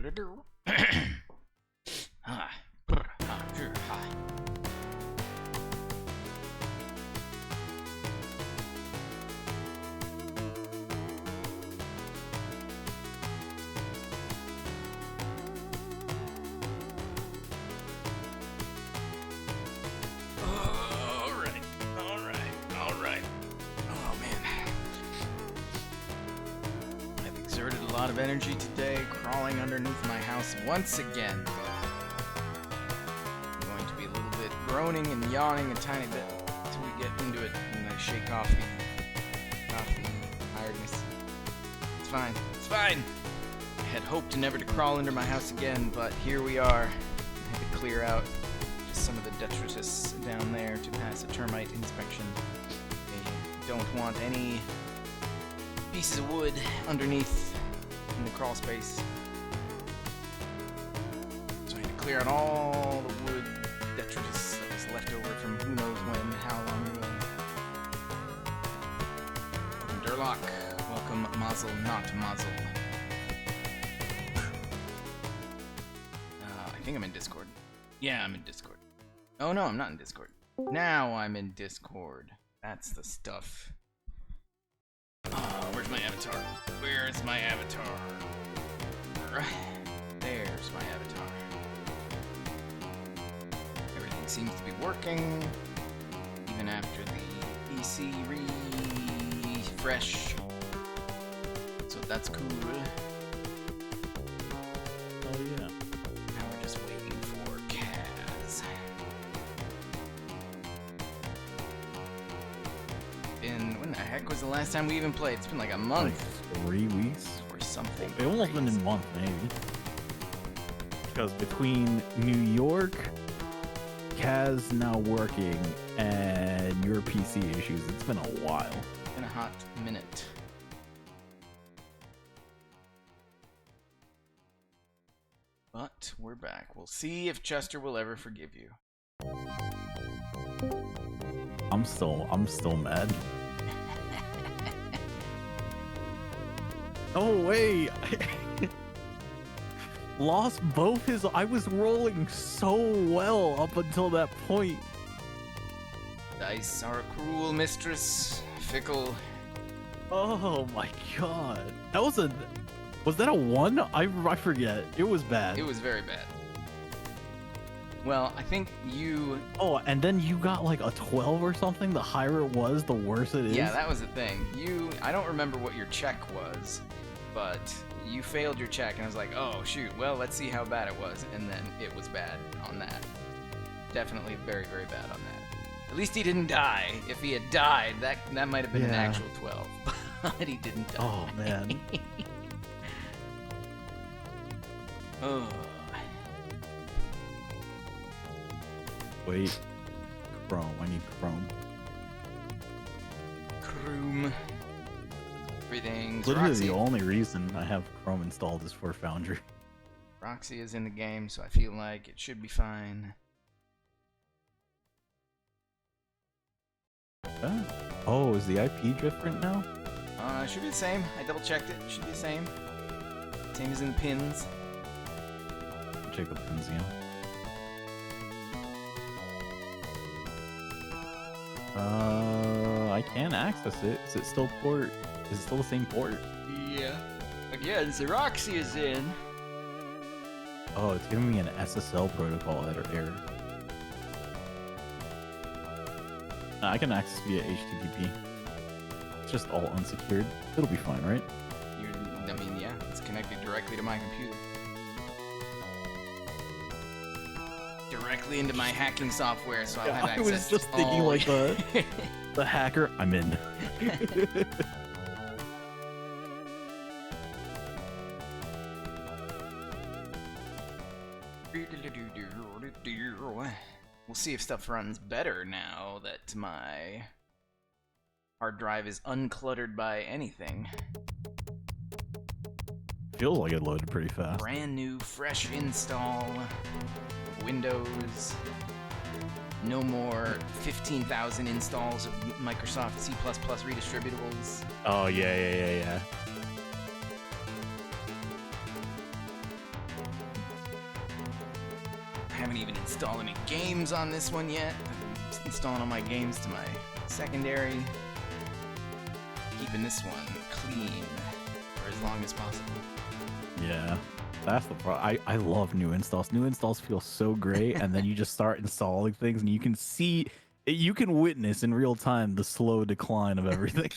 A lot of energy today, crawling underneath my house once again. I'm going to be a little bit groaning and yawning a tiny bit until we get into it and I shake off the tiredness. It's fine. It's fine! I had hoped never to crawl under my house again, but here we are. I had to clear out just some of the detritus down there to pass a termite inspection. I don't want any pieces of wood underneath in the crawl space. So I had to clear out all the wood detritus that was left over from who knows when, how long ago. Welcome Durlock. Welcome Mazel, not Mazel. I think I'm in Discord. Yeah, I'm in Discord. Oh no, I'm not in Discord. Now I'm in Discord. That's the stuff. Where's my avatar? Where's my avatar? There's my avatar. Everything seems to be working, even after the PC refresh. So that's cool. Oh yeah. Now we're just waiting for Kaz. When the heck was the last time we even played? It's been like a month. Like 3 weeks? Or something. It almost been a month, maybe. Because between New York, Kaz now working, and your PC issues, it's been a while. It's been a hot minute. But we're back. We'll see if Chester will ever forgive you. I'm still mad. Oh wait, lost both his. I was rolling so well up until that point. Dice are a cruel mistress, fickle. Oh my god, that was a. Was that a 1? I forget. It was bad. It was very bad. Well, I think you... Oh, and then you got like a 12 or something? The higher it was, the worse it is? Yeah, that was the thing. I don't remember what your check was, but you failed your check, and I was like, oh, shoot, well, let's see how bad it was. And then it was bad on that. Definitely very, very bad on that. At least he didn't die. If he had died, that might have been an actual 12. But he didn't die. Oh, man. Oh. Wait. Chrome. I need Chrome. Chrome. Everything's Literally Roxy. the only reason I have Chrome installed is for Foundry. Roxy is in the game, so I feel like it should be fine. Oh, is the IP different now? It should be the same. I double checked it. It should be the same. Same as in the pins. Check the pins again. I can access it. Is it still port? Is it still the same port? Yeah. Again, Roxy is in. Oh, it's giving me an SSL protocol error. I can access via HTTP. It's just all unsecured. It'll be fine, right? I mean, yeah, it's connected directly to my computer. Directly into my hacking software, so I'll have access. I was just thinking like the hacker. I'm in. We'll see if stuff runs better now that my hard drive is uncluttered by anything. Feels like it loaded pretty fast. Brand new, fresh install. Windows. No more 15,000 installs of Microsoft C++ redistributables. Oh, yeah. haven't even installed any games on this one yet. I'm just installing all my games to my secondary. Keeping this one clean for as long as possible. Yeah, that's the problem. I love new installs. New installs feel so great, and then you just start installing things, and you can see, you can witness in real time the slow decline of everything.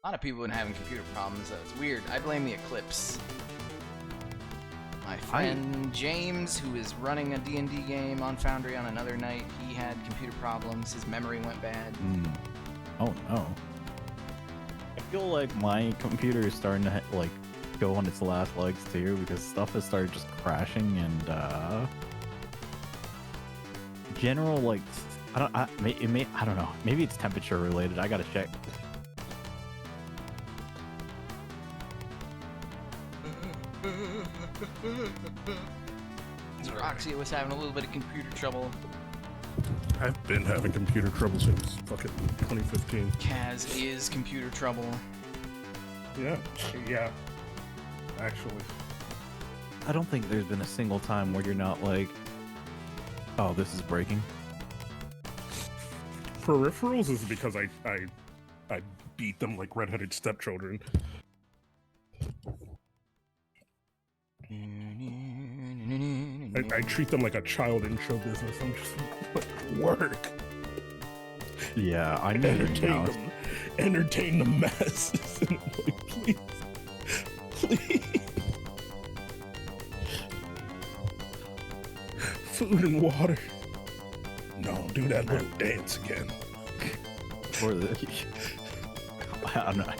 A lot of people have been having computer problems, though. It's weird. I blame the eclipse. My friend James, who is running a D&D game on Foundry on another night, he had computer problems. His memory went bad. Oh no. I feel like my computer is starting to like go on its last legs too, because stuff has started just crashing and general like I don't know. Maybe it's temperature related. I gotta check. Roxy was having a little bit of computer trouble. I've been having computer trouble since fucking 2015. Kaz is computer trouble. Yeah. Actually. I don't think there's been a single time where you're not like, oh, this is breaking. Peripherals is because I beat them like redheaded stepchildren. I treat them like a child in show business. I'm just like, work. Yeah, I entertain them. Entertain the masses. And I'm like, please. Food and water. No, do that little dance again. Or the I don't know.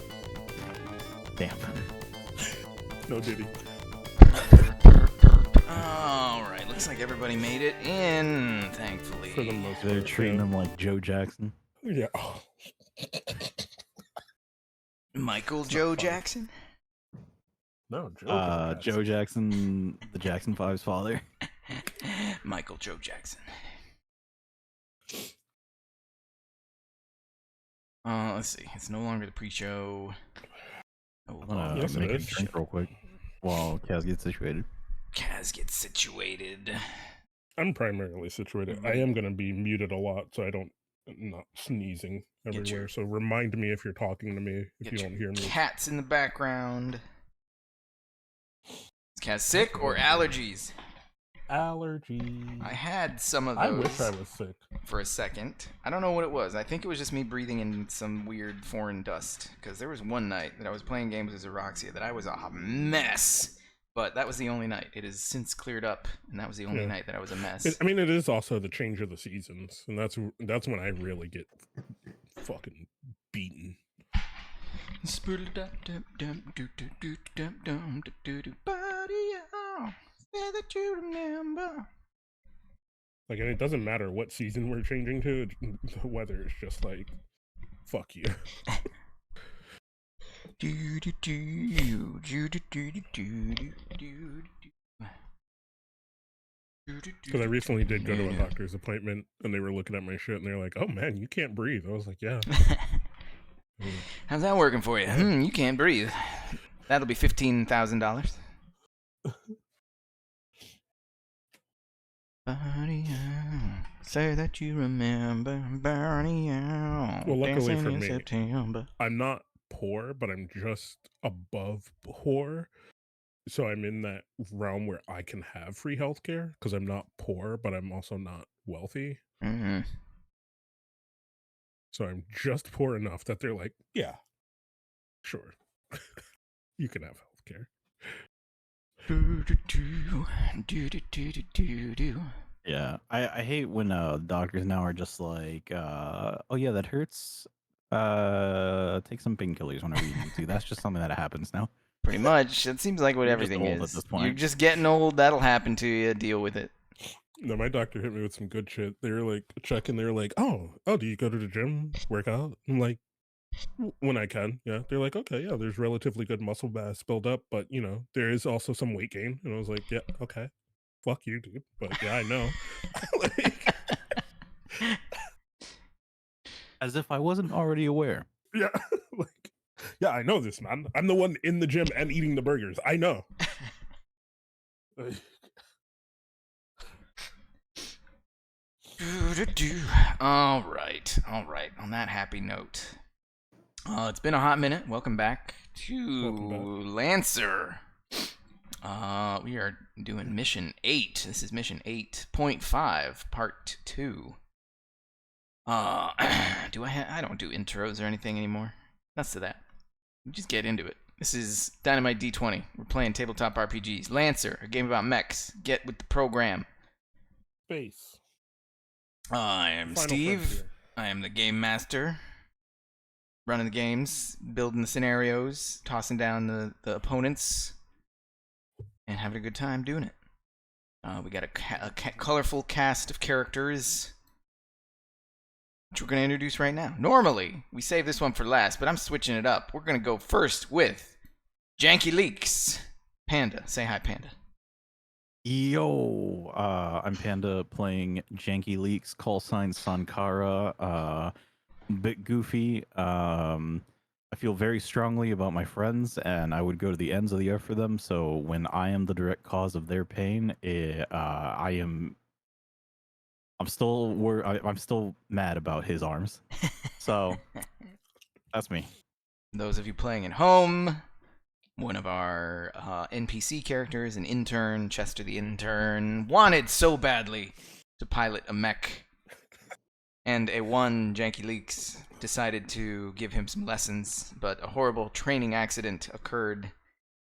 Damn. No Diddy. Alright, looks like everybody made it in, thankfully. For the most They're part, treating them like Joe Jackson. Yeah. Michael Joe Jackson? No, Joe. Joe Jackson, the Jackson 5's father. Michael Joe Jackson. Let's see. It's no longer the pre-show. I'm gonna Yes, it make a is. drink real quick while Kaz gets situated. Kaz gets situated. I'm primarily situated. I am going to be muted a lot so I don't not sneezing everywhere. So remind me if you're talking to me if you don't hear me. Cats in the background. Is Kaz sick or allergies? Allergies. I had some of those. I wish I was sick. For a second. I don't know what it was. I think it was just me breathing in some weird foreign dust. Because there was one night that I was playing games with Xeroxia that I was a mess. But that was the only night. It has since cleared up, and that was the only night that I was a mess. It is also the change of the seasons, and that's when I really get fucking beaten. That you remember. Like, and it doesn't matter what season we're changing to. The weather is just like, fuck you. Because I recently did go to a doctor's appointment, and they were looking at my shit, and they're like, "Oh man, you can't breathe." I was like, "Yeah." How's that working for you? You can't breathe. That'll be $15,000. Burning out. Say that you remember burning out. Well, luckily Dancing for in me, September. I'm not poor, but I'm just above poor. So I'm in that realm where I can have free healthcare because I'm not poor, but I'm also not wealthy. Mm-hmm. So I'm just poor enough that they're like, yeah, sure, you can have healthcare. Yeah, I hate when doctors now are just like, oh yeah, that hurts. Take some painkillers whenever you need to. That's just something that happens now. Pretty much. It seems like what You're everything just old is. at this point. You're just getting old. That'll happen to you. Deal with it. No, my doctor hit me with some good shit. They were like checking. They were like, oh, do you go to the gym, work out? I'm like, when I can, yeah. They're like, okay, yeah, there's relatively good muscle mass build up, but you know, there is also some weight gain. And I was like, yeah, okay, fuck you, dude. But yeah, I know. Like, As if I wasn't already aware. Yeah, like, yeah, I know this, man. I'm the one in the gym and eating the burgers. I know. All right. On that happy note, it's been a hot minute. Welcome back to Welcome back. Lancer. We are doing mission 8. This is mission 8.5, part 2. I don't do intros or anything anymore. Nuts to that. We just get into it. This is Dynamite D20. We're playing tabletop RPGs. Lancer, a game about mechs. Get with the program. Space. I am Final Steve. frontier. I am the game master. Running the games, building the scenarios, tossing down the opponents, and having a good time doing it. We got a colorful cast of characters, which we're going to introduce right now. Normally, we save this one for last, but I'm switching it up. We're going to go first with Janky Leaks. Panda. Say hi, Panda. Yo, I'm Panda playing Janky Leaks, call sign Sankara, bit goofy. I feel very strongly about my friends, and I would go to the ends of the earth for them. So when I am the direct cause of their pain, I'm still mad about his arms. So that's me. Those of you playing at home, one of our NPC characters, an intern, Chester the intern, wanted so badly to pilot a mech, and Janky Leaks decided to give him some lessons, but a horrible training accident occurred,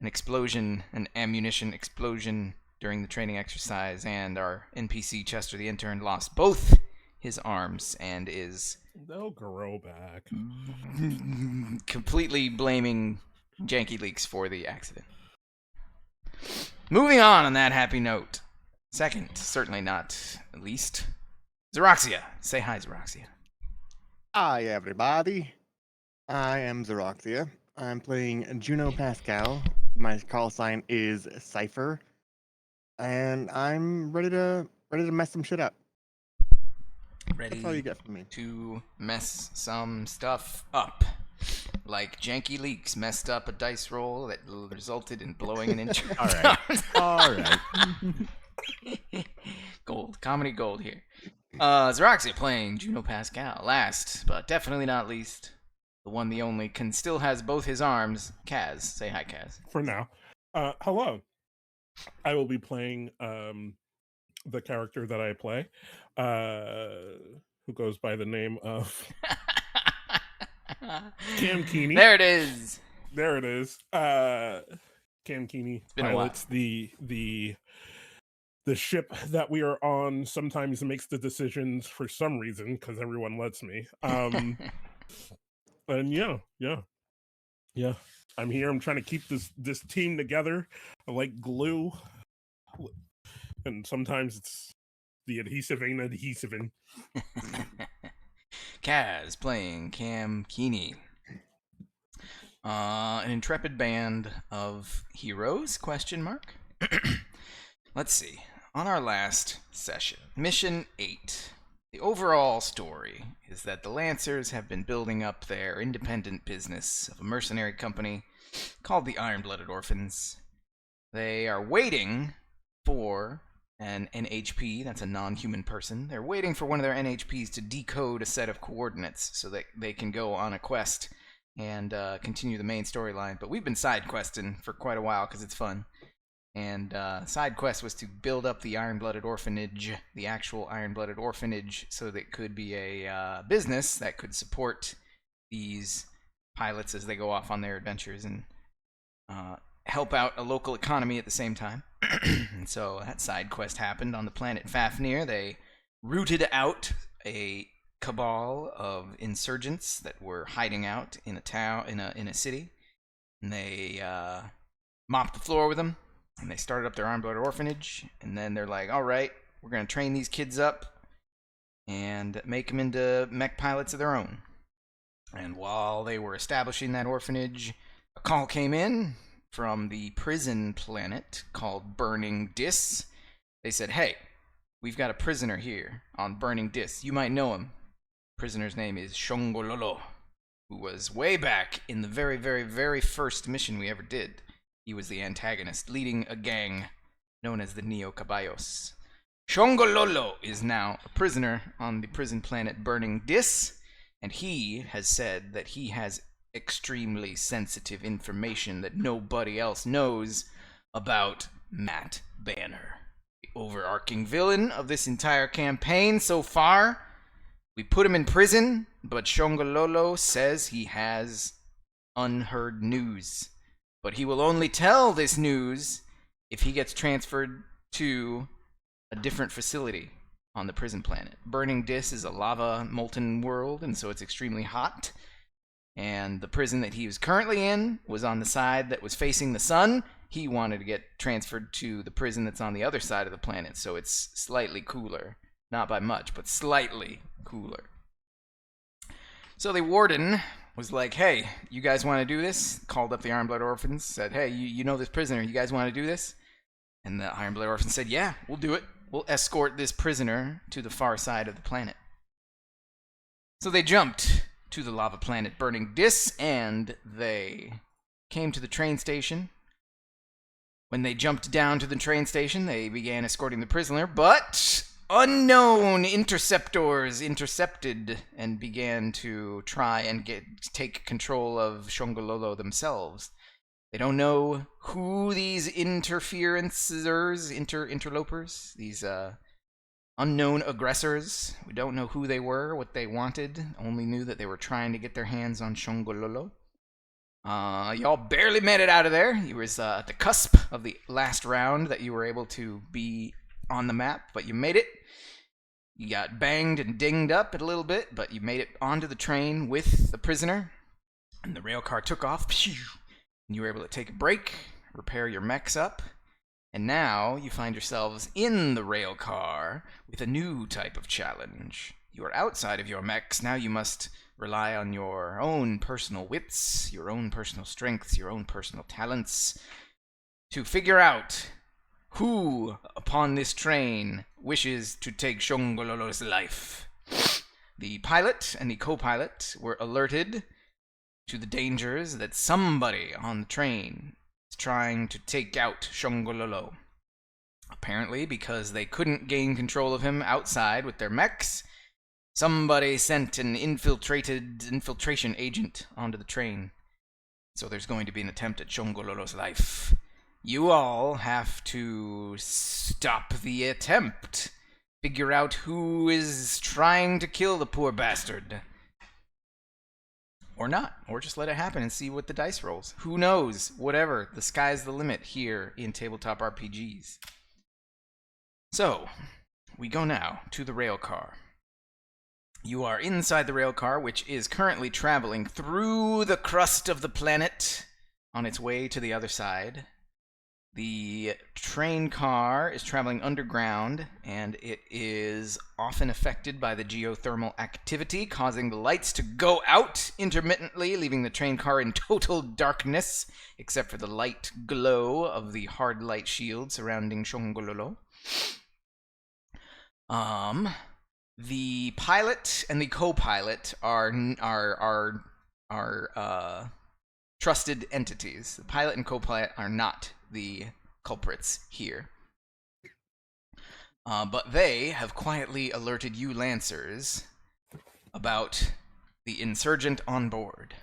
an ammunition explosion during the training exercise, and our NPC Chester the intern lost both his arms and is They'll grow back. completely blaming Janky Leaks for the accident. Moving on that happy note. Second, certainly not least, Xeroxia. Say hi, Xeroxia. Hi, everybody. I am Xeroxia. I'm playing Juno Pascal. My call sign is Cypher, and I'm ready to mess some shit up. That's all you Ready get from me. to mess some stuff up. Like Janky Leaks messed up a dice roll that resulted in blowing an intern. All right. Gold. Comedy gold here. Xeroxia playing Juno Pascal. Last, but definitely not least, the one, the only, still has both his arms. Kaz. Say hi, Kaz. For now. Hello. I will be playing the character that I play, who goes by the name of Cam Keeney. There it is. There it is. Cam Keeney been a while. pilots the ship that we are on. Sometimes makes the decisions for some reason because everyone lets me. And yeah. I'm here. I'm trying to keep this team together. I like glue, and sometimes it's the adhesive ain't adhesive. Kaz playing Cam Keeney. An intrepid band of heroes? ? Let's see. On our last session, Mission 8, the overall story is that the Lancers have been building up their independent business of a mercenary company called the Iron-Blooded Orphans. They are waiting for an NHP, that's a non-human person. They're waiting for one of their NHPs to decode a set of coordinates so that they can go on a quest and continue the main storyline. But we've been side questing for quite a while because it's fun. And side quest was to build up the Iron-Blooded Orphanage, the actual Iron-Blooded Orphanage, so that it could be a business that could support these pilots as they go off on their adventures and help out a local economy at the same time. And so that side quest happened on the planet Fafnir. They rooted out a cabal of insurgents that were hiding out in a town, in a city, and they mopped the floor with them. And they started up their Iron-Blooded Orphanage, and then they're like, all right, we're going to train these kids up and make them into mech pilots of their own. And while they were establishing that orphanage, a call came in from the prison planet called Burning Dis. They said, hey, we've got a prisoner here on Burning Dis. You might know him. Prisoner's name is Shongololo, who was way back in the very, very, very first mission we ever did. He was the antagonist, leading a gang known as the Neo Caballos. Shongololo is now a prisoner on the prison planet Burning Dis, and he has said that he has extremely sensitive information that nobody else knows about Matt Banner, the overarching villain of this entire campaign so far. We put him in prison, but Shongololo says he has unheard news. But he will only tell this news if he gets transferred to a different facility on the prison planet. Burning Dis is a lava molten world, and so it's extremely hot. And the prison that he was currently in was on the side that was facing the sun. He wanted to get transferred to the prison that's on the other side of the planet, so it's slightly cooler. Not by much, but slightly cooler. So the warden was like, hey, you guys want to do this? Called up the Ironblood Orphans, said, hey, you know this prisoner, you guys want to do this? And the Ironblood Orphans said, yeah, we'll do it. We'll escort this prisoner to the far side of the planet. So they jumped to the lava planet Burning Dis, and they came to the train station. When they jumped down to the train station, they began escorting the prisoner, but unknown interceptors intercepted and began to try and take control of Shongololo themselves. They don't know who these interlopers, these unknown aggressors. We don't know who they were, what they wanted. Only knew that they were trying to get their hands on Shongololo. Y'all barely made it out of there. You was at the cusp of the last round that you were able to be on the map, but you made it. You got banged and dinged up a little bit, but you made it onto the train with the prisoner, and the rail car took off. And you were able to take a break, repair your mechs up, and now you find yourselves in the rail car with a new type of challenge. You are outside of your mechs. Now you must rely on your own personal wits, your own personal strengths, your own personal talents to figure out who upon this train wishes to take Shongololo's life. The pilot and the co-pilot were alerted to the dangers that somebody on the train is trying to take out Shongololo. Apparently, because they couldn't gain control of him outside with their mechs, somebody sent an infiltration agent onto the train. So there's going to be an attempt at Shongololo's life. You all have to stop the attempt. Figure out who is trying to kill the poor bastard. Or not. Or just let it happen and see what the dice rolls. Who knows? Whatever. The sky's the limit here in tabletop RPGs. So, we go now to the rail car. You are inside the rail car, which is currently traveling through the crust of the planet on its way to the other side. The train car is traveling underground, and it is often affected by the geothermal activity, causing the lights to go out intermittently, leaving the train car in total darkness, except for the light glow of the hard light shield surrounding Shongololo. The pilot and the co-pilot are trusted entities. The pilot and co-pilot are not the culprits here. But they have quietly alerted you Lancers about the insurgent on board.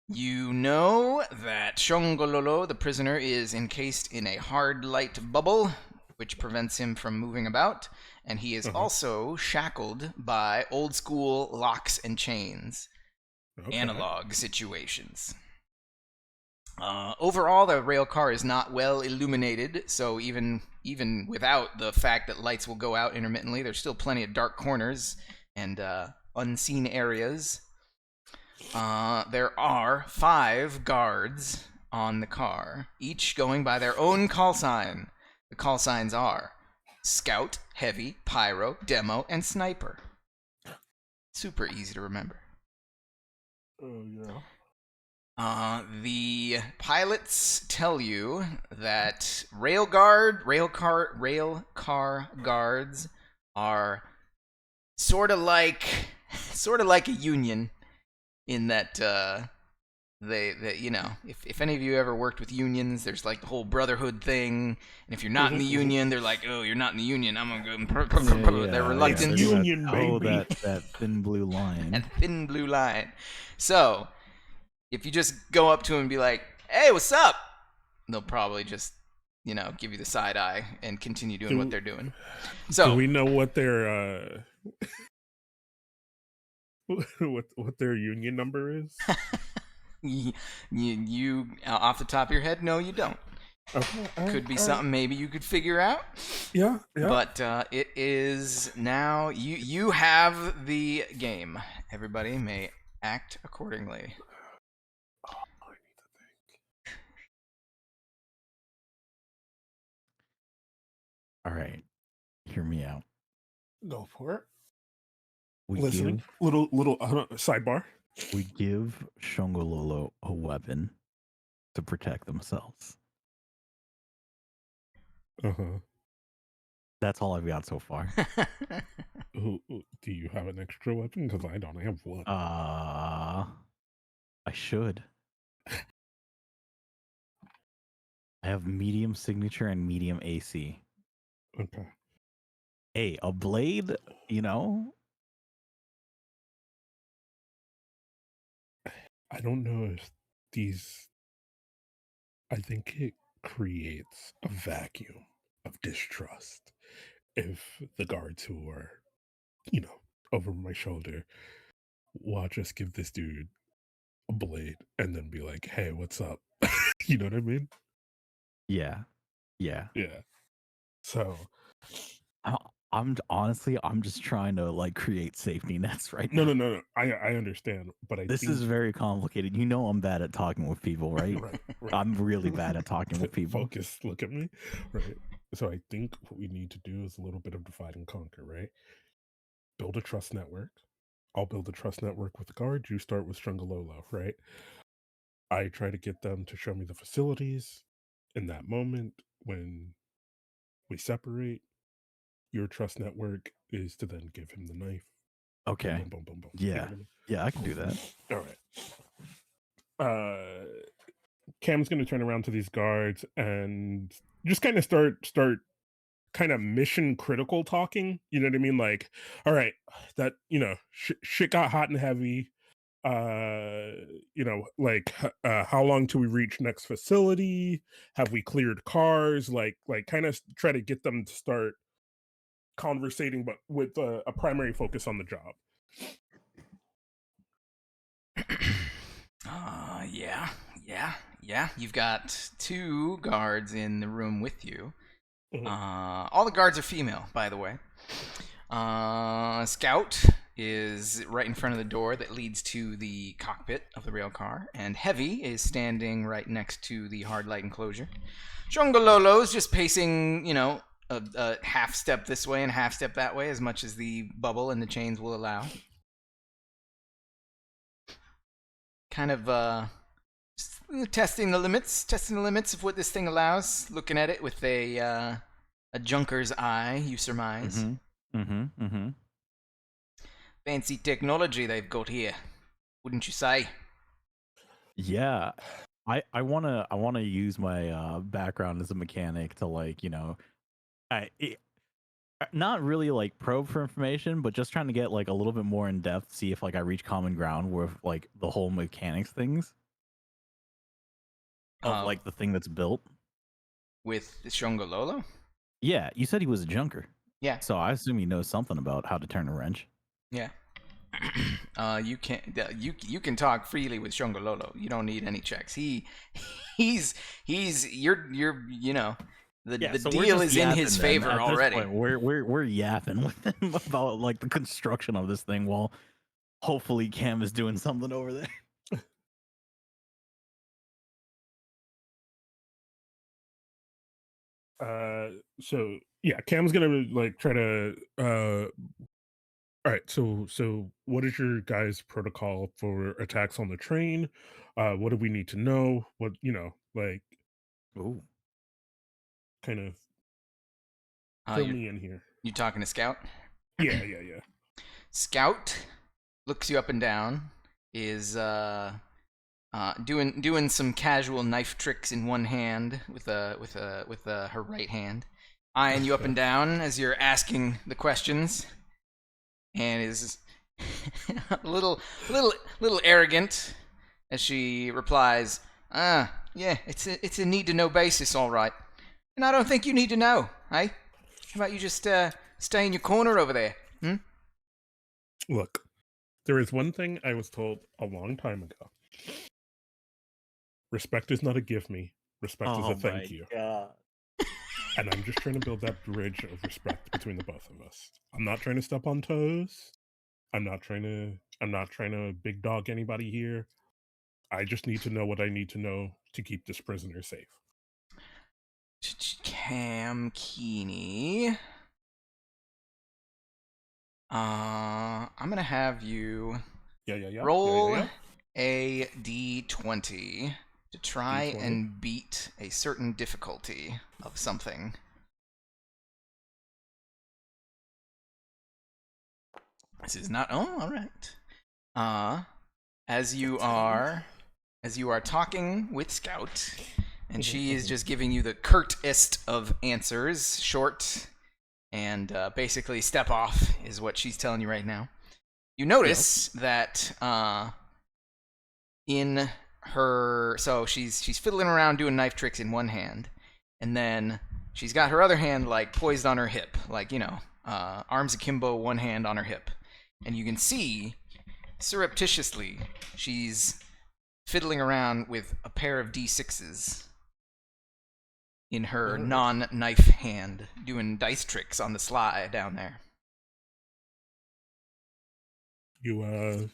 You know that Shongololo, the prisoner, is encased in a hard light bubble, which prevents him from moving about, and he is also shackled by old school locks and chains. Okay. Analog situations. Overall, the rail car is not well illuminated, so even without the fact that lights will go out intermittently, there's still plenty of dark corners and unseen areas. There are 5 guards on the car, each going by their own call sign. The call signs are Scout, Heavy, Pyro, Demo, and Sniper. Super easy to remember. Oh, yeah. The pilots tell you that rail car guards are sort of like a union in that they you know, if any of you ever worked with unions, there's like the whole brotherhood thing, and if you're not in the union, they're like, oh, you're not in the union, I'm gonna go. They're reluctant. It's union, Oh, baby. that thin blue line. That thin blue line. So if you just go up to them and be like, hey, what's up, they'll probably just, you know, give you the side eye and continue doing what they're doing. So do we know what their what their union number is? you off the top of your head, no, you don't. Okay, Could be something maybe you could figure out. Yeah. But it is now you have the game. Everybody may act accordingly. Oh, I need to think. All right, hear me out. Go for it. We Listening. give Little sidebar. we give Shongololo a weapon to protect themselves. Uh-huh. That's all I've got so far. Do you have an extra weapon? Because I don't have one. I should. I have medium signature and medium AC. Okay. Hey, a blade, you know? I don't know if these. I think it creates a vacuum of distrust if the guards who are, you know, over my shoulder watch us give this dude a blade and then be like, hey, what's up? You know what I mean? Yeah. Yeah. Yeah. So I'm honestly, I'm just trying to like create safety nets right no. now. I understand, but I This think is very complicated. You know I'm bad at talking with people, right? right. I'm really bad at talking with people. Focus, look at me. Right. So I think what we need to do is a little bit of divide and conquer, right? Build a trust network. I'll build a trust network with the guard. You start with Strungololo, right? I try to get them to show me the facilities. In that moment, when we separate, your trust network is to then give him the knife. Okay. Boom, boom, boom, boom, boom. You know Yeah. what I mean? Yeah, I can do that. All right. Cam's gonna turn around to these guards and just kind of start kind of mission critical talking. You know what I mean? Like, all right, that shit got hot and heavy. Like how long till we reach next facility? Have we cleared cars? Like kind of try to get them to start conversating, but with a primary focus on the job. Yeah. You've got two guards in the room with you. Mhm. All the guards are female, by the way. Scout is right in front of the door that leads to the cockpit of the rail car, and Heavy is standing right next to the hard light enclosure. Shongololo's just pacing, you know, a half step this way and half step that way, as much as the bubble and the chains will allow. Kind of testing the limits of what this thing allows. Looking at it with a junker's eye, you surmise. Fancy technology they've got here, wouldn't you say? Yeah. I wanna use my background as a mechanic to like, you know, not really like probe for information, but just trying to get like a little bit more in depth, see if like I reach common ground with like the whole mechanics things of like the thing that's built. With Shongololo? Yeah, you said he was a junker. Yeah. So I assume he knows something about how to turn a wrench. Yeah. You can talk freely with Shongololo. You don't need any checks. He's you're you know, the deal is in his favor already. We're yapping with him about like the construction of this thing while hopefully Cam is doing something over there. So yeah, Cam's gonna like try to all right, so what is your guys' protocol for attacks on the train? What do we need to know? What like Ooh. kind of fill me in here. You talking to Scout? Yeah. Scout looks you up and down, is doing some casual knife tricks in one hand with her right hand, eyeing you up and down as you're asking the questions, and is a little arrogant as she replies, yeah, it's a need to know basis, all right. And I don't think you need to know, eh? How about you just stay in your corner over there? Look, there is one thing I was told a long time ago. Respect is not a give me. Respect is a thank you. God. And I'm just trying to build that bridge of respect between the both of us. I'm not trying to step on toes. I'm not trying to big dog anybody here. I just need to know what I need to know to keep this prisoner safe. Cam Keeney. I'm gonna have you roll a d20 to try D20? and beat a certain difficulty of something. This is not. Oh, all right. As you are talking with Scout, and she is just giving you the curtest of answers, short and basically step off is what she's telling you right now. You notice that in her, so she's fiddling around doing knife tricks in one hand, and then she's got her other hand like poised on her hip, like, you know, arms akimbo, one hand on her hip, and you can see surreptitiously she's fiddling around with a pair of D6s in her non-knife hand, doing dice tricks on the sly down there. You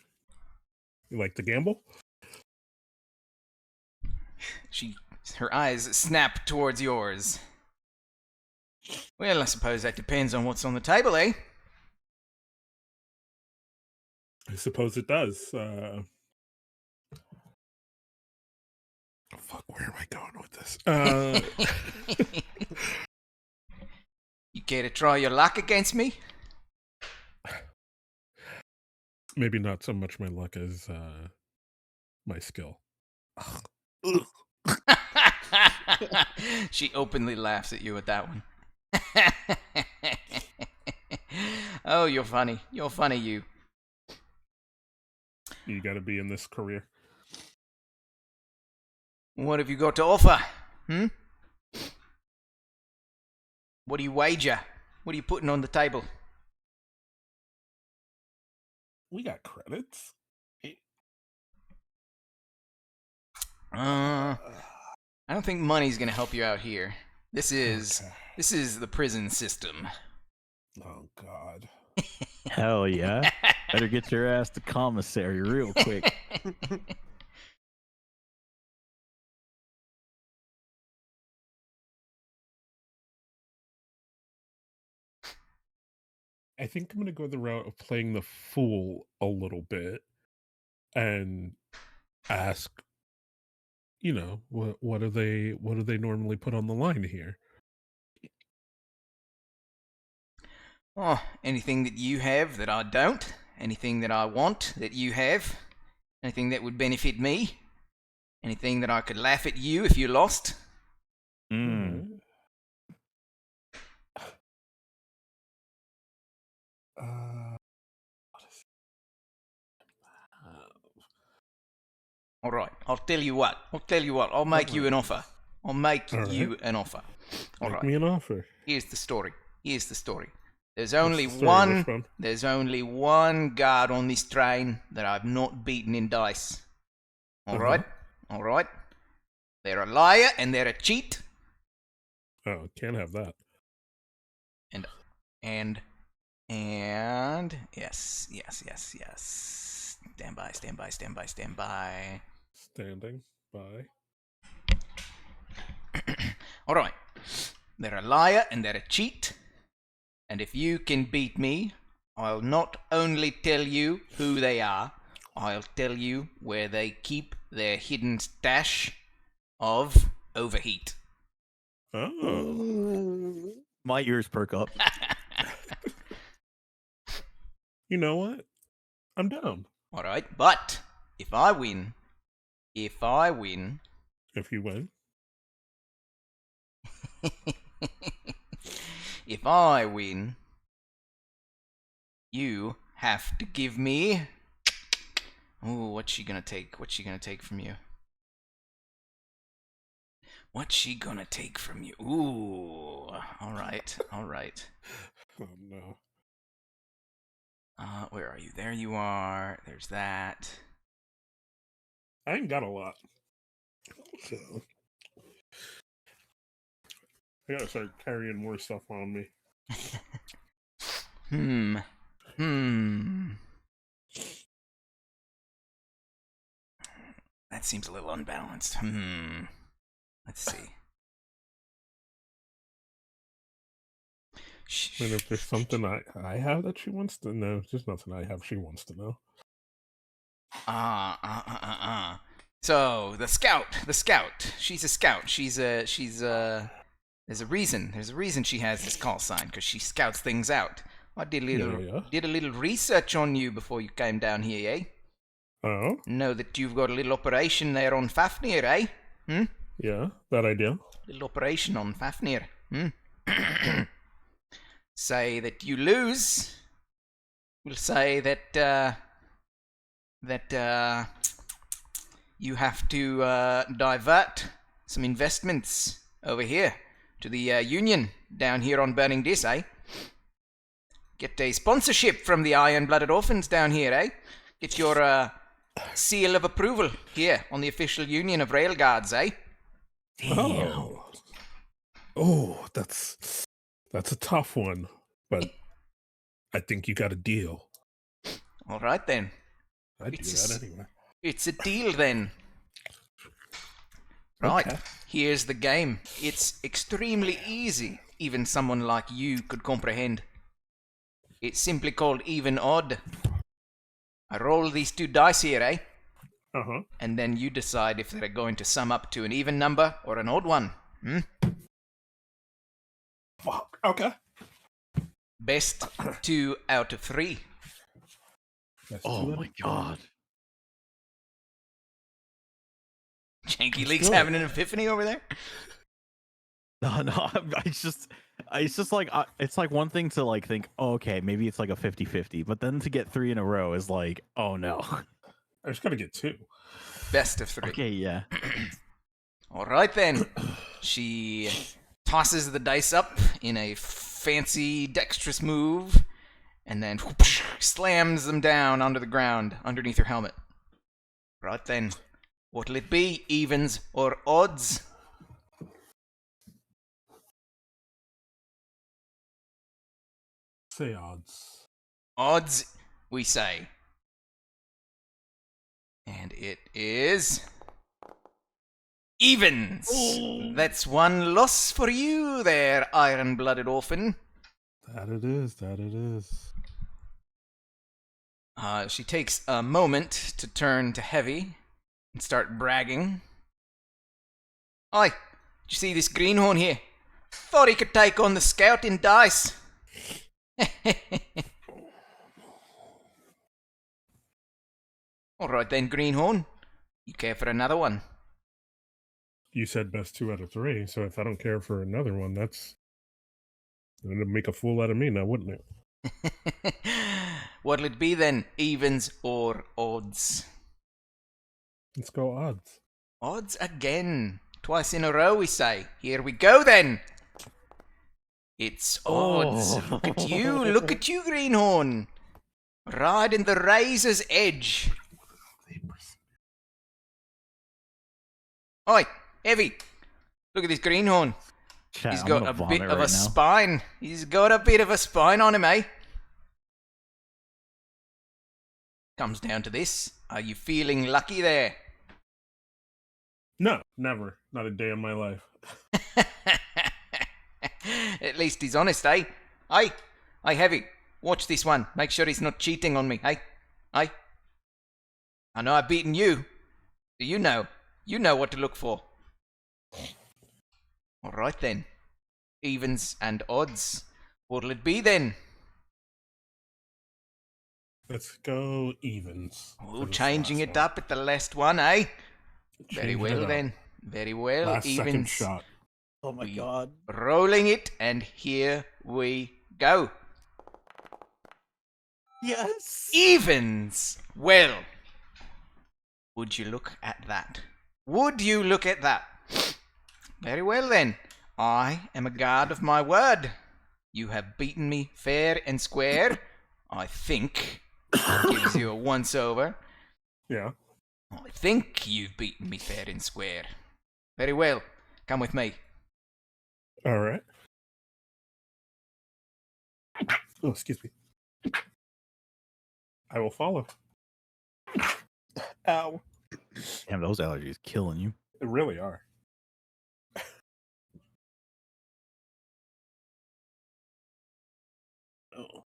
like to gamble? Her eyes snap towards yours. Well, I suppose that depends on what's on the table, eh? I suppose it does. Fuck, where am I going with this? You care to try your luck against me? Maybe not so much my luck as my skill. She openly laughs at you at that one. Oh, you're funny. You're funny, you. You gotta be in this career. What have you got to offer? What do you wager? What are you putting on the table? We got credits. I don't think money's gonna help you out here. This is the prison system. Oh God. Hell yeah. Better get your ass to commissary real quick. I think I'm gonna go the route of playing the fool a little bit and ask, you know, what do they normally put on the line here? Oh, anything that you have that I don't? Anything that I want that you have? Anything that would benefit me? Anything that I could laugh at you if you lost? All right, I'll tell you what. I'll make you an offer. I'll make you an offer. All right. Make me an offer. Here's the story. There's What's only the story, one. Wishbone? There's only one guard on this train that I've not beaten in dice. All right. They're a liar and they're a cheat. Oh, can't have that. And yes. Stand by. Standing by. All right. They're a liar and they're a cheat. And if you can beat me, I'll not only tell you who they are, I'll tell you where they keep their hidden stash of overheat. Oh. My ears perk up. you know what? I'm down. All right, but if I win, If you win, if I win, you have to give me. Oh, what's she gonna take? What's she gonna take from you? What's she gonna take from you? Ooh, all right, all right. oh no. Where are you? There you are. There's that. I ain't got a lot. So I gotta start carrying more stuff on me. That seems a little unbalanced. Let's see. I mean, if there's something I have that she wants to know, there's nothing I have she wants to know. So the scout. She's a scout. There's a reason she has this call sign, because she scouts things out. I did a little research on you before you came down here, eh? Oh? Know that you've got a little operation there on Fafnir, eh? Yeah, that idea. Little operation on Fafnir. Say that you lose. We'll say that you have to divert some investments over here to the Union down here on Burning Dis, eh? Get a sponsorship from the Iron-Blooded Orphans down here, eh? Get your seal of approval here on the official Union of Railguards, eh? Damn. Oh, that's a tough one, but I think you got a deal. All right then. I'd do that anyway. It's a deal then. Right, Okay. here's the game. It's extremely easy. Even someone like you could comprehend. It's simply called even odd. I roll these two dice here, eh? Uh-huh. And then you decide if they're going to sum up to an even number or an odd one. Fuck. Okay. Best 2 out of 3. Oh my god. Janky Leak's having an epiphany over there? No, it's just like, it's like one thing to like think, oh, okay, maybe it's like a 50-50, but then to get 3 in a row is like, oh no. I just gotta get 2. Best of 3. Okay, yeah. All right then. She tosses the dice up in a fancy, dexterous move, and then whoosh, slams them down onto the ground underneath her helmet. Right then. What'll it be? Evens or odds? Say odds. Odds, we say. And it is evens. Oh. That's 1 loss for you there, iron-blooded orphan. That it is. She takes a moment to turn to Heavy and start bragging. Oi, did you see this greenhorn here? Thought he could take on the scout in dice. Alright then, greenhorn. You care for another one? You said best 2 out of 3, so if I don't care for another one, that's gonna make a fool out of me now, wouldn't it? What'll it be then? Evens or odds? Let's go odds. Odds again. Twice in a row, we say. Here we go then. It's odds. Oh. Look at you, greenhorn. Riding the razor's edge. Oi, Heavy. Look at this greenhorn. Chat, He's I'm got gonna a vomit bit of right a now. spine. He's got a bit of a spine on him, eh? Comes down to this. Are you feeling lucky there? No, never. Not a day in my life. At least he's honest, eh? Aye, Heavy. Watch this one. Make sure he's not cheating on me, eh? Aye. I know I've beaten you. Do you know? You know what to look for. All right then. Evens and odds. What'll it be then? Let's go evens. Oh, for this changing last it one. up at the last one, eh? Very Changing well it up. then. Very well. Last second Evens. shot. Oh my We- god. Rolling it, and here we go. Yes. Evens. Well, would you look at that? Would you look at that? Very well then. I am a god of my word. You have beaten me fair and square. I think. Gives you a once over. Yeah. I think you've beaten me fair and square. Very well. Come with me. All right. Oh, excuse me. I will follow. Ow. Damn, those allergies killing you. They really are. Oh.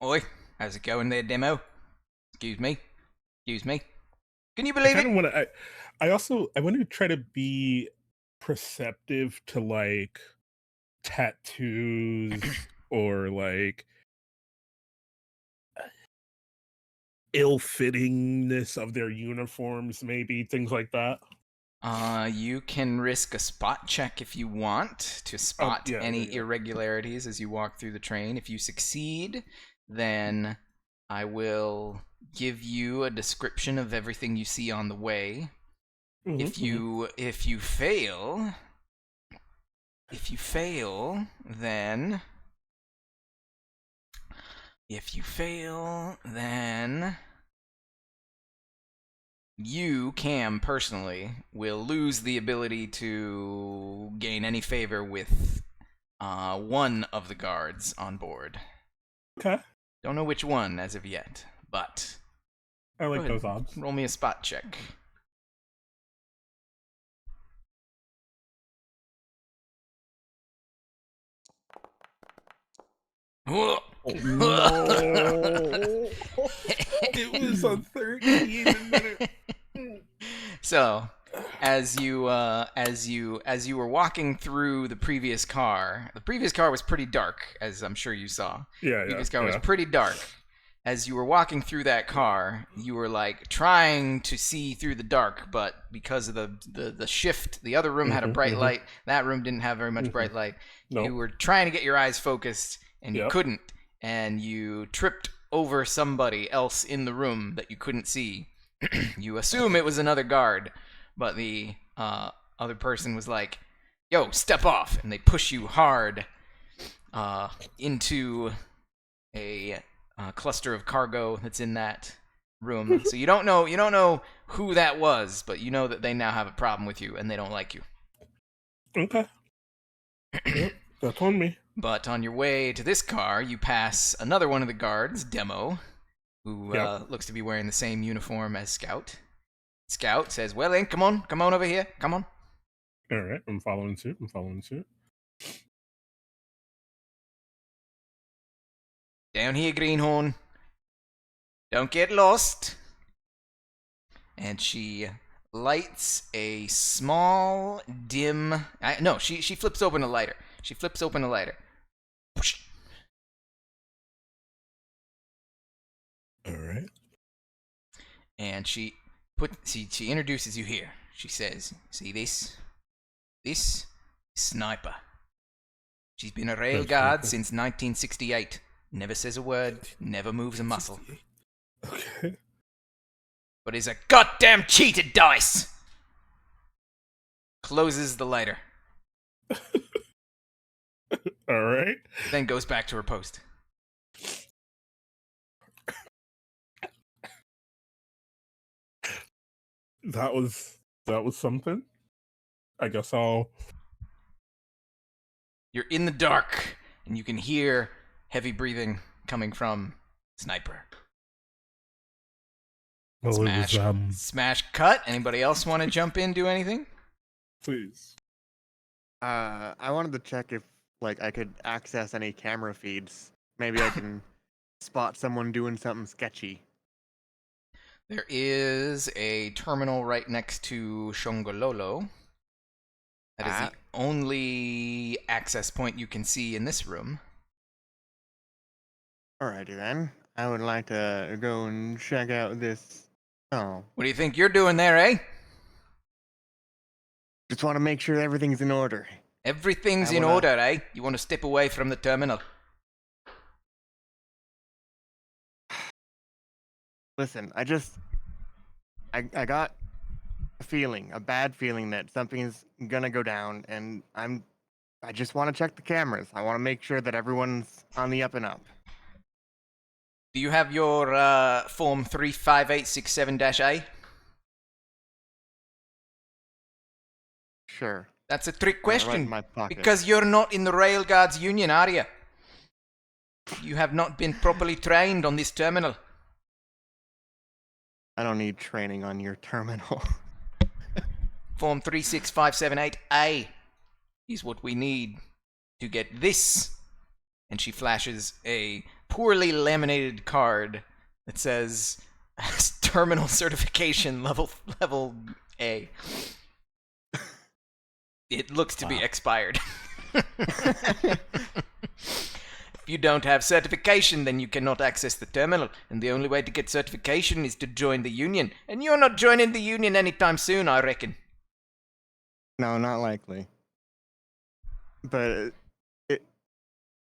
Oi, how's it going there, demo? Excuse me. Excuse me. Can you I believe kind it? of want to. I want to try to be perceptive to like tattoos or like ill-fittingness of their uniforms, maybe things like that. You can risk a spot check if you want to spot yeah, any yeah. irregularities as you walk through the train. If you succeed, then I will give you a description of everything you see on the way. Mhm, If you fail, then you, Cam, personally, will lose the ability to gain any favor with one of the guards on board. okay, Don't know which one as of yet, but I go like ahead, those odds. roll me a spot check. Oh, no. It was a 13 and then So, as you were walking through the previous car was pretty dark, as I'm sure you saw. yeah, Previous car was pretty dark. As you were walking through that car, you were like trying to see through the dark, but because of the shift, the other room had a bright light. That room didn't have very much bright light. Nope. You were trying to get your eyes focused, and you Yep. couldn't, and you tripped over somebody else in the room that you couldn't see. You assume it was another guard, but the other person was like, "Yo, step off!" and they push you hard into a cluster of cargo that's in that room. So you don't know who that was, but you know that they now have a problem with you and they don't like you. Okay. Yep, that's on me. But on your way to this car, you pass another one of the guards, Demo, who looks to be wearing the same uniform as Scout. Scout says, "Well, then, come on over here. Come on." All right, I'm following suit. "Down here, Greenhorn. Don't get lost." And she lights a small, dim... No, she flips open a lighter. All right. And she introduces you here. She says, "See this? This is Sniper. She's been a rail guard since 1968. Never says a word, never moves a muscle. Okay. But is a goddamn cheated dice." Closes the lighter. All right. Then goes back to her post. That was something. I guess I'll. You're in the dark, and you can hear heavy breathing coming from Sniper. Well, Smash. it was Smash cut. Anybody else want to jump in, do anything? please. I wanted to check if like I could access any camera feeds. Maybe I can spot someone doing something sketchy. There is a terminal right next to Shongololo. That is the only access point you can see in this room. Alrighty then. I would like to go and check out this. Oh, What do you think you're doing there, eh? just want to make sure everything's in order. Everything's I in wanna- order, eh? You want to step away from the terminal. Listen, I got a feeling, a bad feeling that something's gonna go down, and I just want to check the cameras. I want to make sure that everyone's on the up and up. Do you have your form 35867-A? Sure. That's a trick Right question. in my pocket. Because you're not in the Railguards Union, are you? You have not been properly trained on this terminal. I don't need training on your terminal. Form 36578A is what we need to get this. And she flashes a poorly laminated card that says terminal certification level A. It looks to be expired. If you don't have certification, then you cannot access the terminal. And the only way to get certification is to join the union. And you're not joining the union anytime soon, I reckon. No, not likely. But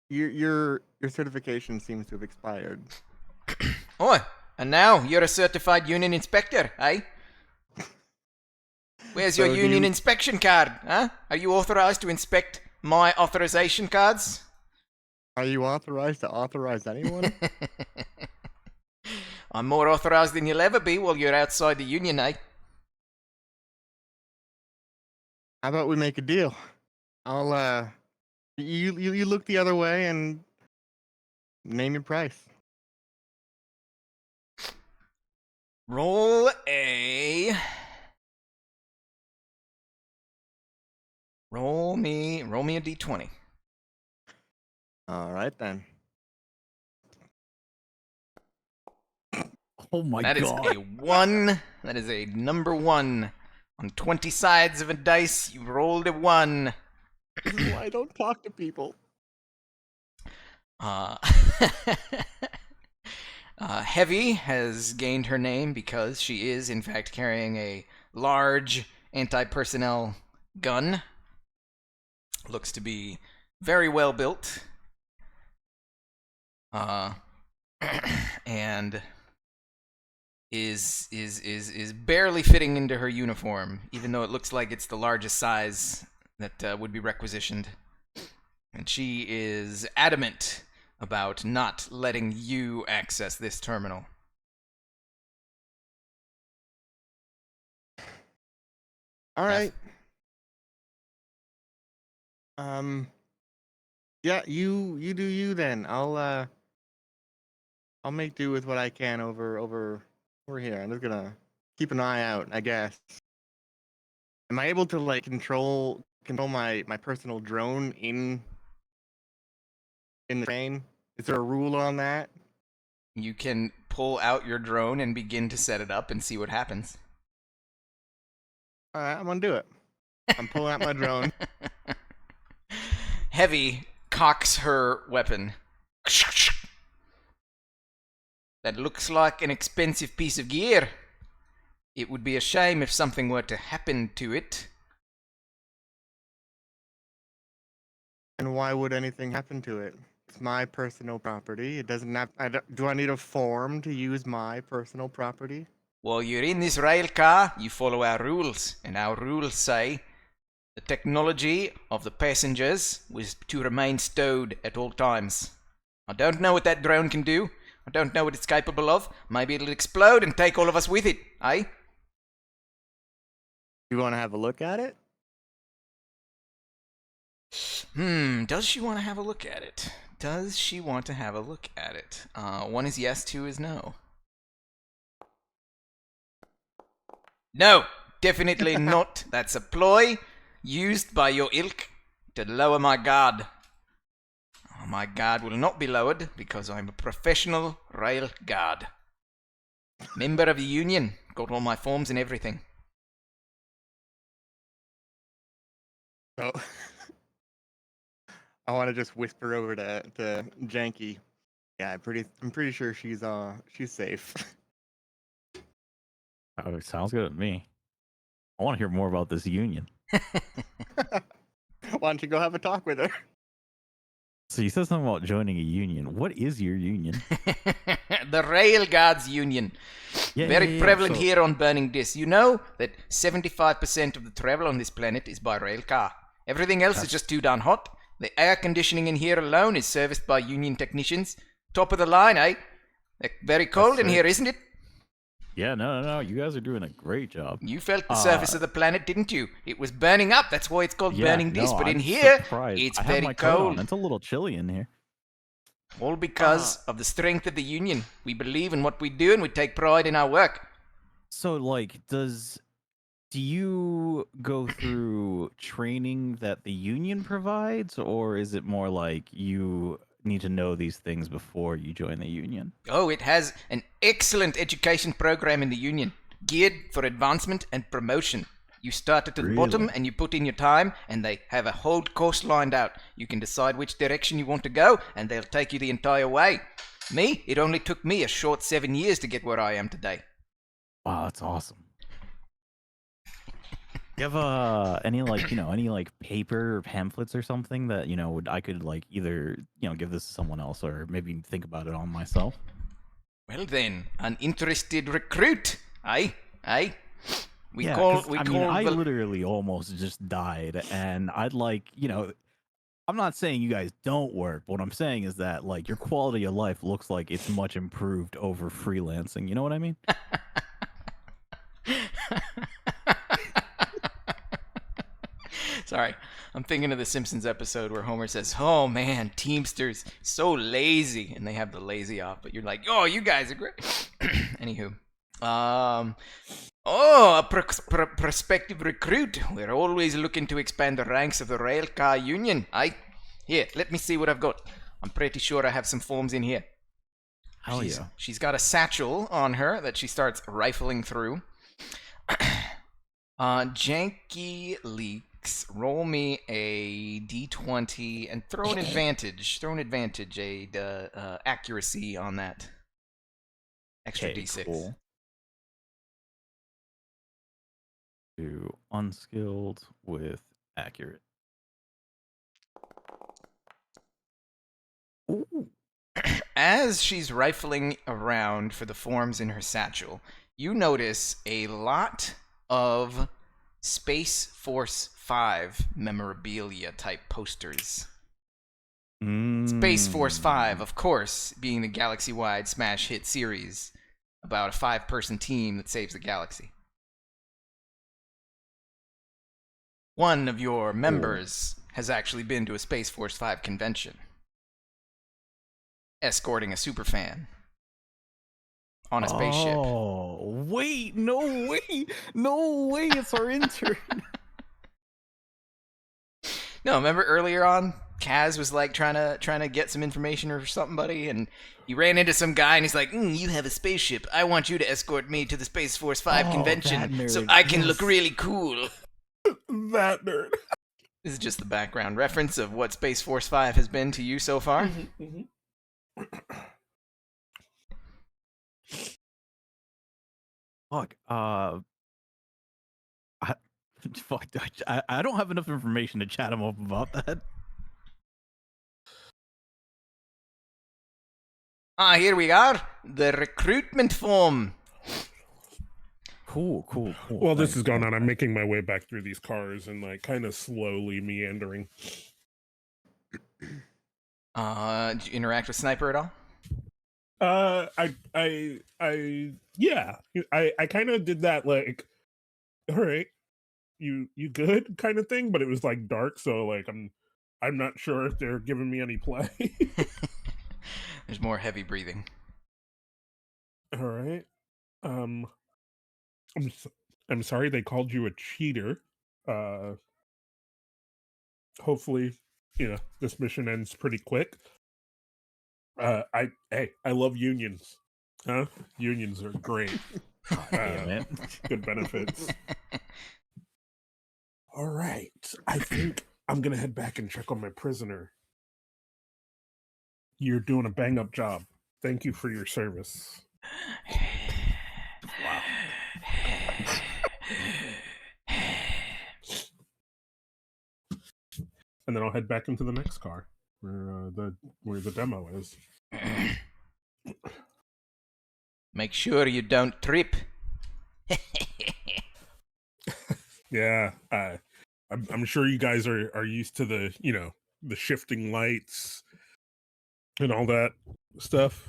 your certification seems to have expired. Oh, and now you're a certified union inspector, eh? Where's your So do union you- inspection card, huh? Are you authorized to inspect my authorization cards? Are you authorized to authorize anyone? I'm more authorized than you'll ever be while you're outside the union, eh? How about we make a deal? I'll you look the other way and name your price. Roll me a d20. All right then. Oh my That is god. a 1. That is a number 1. On 20 sides of a dice, you rolled a 1. This is why I don't talk to people. Heavy has gained her name because she is, in fact, carrying a large anti-personnel gun. Looks to be very well built. And is barely fitting into her uniform, even though it looks like it's the largest size that would be requisitioned. And she is adamant about not letting you access this terminal. All right. Yeah, you do you then. I'll make do with what I can over here. I'm just gonna keep an eye out, I guess. Am I able to like control my personal drone in the train? Is there a rule on that? You can pull out your drone and begin to set it up and see what happens. All right, I'm gonna do it. I'm pulling out my drone. Heavy cocks her weapon. That looks like an expensive piece of gear. It would be a shame if something were to happen to it. And why would anything happen to it? It's my personal property. It doesn't have. Do I need a form to use my personal property? While you're in this rail car, you follow our rules, and our rules say the technology of the passengers was to remain stowed at all times. I don't know what that drone can do. I don't know what it's capable of. Maybe it'll explode and take all of us with it, eh? You want to have a look at it? Does she want to have a look at it? Does she want to have a look at it? 1 is yes, 2 is no. No, definitely not. That's a ploy used by your ilk to lower my guard. My guard will not be lowered because I'm a professional rail guard. Member of the union. Got all my forms and everything. So I want to just whisper over to Janky. Yeah, I'm pretty sure she's safe. Oh, sounds good to me. I want to hear more about this union. Why don't you go have a talk with her? So you said something about joining a union. What is your union? The Rail Guards Union. Very prevalent So- here on Burning Dis. You know that 75% of the travel on this planet is by rail car. Everything else is just too darn hot. The air conditioning in here alone is serviced by union technicians. Top of the line, eh? Very cold in sick. here, isn't it? Yeah, no. You guys are doing a great job. You felt the surface of the planet, didn't you? It was burning up. That's why it's called Burning Dis. But in I'm here, surprised. it's I have very my coat on. cold. It's a little chilly in here. All because of the strength of the union. We believe in what we do and we take pride in our work. So, like, do you go through training that the union provides, or is it more like you need to know these things before you join the union? Oh, it has an excellent education program in the union, geared for advancement and promotion. You start at the bottom Really? and you put in your time, and they have a whole course lined out. You can decide which direction you want to go, and they'll take you the entire way. Me, it only took me a short 7 years to get where I am today. Wow, that's awesome. You have any paper or pamphlets or something that I could like either give this to someone else or maybe think about it on myself? Well then, an interested recruit, eh? We Yeah, call 'cause, we I call mean, I the literally almost just died, and I'd like, I'm not saying you guys don't work. What I'm saying is that like your quality of life looks like it's much improved over freelancing. You know what I mean? Sorry, I'm thinking of the Simpsons episode where Homer says, "Oh man, Teamsters, so lazy," and they have the lazy off. But you're like, "Oh, you guys are great." Anywho, a prospective recruit. We're always looking to expand the ranks of the railcar union. Here, let me see what I've got. I'm pretty sure I have some forms in here. Hell yeah. She's got a satchel on her that she starts rifling through. Janky Leaks, roll me a d20 and throw an advantage. Accuracy on that. Extra Okay, d6. cool. To unskilled with accurate. Ooh. As she's rifling around for the forms in her satchel, you notice a lot of Space Force 5 memorabilia type posters. Space Force 5, of course, being the galaxy-wide smash hit series about a 5-person team that saves the galaxy. One of your members has actually been to a Space Force 5 convention, escorting a superfan on a spaceship. Oh, wait, no way, it's our intern. No, remember earlier on, Kaz was like trying to get some information or something, buddy, and he ran into some guy and he's like, "You have a spaceship. I want you to escort me to the Space Force 5 Oh, convention that nerd. so I can look Yes. really cool." That nerd. This is just the background reference of what Space Force 5 has been to you so far. Fuck. I don't have enough information to chat him up about that. Here we are. The recruitment form. Cool. Well, this Thanks, is going man. on. I'm making my way back through these cars and like kind of slowly meandering. Did you interact with Sniper at all? Yeah, I kind of did that like, all right, you good kind of thing, but it was like dark, so like I'm not sure if they're giving me any play. There's more heavy breathing. All right, I'm sorry they called you a cheater. Hopefully, this mission ends pretty quick. I love unions. Huh? Unions are great. Damn it. Good benefits. All right. I think I'm going to head back and check on my prisoner. You're doing a bang up job. Thank you for your service. Wow. And then I'll head back into the next car where the demo is. Make sure you don't trip. Yeah, I'm sure you guys are used to the the shifting lights and all that stuff.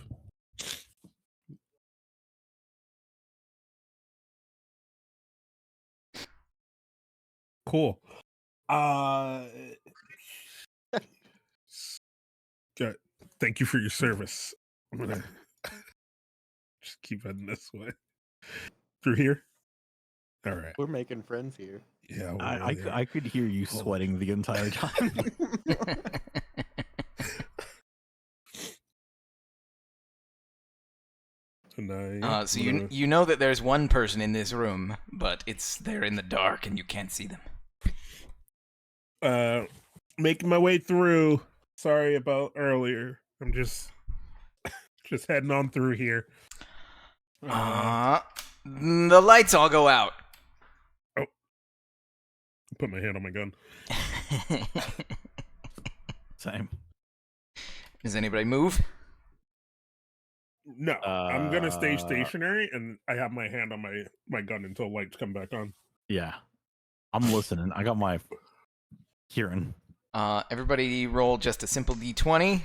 Cool. Good. Thank you for your service. I'm gonna just keep heading this way. Through here? All right. We're making friends here. Yeah, we I really are. I could hear you Hold on. sweating the entire time. And, So you know that there's one person in this room, but they're in the dark and you can't see them. making my way through. Sorry about earlier. I'm just heading on through here. The lights all go out. Put my hand on my gun. Same. Does anybody move? No, I'm gonna stay stationary, and I have my hand on my gun until lights come back on. Yeah. I'm listening. I got my hearing. Everybody roll just a simple d20.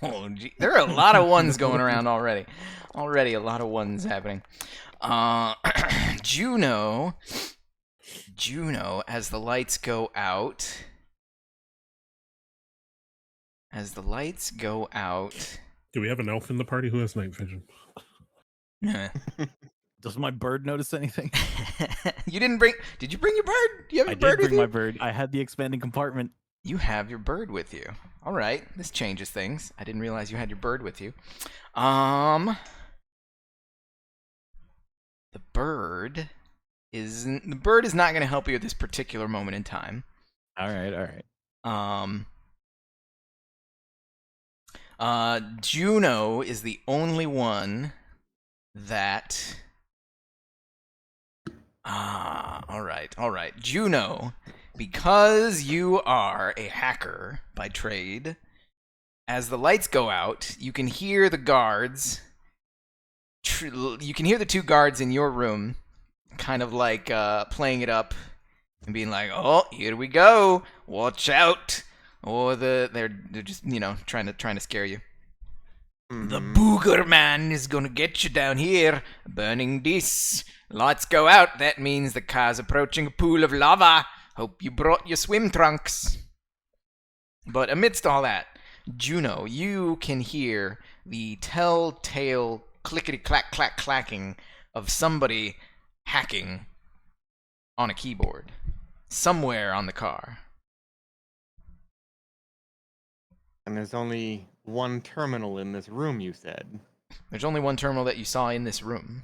Oh, gee. There are a lot of ones going around already. Already a lot of ones happening. Juno, as the lights go out. Do we have an elf in the party who has night vision? Does my bird notice anything? You didn't bring... Did you bring your bird? Do you have I your did bird with bring my you? bird. I had the expanding compartment. You have your bird with you. All right, this changes things. I didn't realize you had your bird with you. The bird is not going to help you at this particular moment in time. All right. Juno is the only one that... all right. Juno, because you are a hacker by trade, as the lights go out, you can hear the guards. You can hear the two guards in your room, kind of like playing it up and being like, "Oh, here we go! Watch out!" Or they're just trying to scare you. The Booger Man is gonna get you down here, burning this. Lights go out, that means the car's approaching a pool of lava. Hope you brought your swim trunks. But amidst all that, Juno, you can hear the telltale clickety-clack-clack-clacking of somebody hacking on a keyboard somewhere on the car. And there's only one terminal in this room, you said. There's only one terminal that you saw in this room.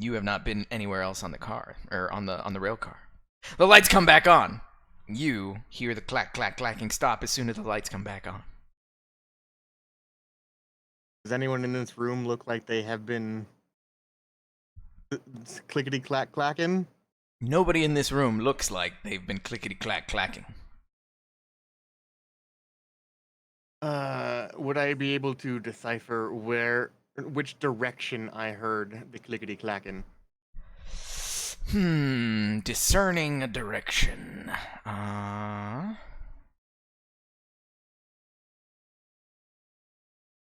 You have not been anywhere else on the car, or on the rail car. The lights come back on. You hear the clacking stop as soon as the lights come back on. Does anyone in this room look like they have been clickety-clack-clacking? Nobody in this room looks like they've been clickety-clack-clacking. Would I be able to decipher which direction I heard the clickety-clacking? Discerning a direction.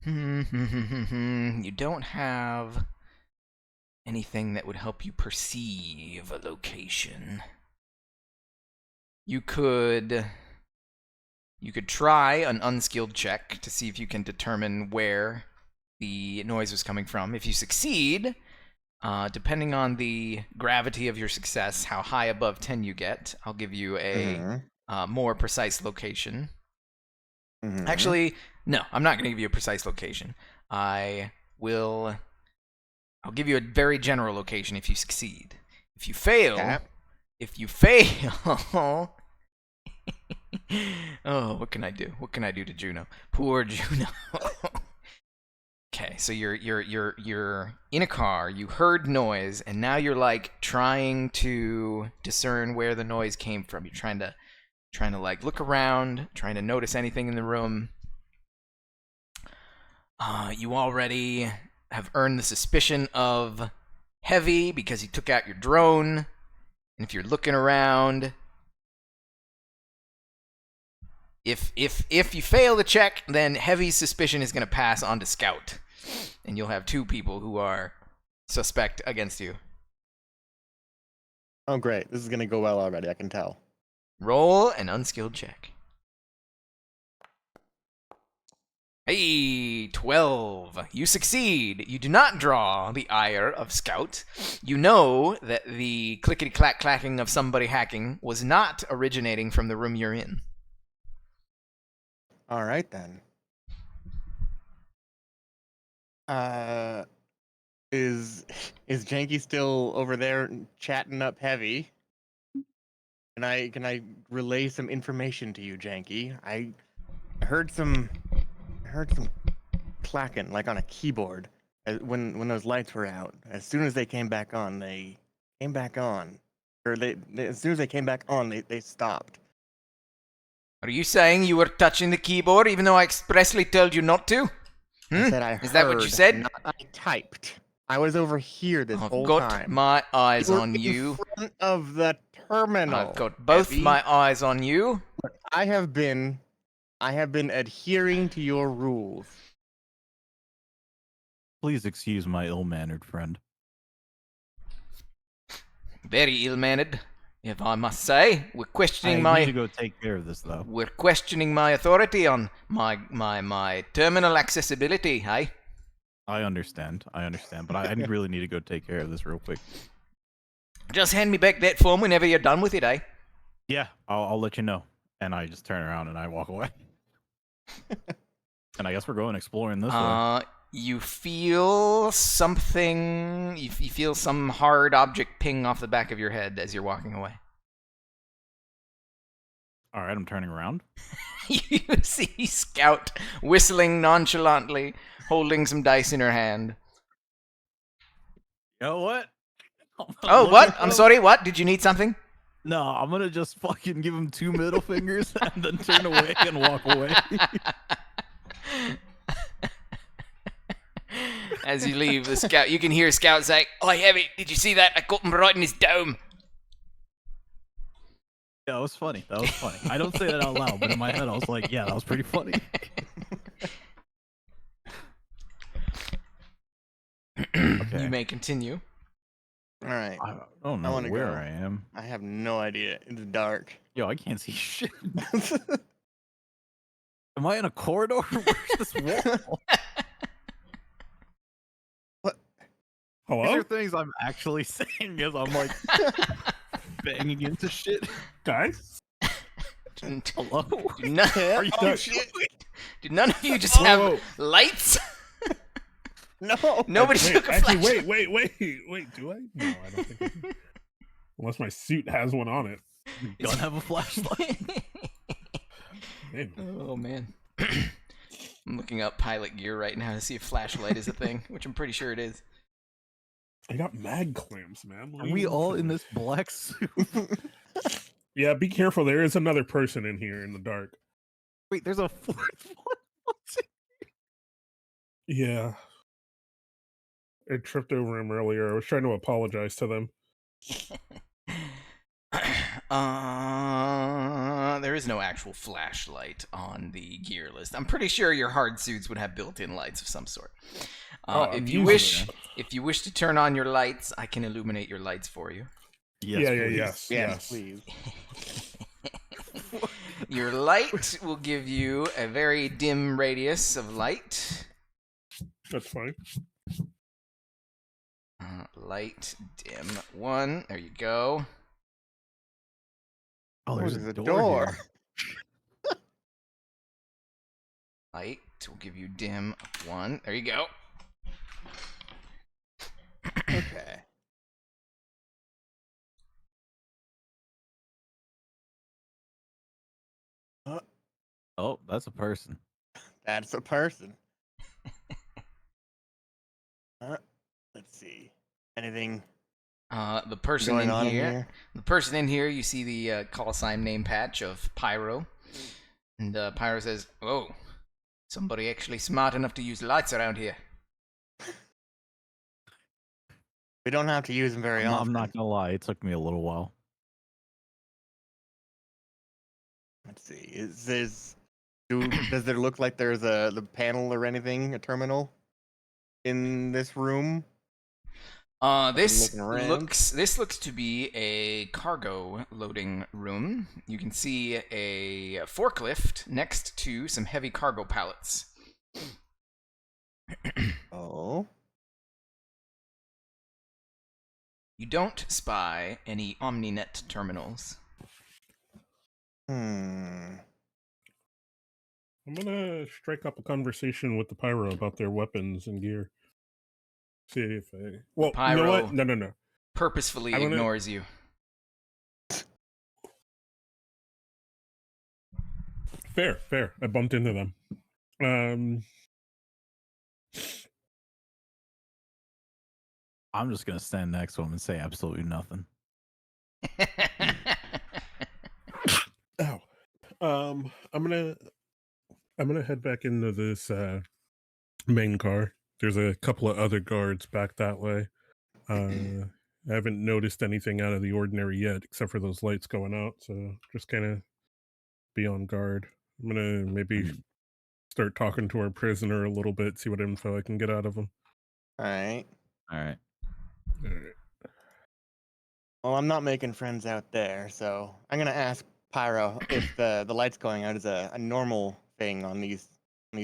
You don't have anything that would help you perceive a location. You could try an unskilled check to see if you can determine where the noise was coming from. If you succeed, depending on the gravity of your success, how high above 10 you get, I'll give you a more precise location. Mhm. Actually, no, I'm not going to give you a precise location. I'll give you a very general location if you succeed. If you fail, Cap. oh, what can I do? What can I do to Juno? Poor Juno. Okay, so you're in a car. You heard noise, and now you're like trying to discern where the noise came from. You're trying to like look around, trying to notice anything in the room. You already have earned the suspicion of Heavy because he took out your drone. And if you're looking around, if you fail the check, then Heavy's suspicion is going to pass on to Scout, and you'll have two people who are suspect against you. Oh, great. This is going to go well already. I can tell. Roll an unskilled check. Hey, 12. You succeed. You do not draw the ire of Scout. You know that the clickety-clack-clacking of somebody hacking was not originating from the room you're in. All right, then. Is Janky still over there chatting up Heavy? Can I relay some information to you, Janky? I heard some clacking like on a keyboard when those lights were out. As soon as they came back on, they came back on. Or they as soon as they came back on, they stopped. Are you saying you were touching the keyboard even though I expressly told you not to? I said I Is that what you heard, said? Not I typed. I was over here this I've whole got time. my eyes You were on in you. front of the terminal. I've got both Heavy. my eyes on you. I have been adhering to your rules. Please excuse my ill-mannered friend. Very ill-mannered, if I must say. We're questioning I need to go take care of this, though. We're questioning my authority on my terminal accessibility, hey? I understand, but I really need to go take care of this real quick. Just hand me back that form whenever you're done with it, eh? Yeah, I'll let you know. And I just turn around and I walk away. And I guess we're going exploring this way. You feel something. You feel some hard object ping off the back of your head as you're walking away. All right, I'm turning around. You see Scout whistling nonchalantly, holding some dice in her hand. You know what? Oh, what? I'm sorry, what? Did you need something? No, I'm gonna just fucking give him 2 middle fingers and then turn away and walk away. As you leave, the Scout, you can hear Scout say, "Oh, Heavy, did you see that? I got him right in his dome." Yeah, that was funny. I don't say that out loud, but in my head I was like, yeah, that was pretty funny. Okay. You may continue. All right. I don't know wanna where go. I am. I have no idea. It's dark. Yo, I can't see shit. Am I in a corridor? Where's this wall? These Hello, are things I'm actually saying as I'm like banging into shit. guys. Hello? Do none, Are you Oh, shit? do none of you just have lights? No. Nobody Wait, took a actually, flash. wait. Do I? No, I don't think I do. Unless my suit has one on it. You don't have a flashlight? Maybe. Oh man. I'm looking up pilot gear right now to see if flashlight is a thing, which I'm pretty sure it is. I got mag clamps, man. Are we all in this black suit? Yeah, be careful. There is another person in here in the dark. Wait, there's a fourth one. Yeah. I tripped over him earlier. I was trying to apologize to them. There is no actual flashlight on the gear list. I'm pretty sure your hard suits would have built-in lights of some sort. I'm If you using wish to turn on your lights, I can illuminate your lights for you. Yes, Yes. Please. Your light will give you a very dim radius of light. That's fine. Light dim 1. There you go. Oh, there's There's a a door. door. Here. Light. We'll give you dim of 1. There you go. Okay. Oh, that's a person. That's a person. Let's see. Anything The person going in on here. in here? The person in here. You see the call sign name patch of Pyro, and Pyro says, "Oh, somebody actually smart enough to use lights around here." We don't have to use them very I'm often. not gonna lie, it took me a little while. Let's see. Does there look like there's the panel or anything, a terminal in this room? This looking around. looks to be a cargo loading room. You can see a forklift next to some heavy cargo pallets. Oh. You don't spy any OmniNet terminals. Hmm. I'm gonna strike up a conversation with the pyro about their weapons and gear. See if I. Well, you know Pyro what? No. Purposefully I wanna- ignores you. Fair. I bumped into them. I'm just gonna stand next to him and say absolutely nothing. Ow. I'm gonna head back into this main car. There's a couple of other guards back that way. I haven't noticed anything out of the ordinary yet, except for those lights going out. So just kind of be on guard. I'm gonna maybe start talking to our prisoner a little bit, see what info I can get out of him. All right. All right. All right. Well, I'm not making friends out there, so I'm gonna ask Pyro if the lights going out is a normal thing on these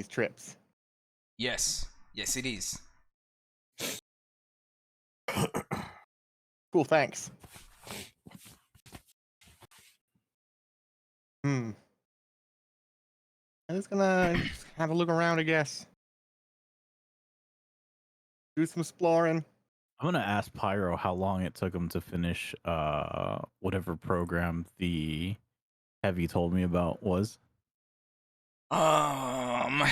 trips. Yes, it is. Cool, thanks. I'm just gonna have a look around, I guess. Do some exploring. I'm gonna ask Pyro how long it took him to finish whatever program the heavy told me about was. Um.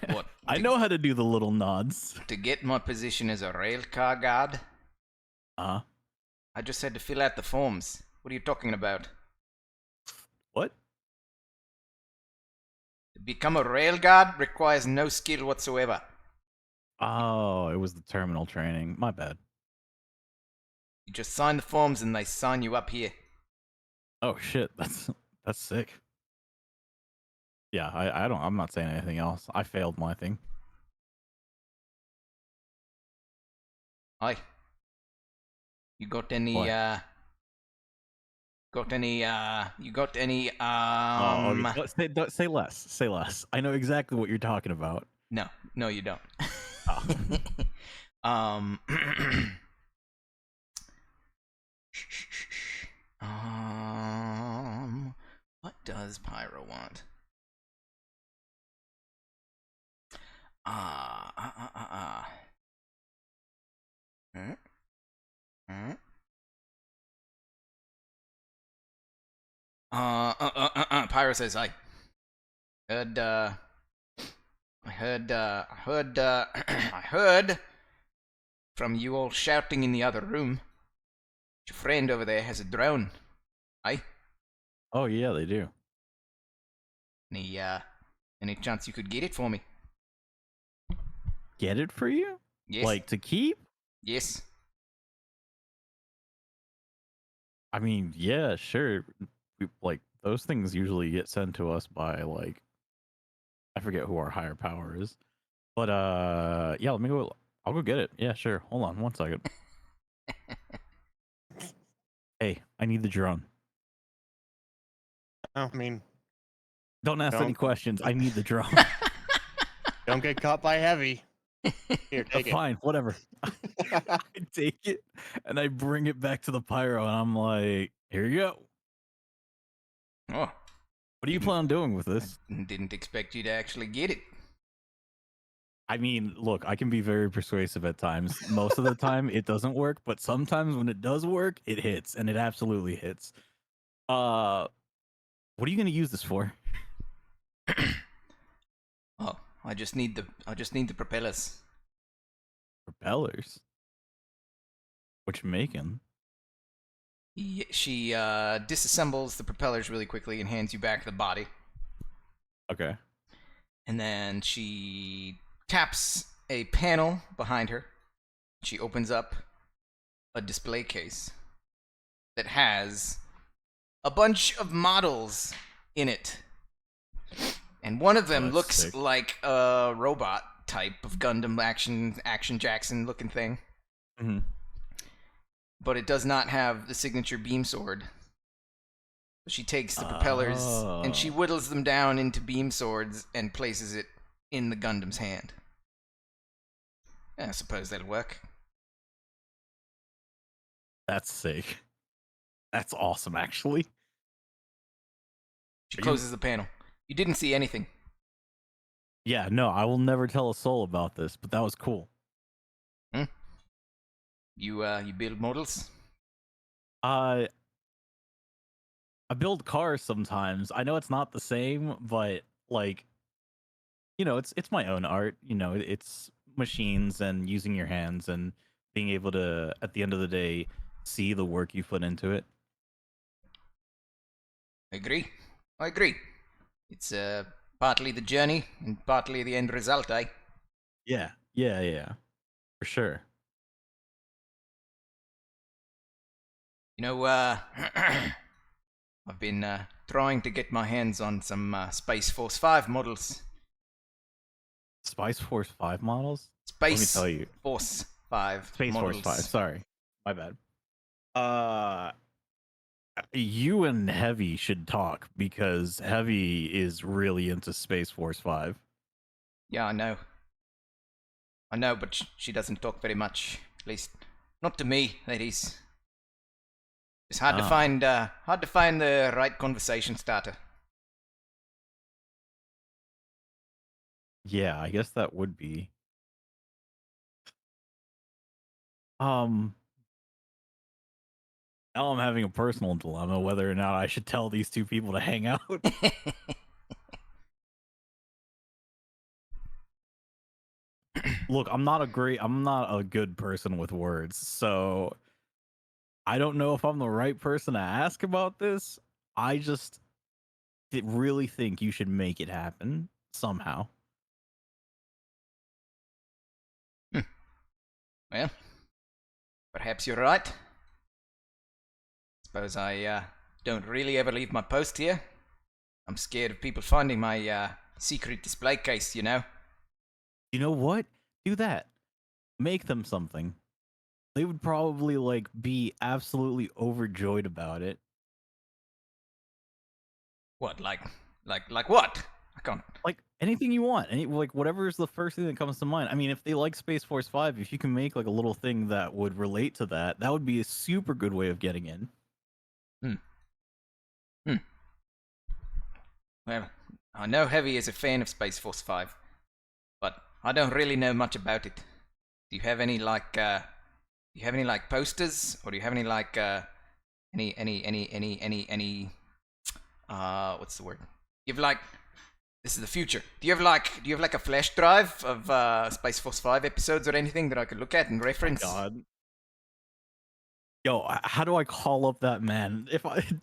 What? I know how to do the little nods. To get my position as a rail car guard, Uh-huh. I just had to fill out the forms. What are you talking about? What? To become a rail guard requires no skill whatsoever. Oh, it was the terminal training. My bad. You just sign the forms and they sign you up here. Oh shit, that's sick. Yeah, I'm not saying anything else. I failed my thing. Hi. You got any What? you got any Okay. Say less. Say less. I know exactly what you're talking about. No, you don't. Oh. um what does Pyro want? Pyro says, I heard from you all shouting in the other room. Your friend over there has a drone. Aye? Oh yeah, they do. Any chance you could get it for me? Get it for you? Yes. Like to keep? Yes. I mean, yeah, sure. Like those things usually get sent to us by like I forget who our higher power is. But yeah, let me go. I'll go get it. Yeah, sure. Hold on 1 second. Hey, I need the drone. Oh, I mean, Don't ask any Don't- questions. I need the drone. don't get caught by heavy. Here, take it. Fine, whatever. I take it and I bring it back to the pyro and I'm like, here you go. Oh, What do you plan on doing with this? didn't expect you to actually get it. I mean, look, I can be very persuasive at times. Most of the time, it doesn't work, but sometimes when it does work, it hits, and it absolutely hits. What are you gonna use this for? Oh, I just need the propellers. Propellers. What you making? She disassembles the propellers really quickly and hands you back the body. Okay. And then she taps a panel behind her. She opens up a display case that has a bunch of models in it. And one of them that's looks sick. like a robot type of Gundam Action Jackson looking thing. Mm-hmm. But it does not have the signature beam sword. She takes the propellers and she whittles them down into beam swords and places it in the Gundam's hand. I suppose that'll work. That's sick. That's awesome, actually. She closes the panel. You didn't see anything. Yeah, no, I will never tell a soul about this, but that was cool. You build models? I build cars sometimes. I know it's not the same, but like, it's my own art. It's machines and using your hands and being able to, at the end of the day, see the work you put into it. I agree. It's partly the journey and partly the end result, eh? Yeah, for sure. You know, I've been trying to get my hands on some Space Force 5 models. Spice Force 5 models? Space Let me tell you. Force 5 Space models. Force 5, sorry. My bad. You and Heavy should talk because Heavy is really into Space Force 5. Yeah, I know. But she doesn't talk very much. At least, not to me, ladies. It's hard to find the right conversation starter. Yeah, I guess that would be. Now I'm having a personal dilemma whether or not I should tell these two people to hang out. Look, I'm not a good person with words, so I don't know if I'm the right person to ask about this. I just really think you should make it happen somehow. Well, perhaps you're right. Suppose I don't really ever leave my post here. I'm scared of people finding my secret display case, you know? You know what? Do that. Make them something. They would probably be absolutely overjoyed about it. What, like what? I can't. Like anything you want, whatever is the first thing that comes to mind. I mean, if they like Space Force 5, if you can make a little thing that would relate to that, that would be a super good way of getting in. Well, I know Heavy is a fan of Space Force 5, but I don't really know much about it. Do you have any posters, or do you have any what's the word? This is the future. Do you have a flash drive of Space Force 5 episodes or anything that I could look at and reference? Oh God. Yo, how do I call up that man?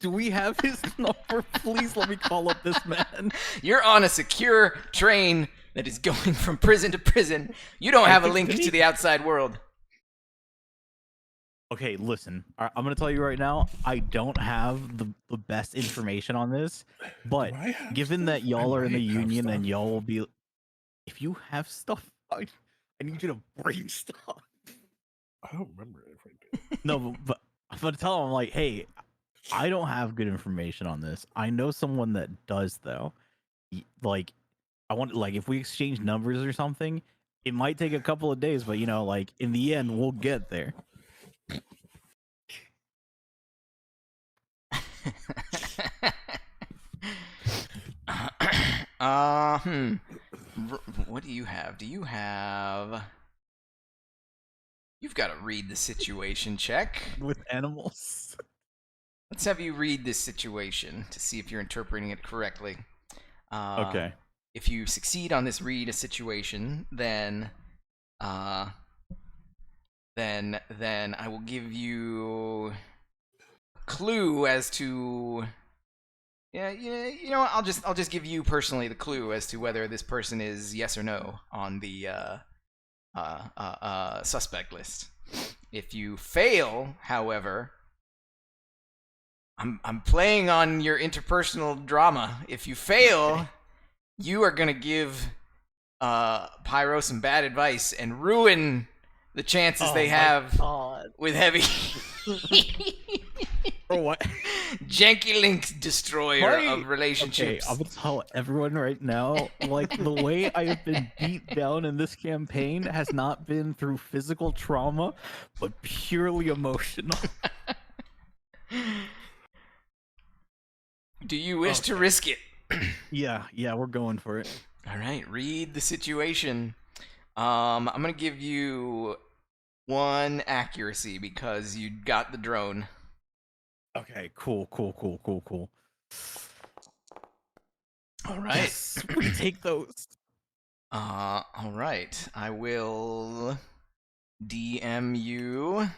Do we have his number? Please let me call up this man. You're on a secure train that is going from prison to prison. You don't have a link to the outside world. Okay, listen. I'm gonna tell you right now. I don't have the best information on this, but given that y'all are in the union and y'all will be, if you have stuff, I need you to bring stuff. I don't remember if I did. No, but I'm gonna tell him like, hey, I don't have good information on this. I know someone that does though. I want if we exchange numbers or something, it might take a couple of days, but in the end, we'll get there. What do you have? You've got to read the situation check. With animals. Let's have you read this situation to see if you're interpreting it correctly. Okay. If you succeed on this read a situation, then I will give you a clue as to you know what, I'll just give you personally the clue as to whether this person is yes or no on the suspect list. If you fail, however, I'm playing on your interpersonal drama. If you fail, you are gonna give Pyro some bad advice and ruin the chances they have with Heavy. Or what? Janky Link's destroyer of relationships. Okay, I'm gonna tell everyone right now, like, the way I have been beat down in this campaign has not been through physical trauma, but purely emotional. Do you wish to risk it? Yeah, we're going for it. All right, read the situation. I'm gonna give you 1 accuracy because you got the drone. Okay, cool. All right. Yes, we take those. All right. I will DM you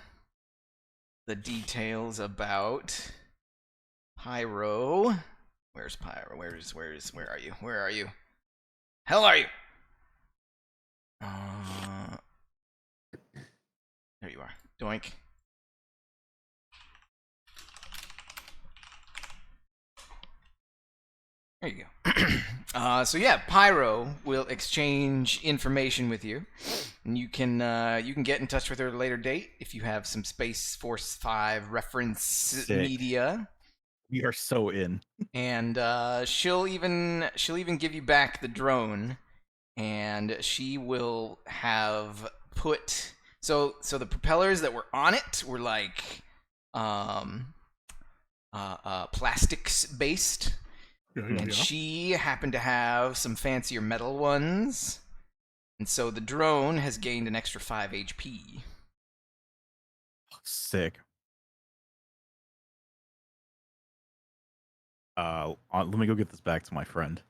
the details about Pyro. Where's Pyro? Where are you? Where are you? Hell are you? There you are. Doink. There you go. So yeah, Pyro will exchange information with you, and you can get in touch with her at a later date if you have some Space Force 5 reference Sick. media. We are so in. And she'll even give you back the drone, and she will have put so the propellers that were on it were like plastics based. And she happened to have some fancier metal ones. And so the drone has gained an extra 5 HP. Sick. Let me go get this back to my friend.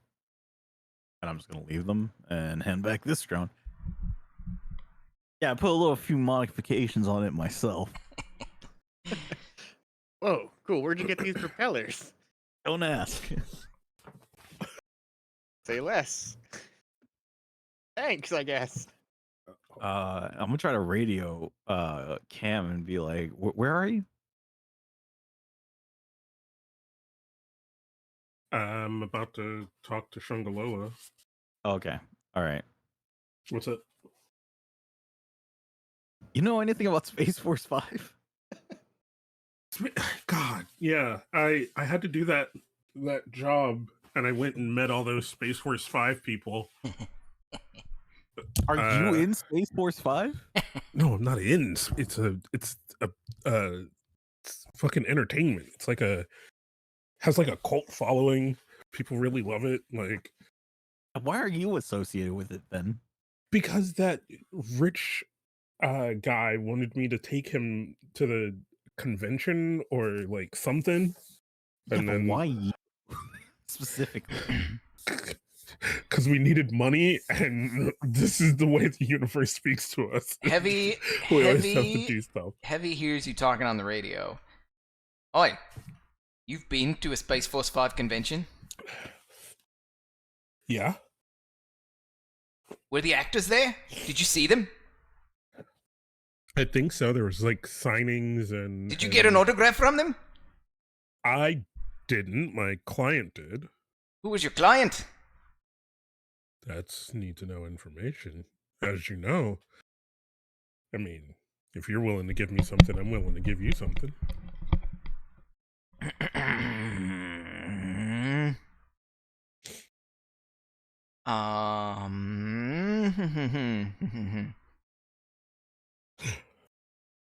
And I'm just going to leave them and hand back this drone. Yeah, I put a few modifications on it myself. Whoa, cool. Where'd you get these propellers? Don't ask. Say less. Thanks, I guess. I'm gonna try to radio Cam and be like, where are you? I'm about to talk to Shungalola. Okay. All right. What's up? You know anything about Space Force 5? God, yeah. I had to do that job, and I went and met all those Space Force 5 people. Are you in Space Force 5? No, I'm not in. It's fucking entertainment. It's like has like a cult following. People really love it. Like, why are you associated with it then? Because that rich guy wanted me to take him to the convention or like something. Yeah, And but then why you specifically? Because we needed money, and this is the way the universe speaks to us. Heavy always have to do stuff. Heavy hears you talking on the radio. Oi, you've been to a Space Force 5 convention? Yeah. Were the actors there? Did you see them? I think so. There was like signings and... Did you get an autograph from them? I didn't. My client did. Who was your client? That's need to know information. As you know. I mean, if you're willing to give me something, I'm willing to give you something.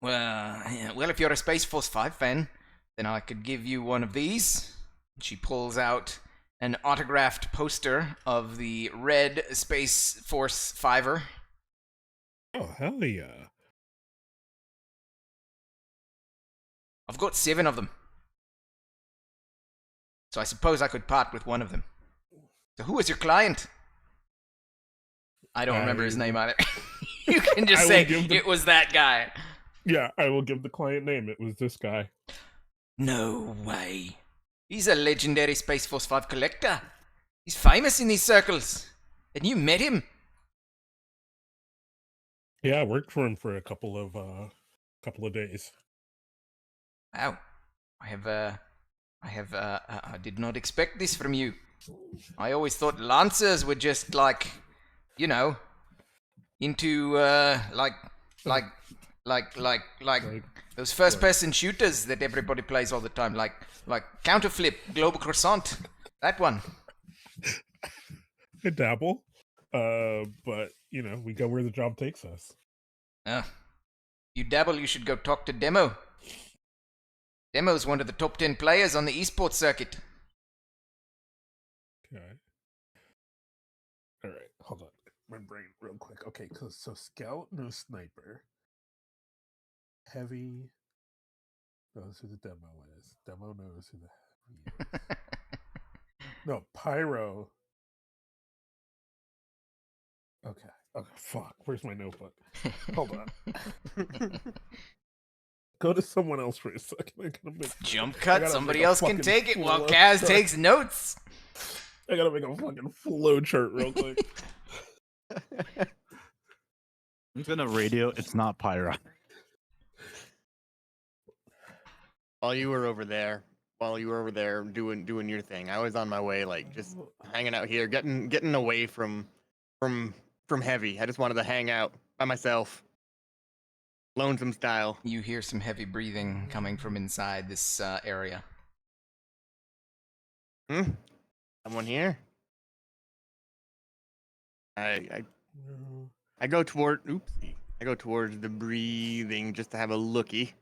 Well, if you're a Space Force 5 fan, then I could give you one of these. She pulls out an autographed poster of the Red Space Force Fiver. Oh, hell yeah. I've got 7 of them. So I suppose I could part with one of them. So who is your client? I don't remember his name either. You can just say it was that guy. Yeah, I will give the client name. It was this guy. No way. He's a legendary Space Force 5 collector. He's famous in these circles. And you met him? Yeah, I worked for him for a couple of days. Wow. I did not expect this from you. I always thought Lancers were just like, you know, into like those first-person shooters that everybody plays all the time, like Counterflip, Global Croissant, that one. I dabble, but you know, we go where the job takes us. You dabble, you should go talk to Demo. Demo's one of the top 10 players on the esports circuit. Okay. All right, hold on. My brain, real quick. Okay, so Scout knows Sniper. Heavy knows who the Demo is. Demo knows who the Heavy is. No, Pyro. Okay. Fuck. Where's my notebook? Hold on. Go to someone else for a second. Jump cut. Somebody else can take it while Kaz takes notes. I gotta make a fucking flow chart real quick. I'm gonna radio. It's not Pyro. While you were over there doing your thing, I was on my way, like just hanging out here, getting away from Heavy. I just wanted to hang out by myself, lonesome style. You hear some heavy breathing coming from inside this area. Someone here? I go toward. Oopsie. I go towards the breathing just to have a looky.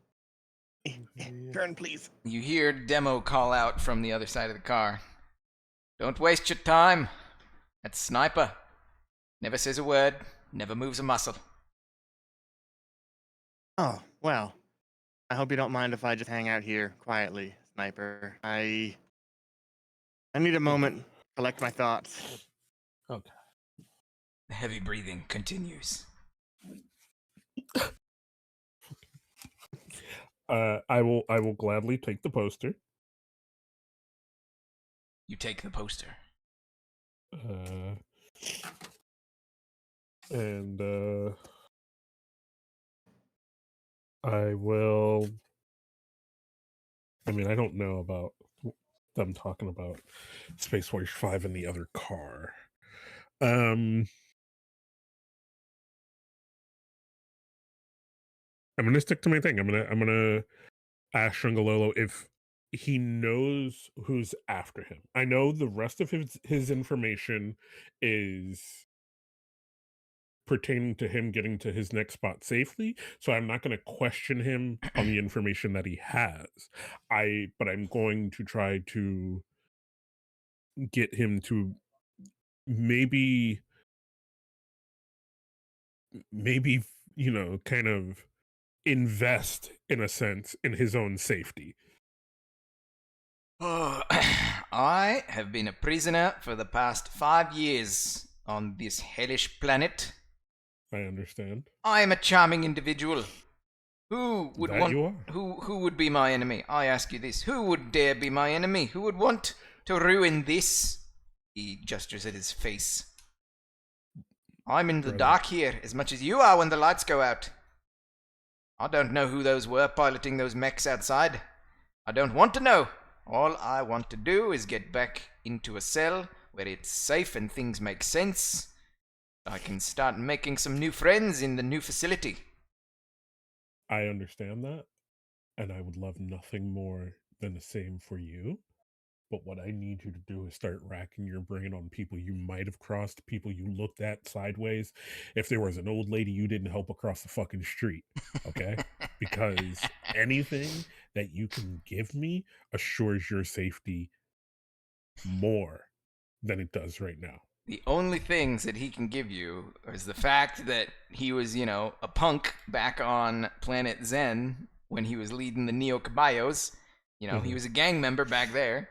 Turn, please. You hear Demo call out from the other side of the car. Don't waste your time. That's Sniper. Never says a word, never moves a muscle. Oh, well. I hope you don't mind if I just hang out here quietly, Sniper. I need a moment to collect my thoughts. Okay. The heavy breathing continues. I will gladly take the poster. You take the poster. And I will. I mean, I don't know about them talking about Space Force 5 in the other car. I'm gonna stick to my thing. I'm gonna ask Shungalolo if he knows who's after him. I know the rest of his information is pertaining to him getting to his next spot safely, so I'm not going to question him on the information that he has. But I'm going to try to get him to maybe you know, kind of invest in a sense in his own safety. I have been a prisoner for the past 5 years on this hellish planet. I understand. I am a charming individual. Who would That want? you are. Who would be my enemy? I ask you this: who would dare be my enemy? Who would want to ruin this? He gestures at his face. I'm in the dark here as much as you are when the lights go out. I don't know who those were piloting those mechs outside. I don't want to know. All I want to do is get back into a cell where it's safe and things make sense. I can start making some new friends in the new facility. I understand that, and I would love nothing more than the same for you. But what I need you to do is start racking your brain on people you might have crossed, people you looked at sideways. If there was an old lady you didn't help across the fucking street, okay? Because anything that you can give me assures your safety more than it does right now. The only things that he can give you is the fact that he was, a punk back on planet Zen when he was leading the Neo Caballos. He was a gang member back there.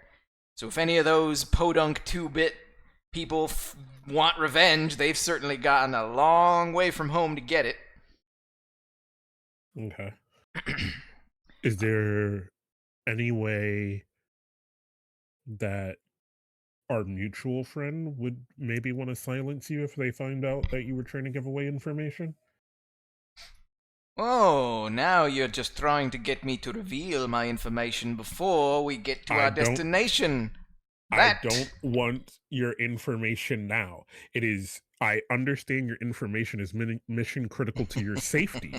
So if any of those podunk 2-bit people want revenge, they've certainly gotten a long way from home to get it. Okay. Is there any way that our mutual friend would maybe want to silence you if they find out that you were trying to give away information? Oh, now you're just trying to get me to reveal my information before we get to our destination. I don't want your information now. I understand your information is mission critical to your safety.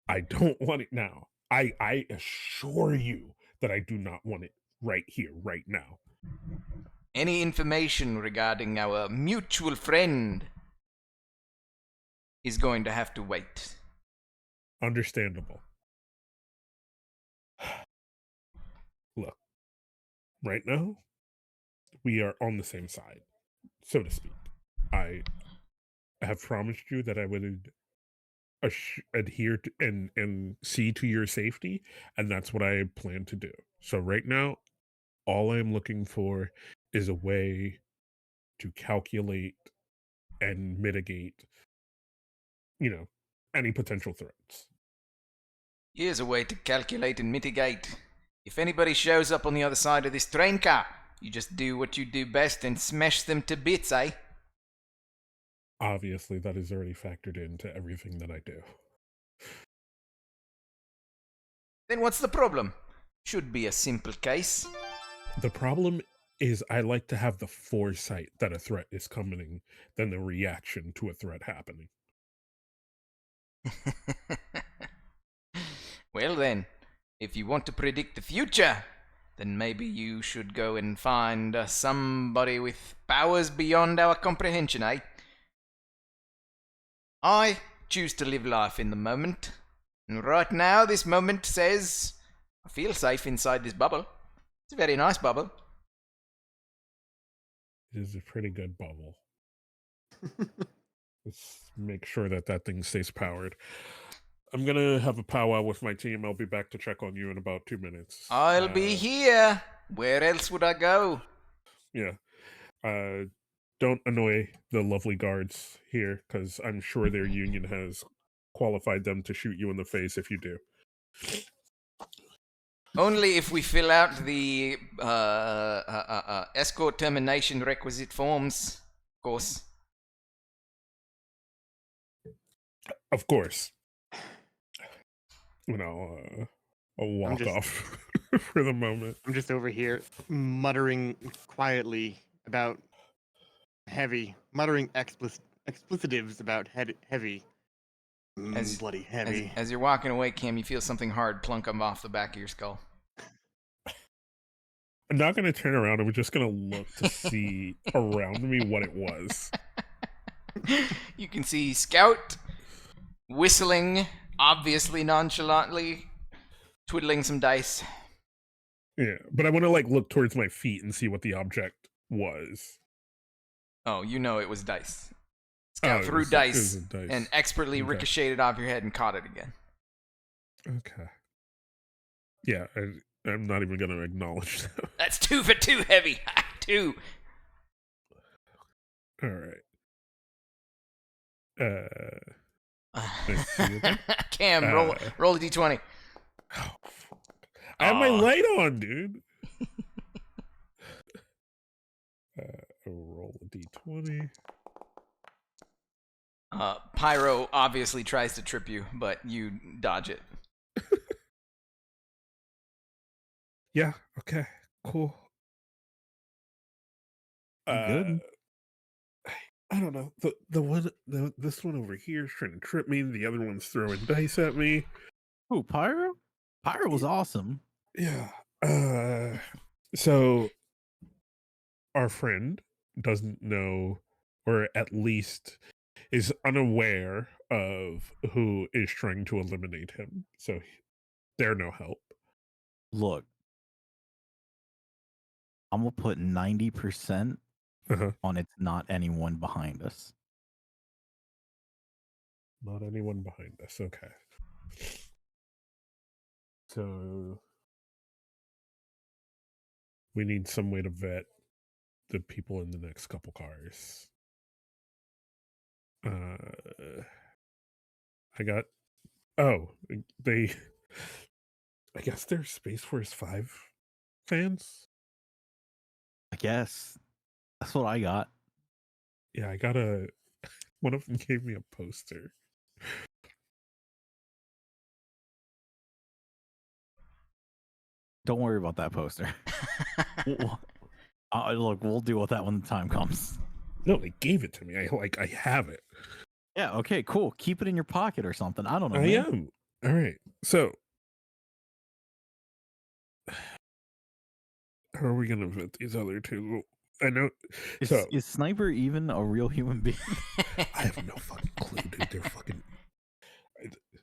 I don't want it now. I assure you that I do not want it right here, right now. Any information regarding our mutual friend is going to have to wait. Understandable. Look, right now, we are on the same side, so to speak. I have promised you that I would adhere to and see to your safety, and that's what I plan to do. So right now, all I'm looking for is a way to calculate and mitigate, any potential threats. Here's a way to calculate and mitigate. If anybody shows up on the other side of this train car, you just do what you do best and smash them to bits, eh? Obviously, that is already factored into everything that I do. Then what's the problem? Should be a simple case. The problem is I like to have the foresight that a threat is coming than the reaction to a threat happening. Well then, if you want to predict the future, then maybe you should go and find somebody with powers beyond our comprehension, eh? I choose to live life in the moment. And right now, this moment says, I feel safe inside this bubble. It's a very nice bubble. It is a pretty good bubble. Let's make sure that thing stays powered. I'm going to have a powwow with my team. I'll be back to check on you in about 2 minutes. I'll be here. Where else would I go? Yeah. Don't annoy the lovely guards here, because I'm sure their union has qualified them to shoot you in the face if you do. Only if we fill out the escort termination requisite forms, of course. Of course. I'll walk off for the moment. I'm just over here muttering quietly about muttering explicitives about heavy. Bloody heavy. As you're walking away, Cam, you feel something hard plunk off the back of your skull. I'm not going to turn around. I'm just going to look to see around me what it was. You can see Scout whistling, obviously nonchalantly, twiddling some dice. Yeah, but I want to look towards my feet and see what the object was. Oh, it was dice. Scout threw dice and expertly ricocheted off your head and caught it again. Okay. Yeah, I'm not even going to acknowledge that. That's 2 for 2 heavy. 2. All right. Cam, roll a d20. Oh, I have my light on, dude. Roll a d20. Pyro obviously tries to trip you, but you dodge it. Yeah, okay, cool. Good. I don't know. This one over here is trying to trip me. The other one's throwing dice at me. Oh, Pyro? Pyro was awesome. Yeah. So our friend doesn't know, or at least is unaware of who is trying to eliminate him. So they're no help. Look, I'm gonna put 90% on it's not anyone behind us. Not anyone behind us. Okay. So we need some way to vet the people in the next couple cars. I got. Oh, they. I guess they're Space Force 5 fans. I guess that's what I got. Yeah, I got a. One of them gave me a poster. Don't worry about that poster. Look, we'll deal with that when the time comes. No, they gave it to me. I have it. Yeah. Okay. Cool. Keep it in your pocket or something. I don't know. I Man. am. All right. So, how are we gonna vet these other two? I know. Is Sniper even a real human being? I have no fucking clue, dude. They're fucking.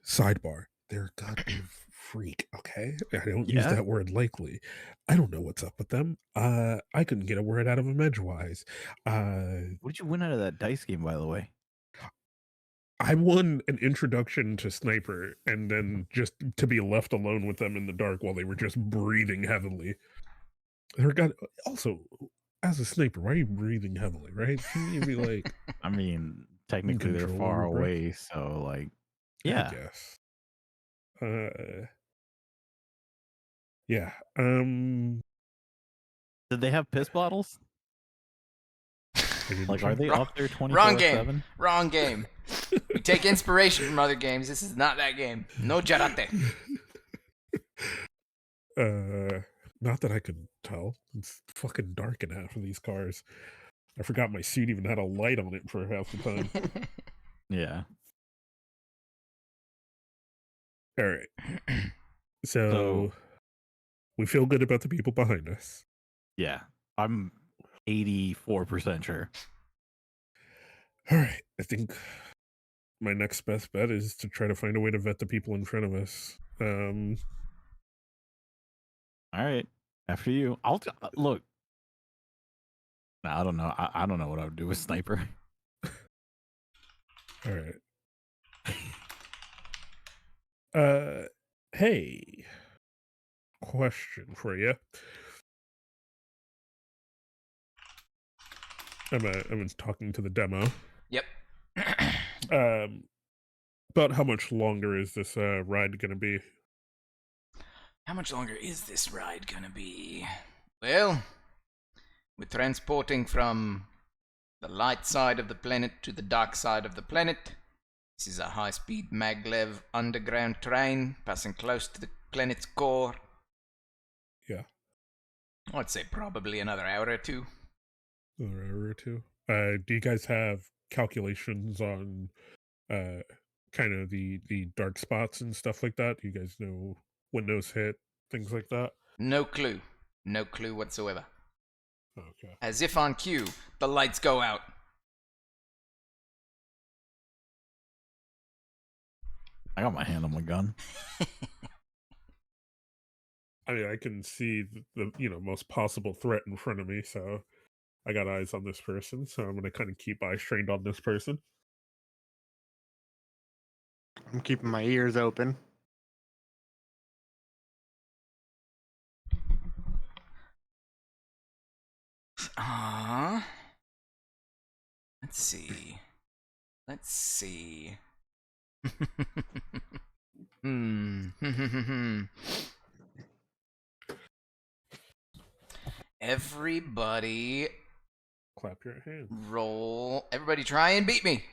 Sidebar. They're a goddamn freak. Okay, I don't use that word lightly. I don't know what's up with them. I couldn't get a word out of them edgewise. What did you win out of that dice game, by the way? I won an introduction to Sniper, and then just to be left alone with them in the dark while they were just breathing heavily. Also, as a sniper, why are you breathing heavily, right? Shouldn't you be like... I mean, technically they're far away, so like, yeah. I guess. Yeah. Did they have piss bottles? Like, are they up there 24/7? Wrong game. Wrong game. We take inspiration from other games. This is not that game. No jarate. Not that I could tell. It's fucking dark in half of these cars. I forgot my suit even had a light on it for half the time. Yeah. All right. So we feel good about the people behind us. Yeah. I'm 84% sure. All right. I think my next best bet is to try to find a way to vet the people in front of us. All right. After you. I'll look. I don't know. I don't know what I would do with Sniper. All right. Hey. Question for you. I'm talking to the demo. Yep. About how much longer is this ride gonna be? How much longer is this ride gonna be? Well, we're transporting from the light side of the planet to the dark side of the planet. This is a high-speed maglev underground train passing close to the planet's core. Yeah. I'd say probably another hour or two. Another hour or two. Do you guys have calculations on kind of the dark spots and stuff like that? Do you guys know when those hit, things like that? No clue. No clue whatsoever. Okay. As if on cue, the lights go out. I got my hand on my gun. I mean, I can see the most possible threat in front of me, so I got eyes on this person, so I'm gonna kind of keep eyes trained on this person. I'm keeping my ears open. Let's see. Let's see. Everybody Clap your hands. roll. Everybody try and beat me.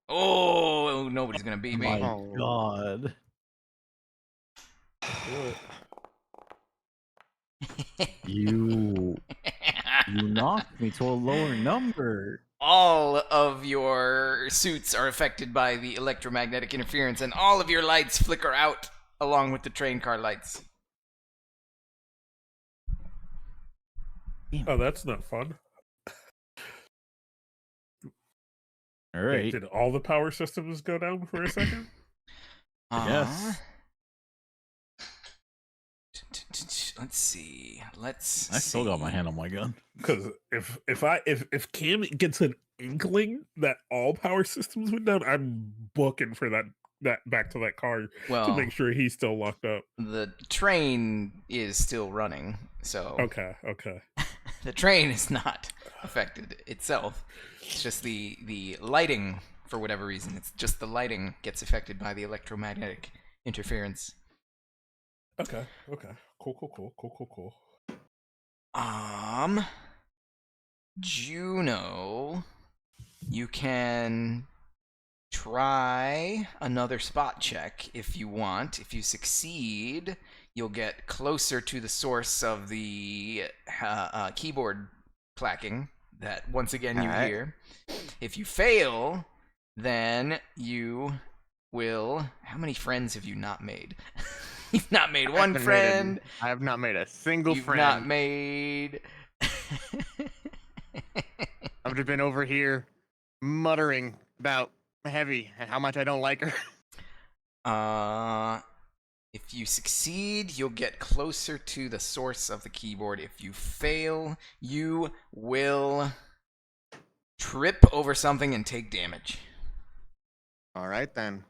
Oh, nobody's gonna beat me. My God. You knocked me to a lower number. All of your suits are affected by the electromagnetic interference, and all of your lights flicker out along with the train car lights. Oh, that's not fun. All right. Wait, did all the power systems go down for a second? Yes. Let's see. Let's. I still got my see. hand on my gun. Because if Cam gets an inkling that all power systems went down, I'm booking for that back to that car to Well, make sure he's still locked up. the train is still running, so Okay. the train is not affected itself. It's just the lighting, for whatever reason. It's just the lighting gets affected by the electromagnetic interference. Okay. Cool. Juno, you can try another spot check if you want. If you succeed, you'll get closer to the source of the keyboard clacking that once again you Alright. hear. If you fail, then you will. How many friends have you not made? You've not made one friend. I have not made a single You've friend. not made. I've just been over here muttering about Heavy and how much I don't like her. If you succeed, you'll get closer to the source of the keyboard. If you fail, you will trip over something and take damage. Alright then.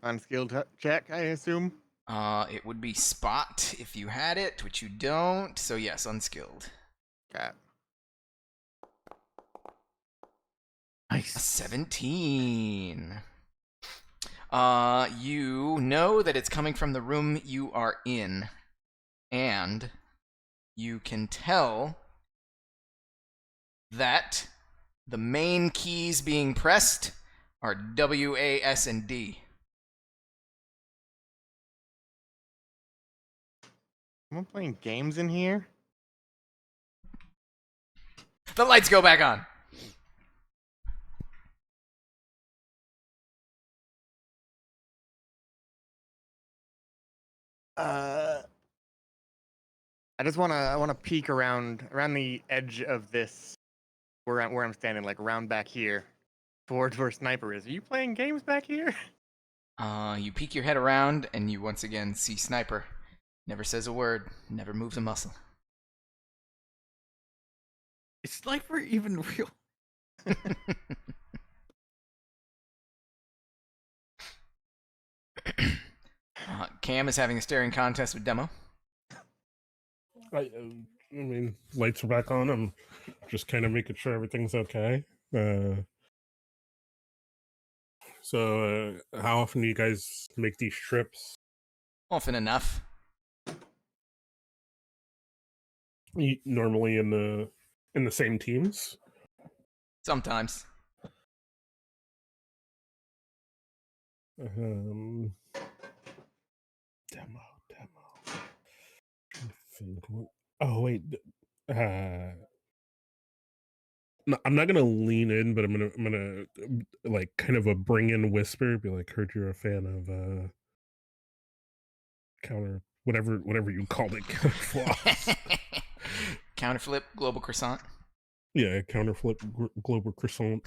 Unskilled check, I assume. It would be spot if you had it, which you don't. So yes, unskilled. Okay. A Nice. 17. You know that it's coming from the room you are in, and you can tell that the main keys being pressed are W, A, S, and D. Someone playing games in here? The lights go back on. I just wanna peek around the edge of this where I'm standing, like around back here, towards where Sniper is. Are you playing games back here? You peek your head around, and you once again see Sniper. Never says a word, never moves a muscle. Is Sniper even real? Cam is having a staring contest with Demo. I mean, lights are back on. I'm just kind of making sure everything's okay. So, how often do you guys make these trips? Often enough. Normally in the same teams. Sometimes. Demo. Trying to think. Oh wait. No, I'm not gonna lean in, but I'm gonna like kind of a bring in whisper, be like, "Heard you're a fan of counter whatever you called it, floss." Counterflip, global croissant. Yeah, counterflip global croissant.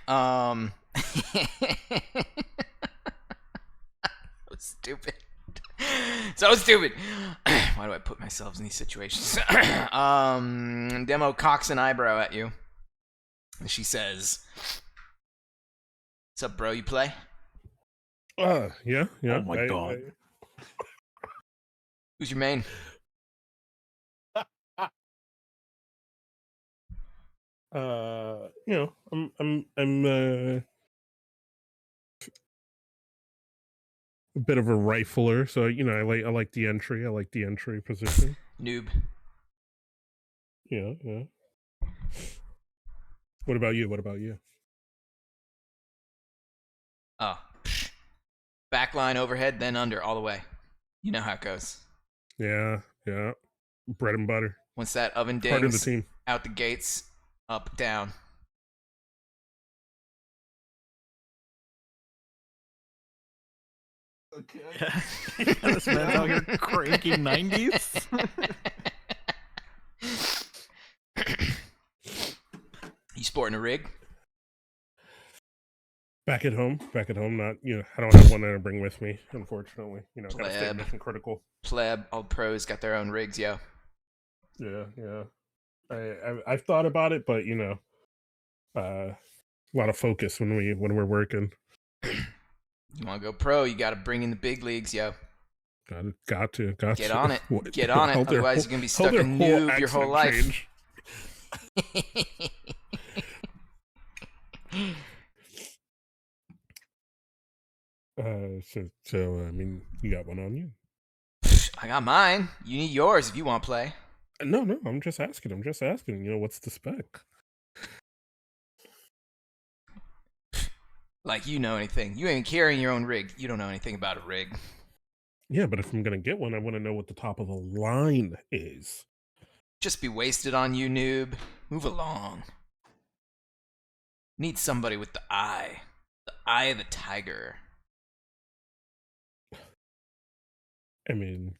So stupid. So stupid. Why do I put myself in these situations? Demo cocks an eyebrow at you. And she says, "What's up, bro? You play?" Yeah. Oh my God. Who's your main? I'm a bit of a rifler, so I like the entry. I like the entry position. Noob. Yeah. What about you? Oh. Backline overhead, then under, all the way. You know how it goes. Yeah. Bread and butter. Once that oven Part of the dings, team. out the gates, up, down. Okay. This man's out here cranking 90s. You sporting a rig? Back at home. Not, I don't have one that I bring with me, unfortunately. Gotta stay Pleb. mission critical. Pleb, all pros got their own rigs, yo. Yeah. I've thought about it, but a lot of focus when we're working. You want to go pro, you got to bring in the big leagues, yo. Got to. Get on it. What? Get on it. How their Otherwise, whole- you're going to be how stuck their in whole noob your whole accent life. change. So I mean, you got one on you. I got mine. You need yours if you want to play. No, I'm just asking. What's the spec? Like you know anything. You ain't carrying your own rig. You don't know anything about a rig. Yeah, but if I'm gonna get one, I want to know what the top of the line is. Just be wasted on you, noob. Move along. Need somebody with the eye. The eye of the tiger. I mean,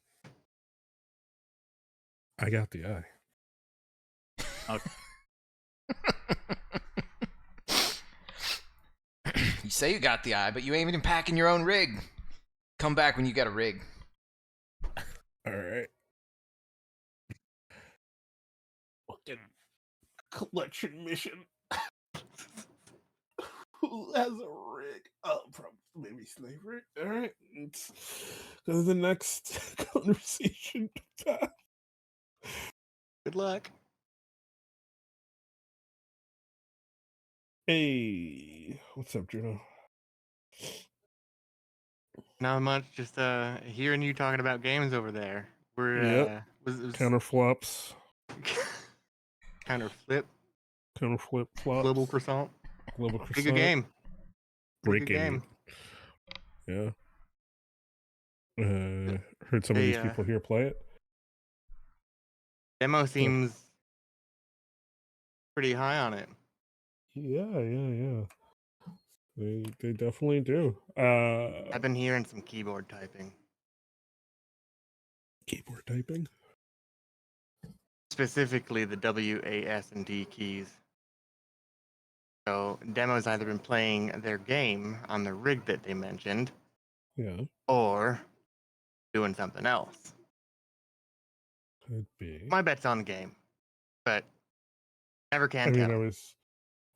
I got the eye. Okay. You say you got the eye, but you ain't even packing your own rig. Come back when you got a rig. All right. Fucking collection mission. Who has a rig? Oh, probably maybe Sniper. All right. Let's go to the next conversation. Good luck. Hey, what's up, Juno? Not much. Just hearing you talking about games over there. We're Yep. was Counter flops, counter flip, counter flip flops, global croissant. global Pretty croissant. good game. Great Pretty good game. Yeah. Heard some of Hey, these people here play it. Demo seems pretty high on it. Yeah. They definitely do. I've been hearing some keyboard typing. Keyboard typing. Specifically the W, A, S, and D keys. So Demo's either been playing their game on the rig that they mentioned, Yeah, or doing something else. could be. My bet's on the game, but never I can mean, tell.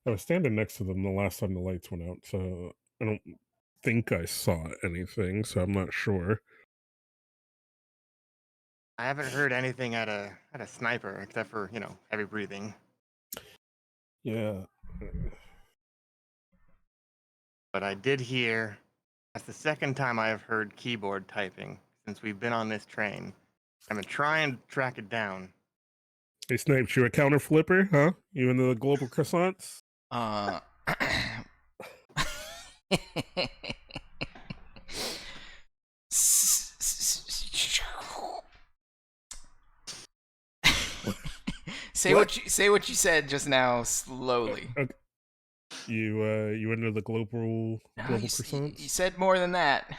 I was standing next to them the last time the lights went out, so I don't think I saw anything. So I'm not sure. I haven't heard anything at a sniper except for heavy breathing. Yeah. But I did hear. That's the second time I have heard keyboard typing since we've been on this train. I'm gonna try and track it down. Hey, Snipes, you a counter flipper, huh? You into the global croissants? Say what you said just now slowly. Okay. You into the global No, croissants? you said more than that.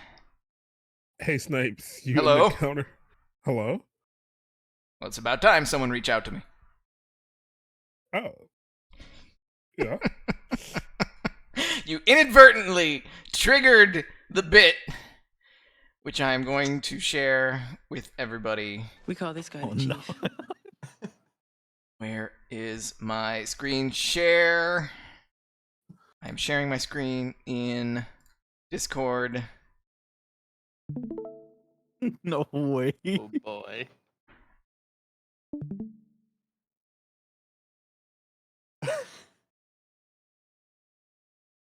Hey, Snipes, you Hello? in the counter? Hello? Well, it's about time someone reach out to me. Oh. Yeah. You inadvertently triggered the bit, which I am going to share with everybody. We call this guy Oh, the chief. no. Where is my screen share? I'm sharing my screen in Discord. No way. Oh boy.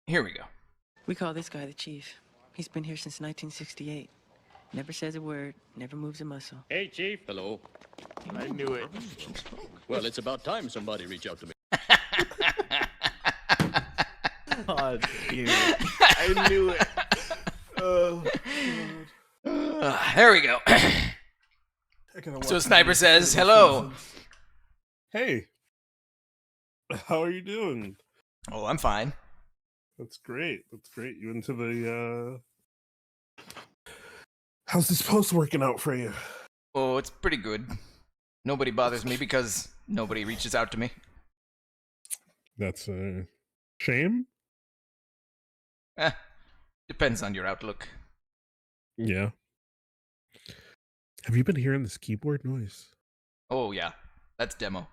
Here we go. We call this guy the chief. He's been here since 1968. Never says a word, never moves a muscle. Hey, Chief. Hello. I knew it. Well, it's about time somebody reach out to me. God damn it. I knew it. There we go. So Sniper says, hello. Hey. How are you doing? Oh, I'm fine. That's great. You into the How's this post working out for you? Oh, it's pretty good. Nobody bothers me because nobody reaches out to me. That's a shame. Eh, depends on your outlook. Yeah. Have you been hearing this keyboard noise? Oh, yeah. That's demo.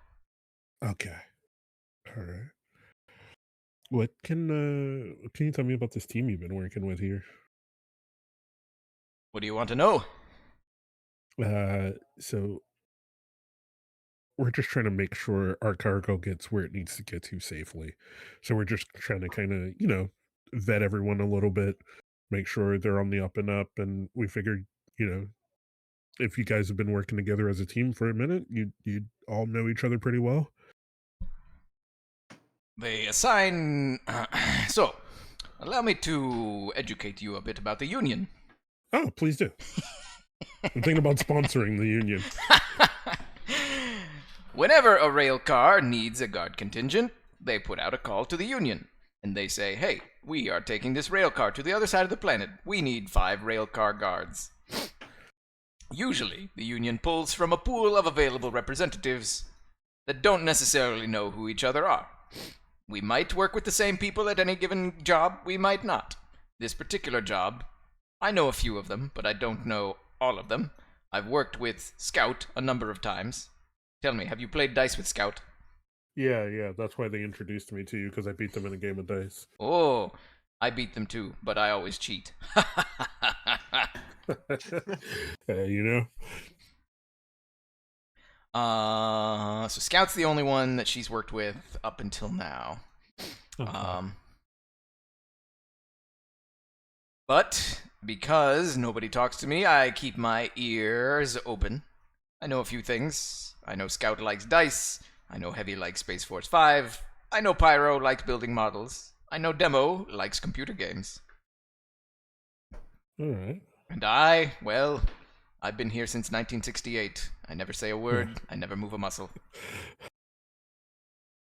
Okay. All right. What can you tell me about this team you've been working with here? What do you want to know? So we're just trying to make sure our cargo gets where it needs to get to safely. So we're just trying to kind of, vet everyone a little bit, make sure they're on the up and up. And we figured, if you guys have been working together as a team for a minute, you'd all know each other pretty well. They assign. So, allow me to educate you a bit about the Union. Oh, please do. I'm thinking about sponsoring the union. Whenever a rail car needs a guard contingent, they put out a call to the Union. And they say, hey, we are taking this rail car to the other side of the planet. We need 5 rail car guards. Usually, the Union pulls from a pool of available representatives that don't necessarily know who each other are. We might work with the same people at any given job, we might not. This particular job, I know a few of them, but I don't know all of them. I've worked with Scout a number of times. Tell me, have you played dice with Scout? Yeah, that's why they introduced me to you, because I beat them in a game of dice. Oh, I beat them too, but I always cheat. You know? So Scout's the only one that she's worked with up until now. Okay. But because nobody talks to me, I keep my ears open. I know a few things. I know Scout likes dice. I know Heavy likes Space Force 5. I know Pyro likes building models. I know Demo likes computer games. All right. And well, I've been here since 1968. I never say a word. I never move a muscle.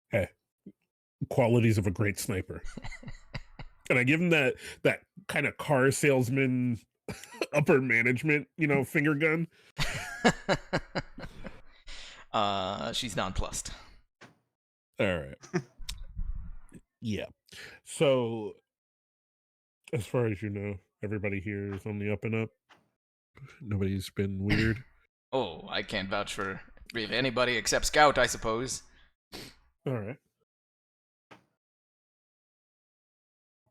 Hey, qualities of a great sniper. And I give him that kind of car salesman upper management, finger gun. She's nonplussed. All right. Yeah. So, as far as you know, everybody here is on the up and up. Nobody's been weird. Oh, I can't vouch for really anybody except Scout, I suppose. All right.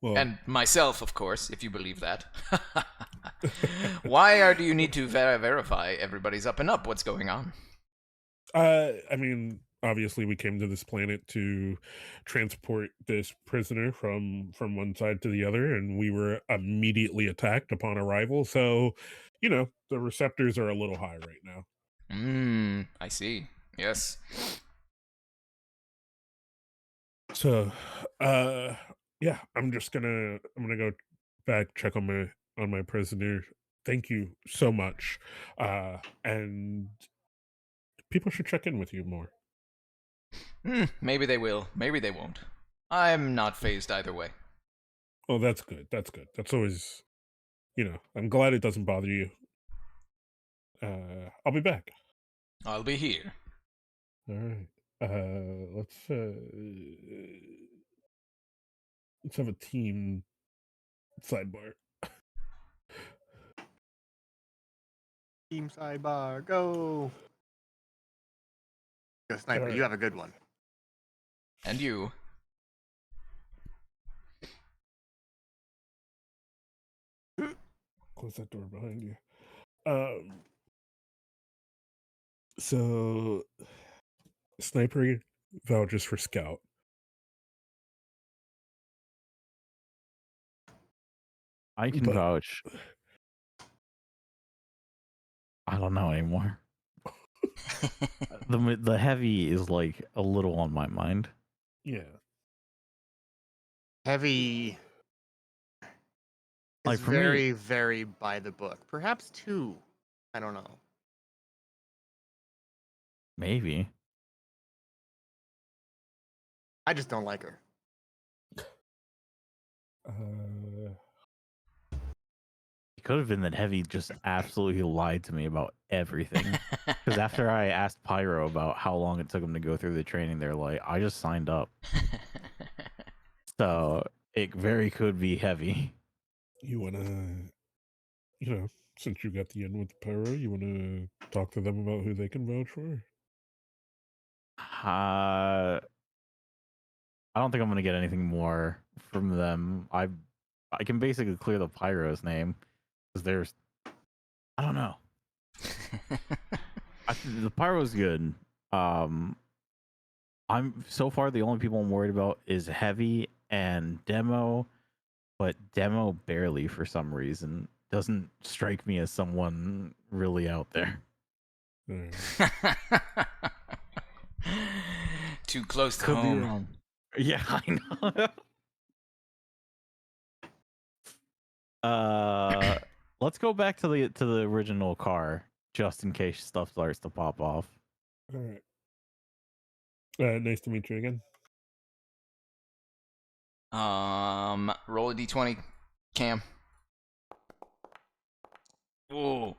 Well, And myself, of course, if you believe that. Why do you need to verify everybody's up and up? What's going on? I mean, obviously we came to this planet to transport this prisoner from one side to the other, and we were immediately attacked upon arrival. So, the receptors are a little high right now. I see. Yes. So, yeah, I'm gonna go back, check on my prisoner. Thank you so much. And people should check in with you more. Maybe they will. Maybe they won't. I'm not phased either way. Oh, that's good. That's good. That's always, I'm glad it doesn't bother you. I'll be back. I'll be here. All right. Let's have a team sidebar. Team sidebar, go. Go, Sniper, Alright. you have a good one. And you. Close that door behind you. So Sniper vouches for Scout. I can But- vouch. I don't know anymore. The heavy is like a little on my mind. Yeah. Heavy Like, is for me- very, very by the book. Perhaps 2. I don't know. Maybe. I just don't like her. It could have been that Heavy just absolutely lied to me about everything. Because after I asked Pyro about how long it took him to go through the training, they're like, I just signed up. So it very could be heavy. You wanna, since you got the in with the pyro, you wanna talk to them about who they can vouch for? I don't think I'm gonna get anything more from them. I can basically clear the pyro's name because there's I don't know. The pyro's good. I'm so far the only people I'm worried about is Heavy and Demo, but Demo barely for some reason doesn't strike me as someone really out there. Alright. Too close to Could be home. wrong. Yeah, I know. Let's go back to the original car just in case stuff starts to pop off. All right. Nice to meet you again. Roll a d20, Cam. Oh.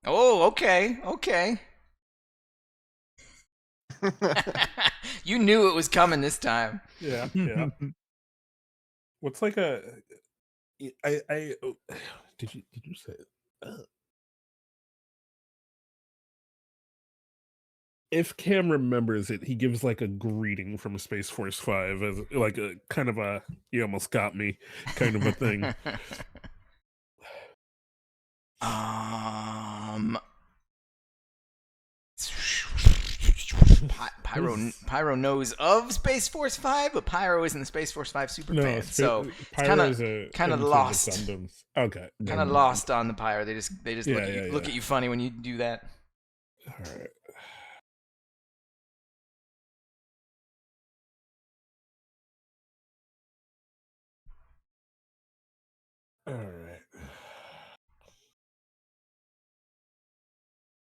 Oh, okay, okay. You knew it was coming this time. Yeah, yeah. What's like a? Did you say it? If Cam remembers it, he gives like a greeting from Space Force 5 as like a kind of a "you almost got me" kind of a thing. Pyro knows of Space Force 5, but Pyro isn't the Space Force 5 super fan, so Pyro it's kind of lost. Okay, kind of lost on the Pyro. They just Yeah, look at you funny when you do that. All right. All right.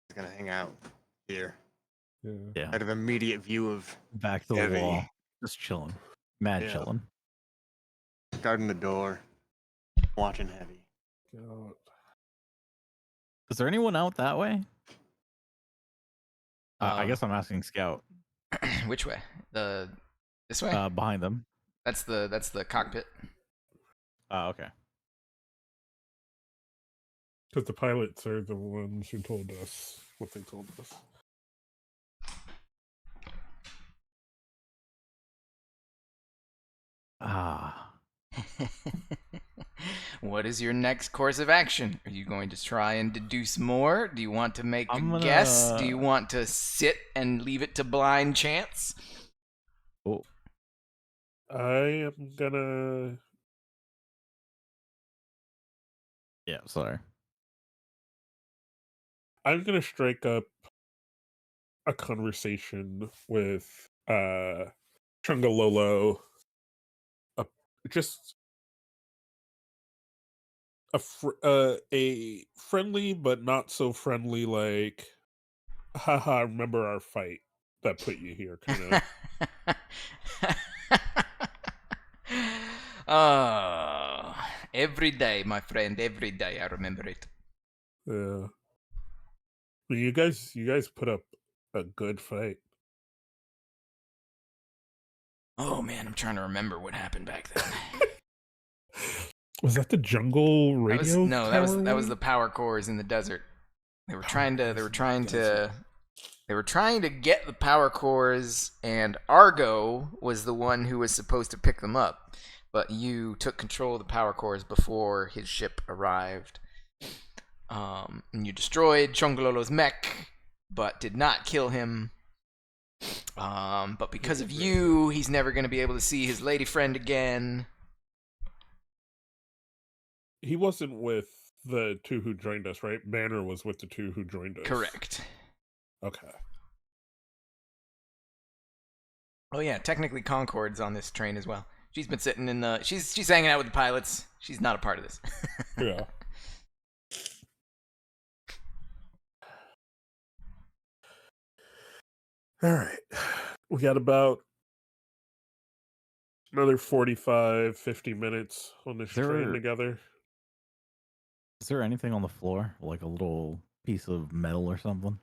He's gonna hang out here. Yeah. Out of immediate view of Back to the Heavy. wall. Just chilling. Mad Yeah. chilling. guarding the door, watching Heavy. God. Is there anyone out that way? I guess I'm asking Scout. Which way? This way? Behind them. That's the cockpit. Okay. Because the pilots are the ones who told us what they told us. What is your next course of action? Are you going to try and deduce more? Do you want to make a guess? Do you want to sit and leave it to blind chance? Oh. I am gonna. Yeah, sorry. I'm gonna strike up a conversation with Chungalolo. Just a friendly but not so friendly, like, haha, remember our fight that put you here, kind of. Oh, every day, my friend, every day I remember it. Yeah. But you guys put up a good fight. Oh man, I'm trying to remember what happened back then. Was that the jungle radio? That was the power cores in the desert. They were trying to get the power cores, and Argo was the one who was supposed to pick them up. But you took control of the power cores before his ship arrived. And you destroyed Chongololo's mech, but did not kill him. But because of you, he's never going to be able to see his lady friend again. He wasn't with the two who joined us, right? Banner was with the two who joined us. Correct. Okay. Oh yeah, technically Concord's on this train as well. She's been sitting in the... She's hanging out with the pilots. She's not a part of this. Yeah. All right. We got about another 45, 50 minutes on this train together. Is there anything on the floor? Like a little piece of metal or something?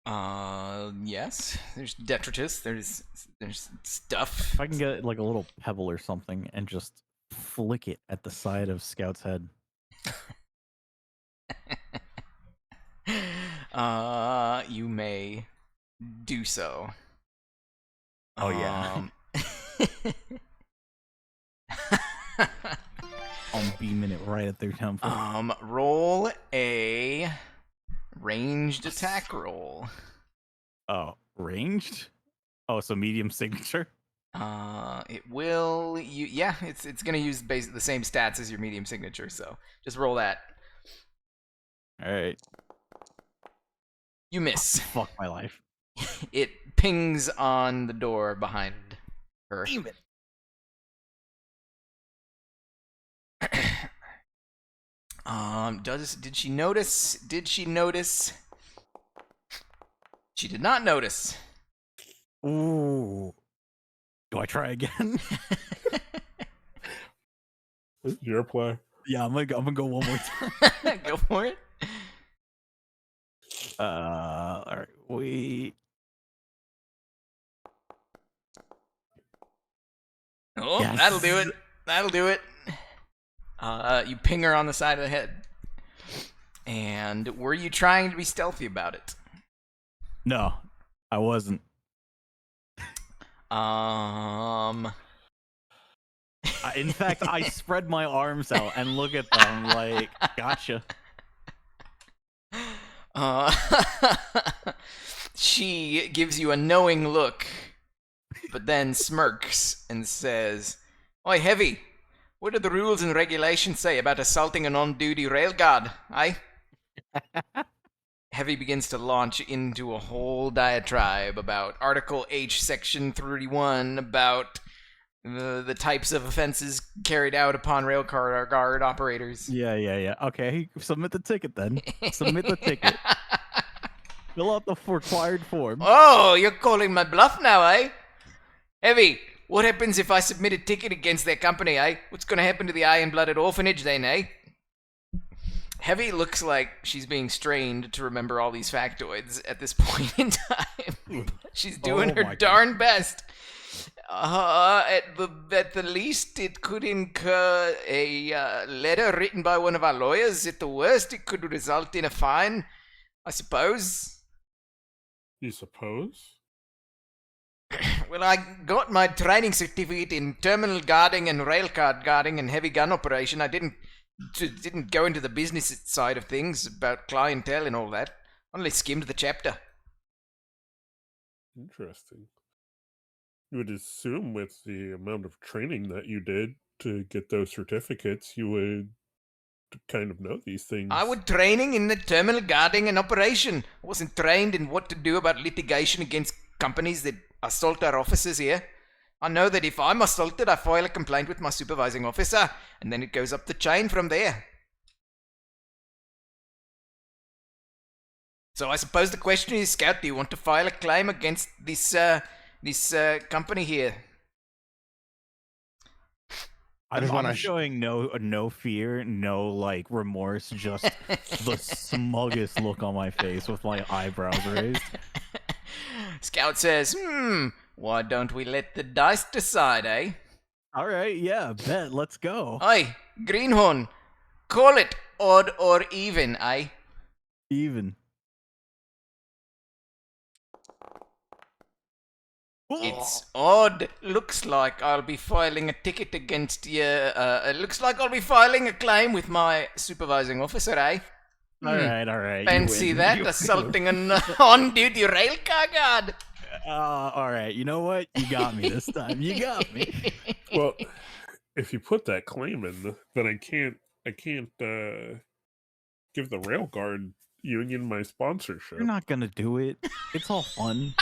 Yes. There's detritus. There's stuff. If I can get like a little pebble or something and just flick it at the side of Scout's head. You may do so. Oh, yeah. I'm beaming it right at their temple. Roll a ranged attack roll. Oh, ranged? Oh, so medium signature? It will. Yeah, it's gonna use the same stats as your medium signature. So just roll that. All right. You miss. Fuck my life. It pings on the door behind her. Damn it. Did she notice? Did she notice? She did not notice. Ooh. Do I try again? This is your play. Yeah, I'm gonna go one more time. Go for it. All right, wait. Oh, Yes. that'll do it. That'll do it. You ping her on the side of the head. And were you trying to be stealthy about it? No, I wasn't. In fact, I spread my arms out and look at them like, gotcha. She gives you a knowing look, but then smirks and says, "Oi, Heavy, what do the rules and regulations say about assaulting an on-duty railguard, eh?" Heavy begins to launch into a whole diatribe about Article H, Section 31, about the types of offenses carried out upon railcar guard operators. Yeah. Okay, submit the ticket then. Submit the ticket. Fill out the required form. Oh, you're calling my bluff now, eh? Heavy, what happens if I submit a ticket against their company, eh? What's gonna happen to the Iron-Blooded Orphanage then, eh? Heavy looks like she's being strained to remember all these factoids at this point in time. She's doing Oh her my darn best. At the least, it could incur a letter written by one of our lawyers. At the worst, it could result in a fine, I suppose. You suppose? Well, I got my training certificate in terminal guarding and railcar guarding and heavy gun operation. I didn't go into the business side of things about clientele and all that. Only skimmed the chapter. Interesting. You would assume with the amount of training that you did to get those certificates, you would kind of know these things. I was training in the terminal guarding and operation. I wasn't trained in what to do about litigation against companies that assault our officers here. I know that if I'm assaulted, I file a complaint with my supervising officer, and then it goes up the chain from there. So I suppose the question is, Scout, do you want to file a claim against this company here? I'm showing no fear, no like remorse, just the smuggest look on my face with my eyebrows raised. Scout says, why don't we let the dice decide, eh? All right, yeah, bet. Let's go. Oi, Greenhorn, call it odd or even, eh? Even. It's odd. Looks like I'll be filing a ticket against you. It looks like I'll be filing a claim with my supervising officer, eh? All right. Fancy you win. that, assaulting an on-duty railcar guard. All right, you know what? You got me this time. You got me. Well, if you put that claim in, then I can't give the Railguard Union my sponsorship. You're not gonna do it. It's all fun.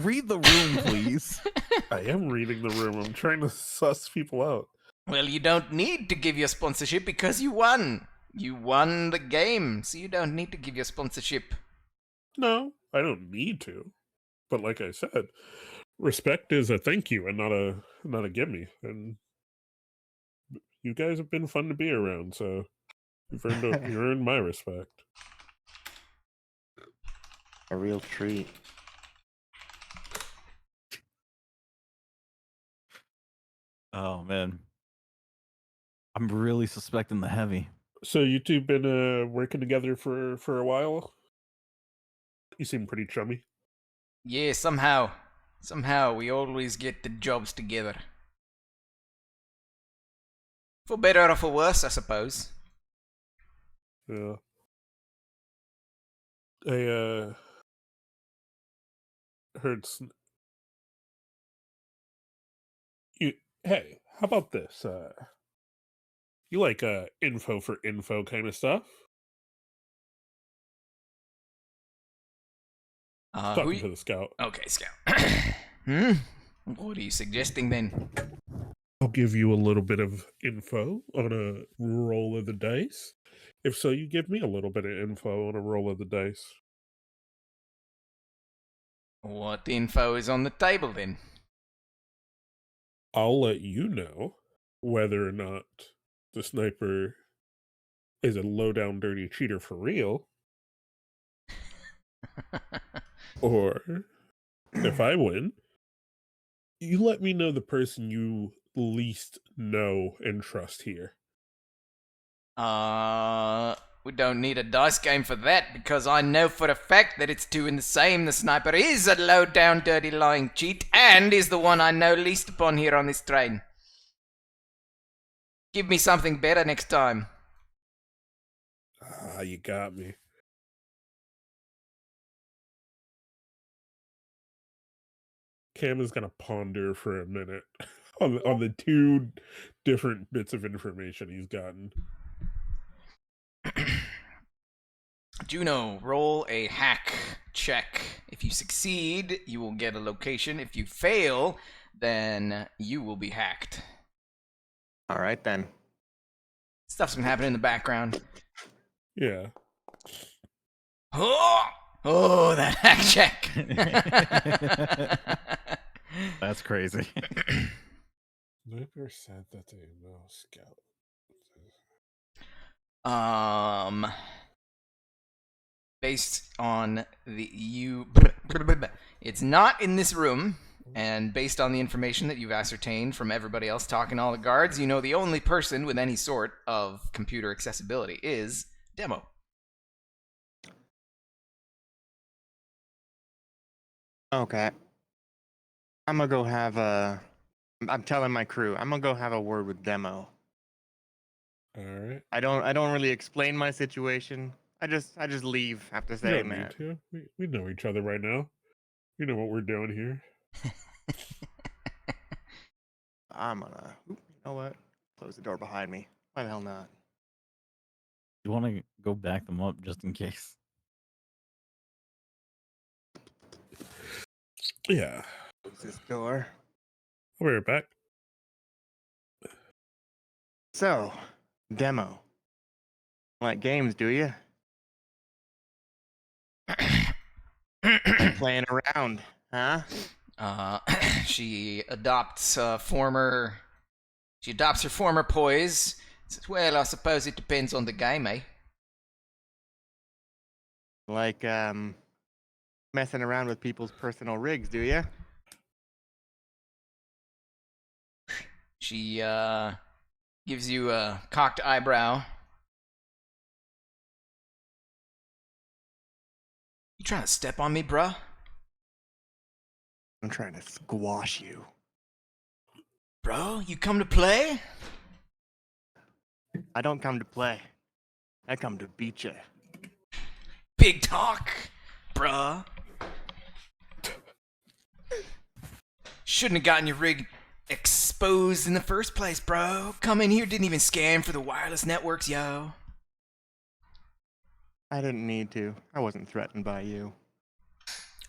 Read the room, please. I am reading the room. I'm trying to suss people out. Well, you don't need to give your sponsorship because you won. You won the game, so you don't need to give your sponsorship. No, I don't need to. But like I said, respect is a thank you and not a gimme. And you guys have been fun to be around, so you earned my respect. A real treat. Oh man, I'm really suspecting the heavy. So you two been working together for a while? You seem pretty chummy. Yeah, somehow we always get the jobs together. For better or for worse, I suppose. Yeah. I heard you. Hey, how about this? You like info for info kind of stuff? Who? Talking to the scout. Okay, Scout. Hmm. What are you suggesting then? I'll give you a little bit of info on a roll of the dice. If so, you give me a little bit of info on a roll of the dice. What info is on the table then? I'll let you know whether or not the sniper is a low down dirty cheater for real, or if I win, you let me know the person you least know and trust here. We don't need a dice game for that because I know for a fact that it's two in the same. The sniper is a low down, dirty, lying cheat and is the one I know least upon here on this train. Give me something better next time. Ah, you got me. Cam is gonna ponder for a minute on the two different bits of information he's gotten. Juno, roll a hack check. If you succeed, you will get a location. If you fail, then you will be hacked. All right then. Stuff's been happening in the background. Yeah. Oh, that hack check. That's crazy. Sniper said that a mouse scout. Based on it's not in this room, and based on the information that you've ascertained from everybody else talking to all the guards, you know the only person with any sort of computer accessibility is Demo. Okay. I'm gonna go have a. I'm telling my crew. I'm gonna go have a word with Demo. All right. I don't really explain my situation. I just leave after You saying don't need that. to. We know each other right now. You know what we're doing here. I'm gonna. You know what? Close the door behind me. Why the hell not? You want to go back them up just in case? Yeah. Close this door. I'll be right back. So, Demo. Like games, do you? Playing around, huh? She adopts her former poise. Says, well, I suppose it depends on the game, eh? Like messing around with people's personal rigs, do you? She gives you a cocked eyebrow. You trying to step on me, bruh? I'm trying to squash you. Bro, you come to play? I don't come to play. I come to beat you. Big talk, bruh. Shouldn't have gotten your rig exposed in the first place, bro. Come in here, didn't even scan for the wireless networks, yo. I didn't need to. I wasn't threatened by you.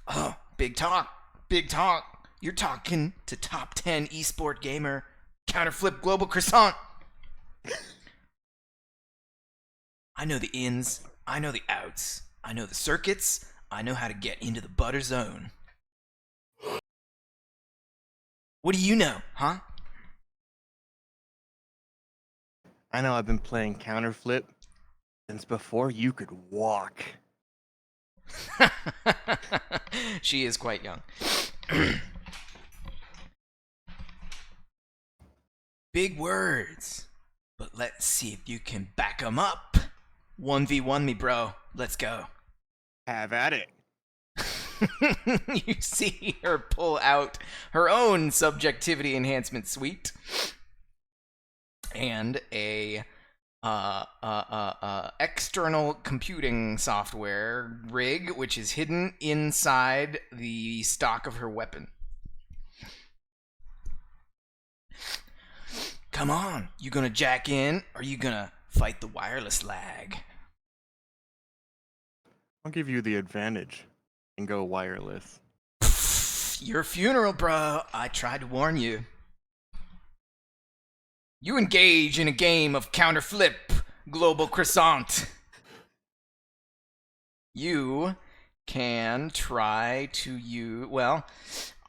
Oh, big talk. Big talk. You're talking to top 10 esport gamer, counterflip global croissant. I know the ins, I know the outs, I know the circuits, I know how to get into the butter zone. What do you know, huh? I know I've been playing counterflip since before you could walk. She is quite young. Big words, but let's see if you can back them up. 1v1 me, bro. Let's go. Have at it. You see her pull out her own subjectivity enhancement suite and a external computing software rig, which is hidden inside the stock of her weapon. Come on, you gonna jack in, or you gonna fight the wireless lag? I'll give you the advantage and go wireless. Your funeral, bro. I tried to warn you. You engage in a game of counterflip, global croissant. You can try to use. Well,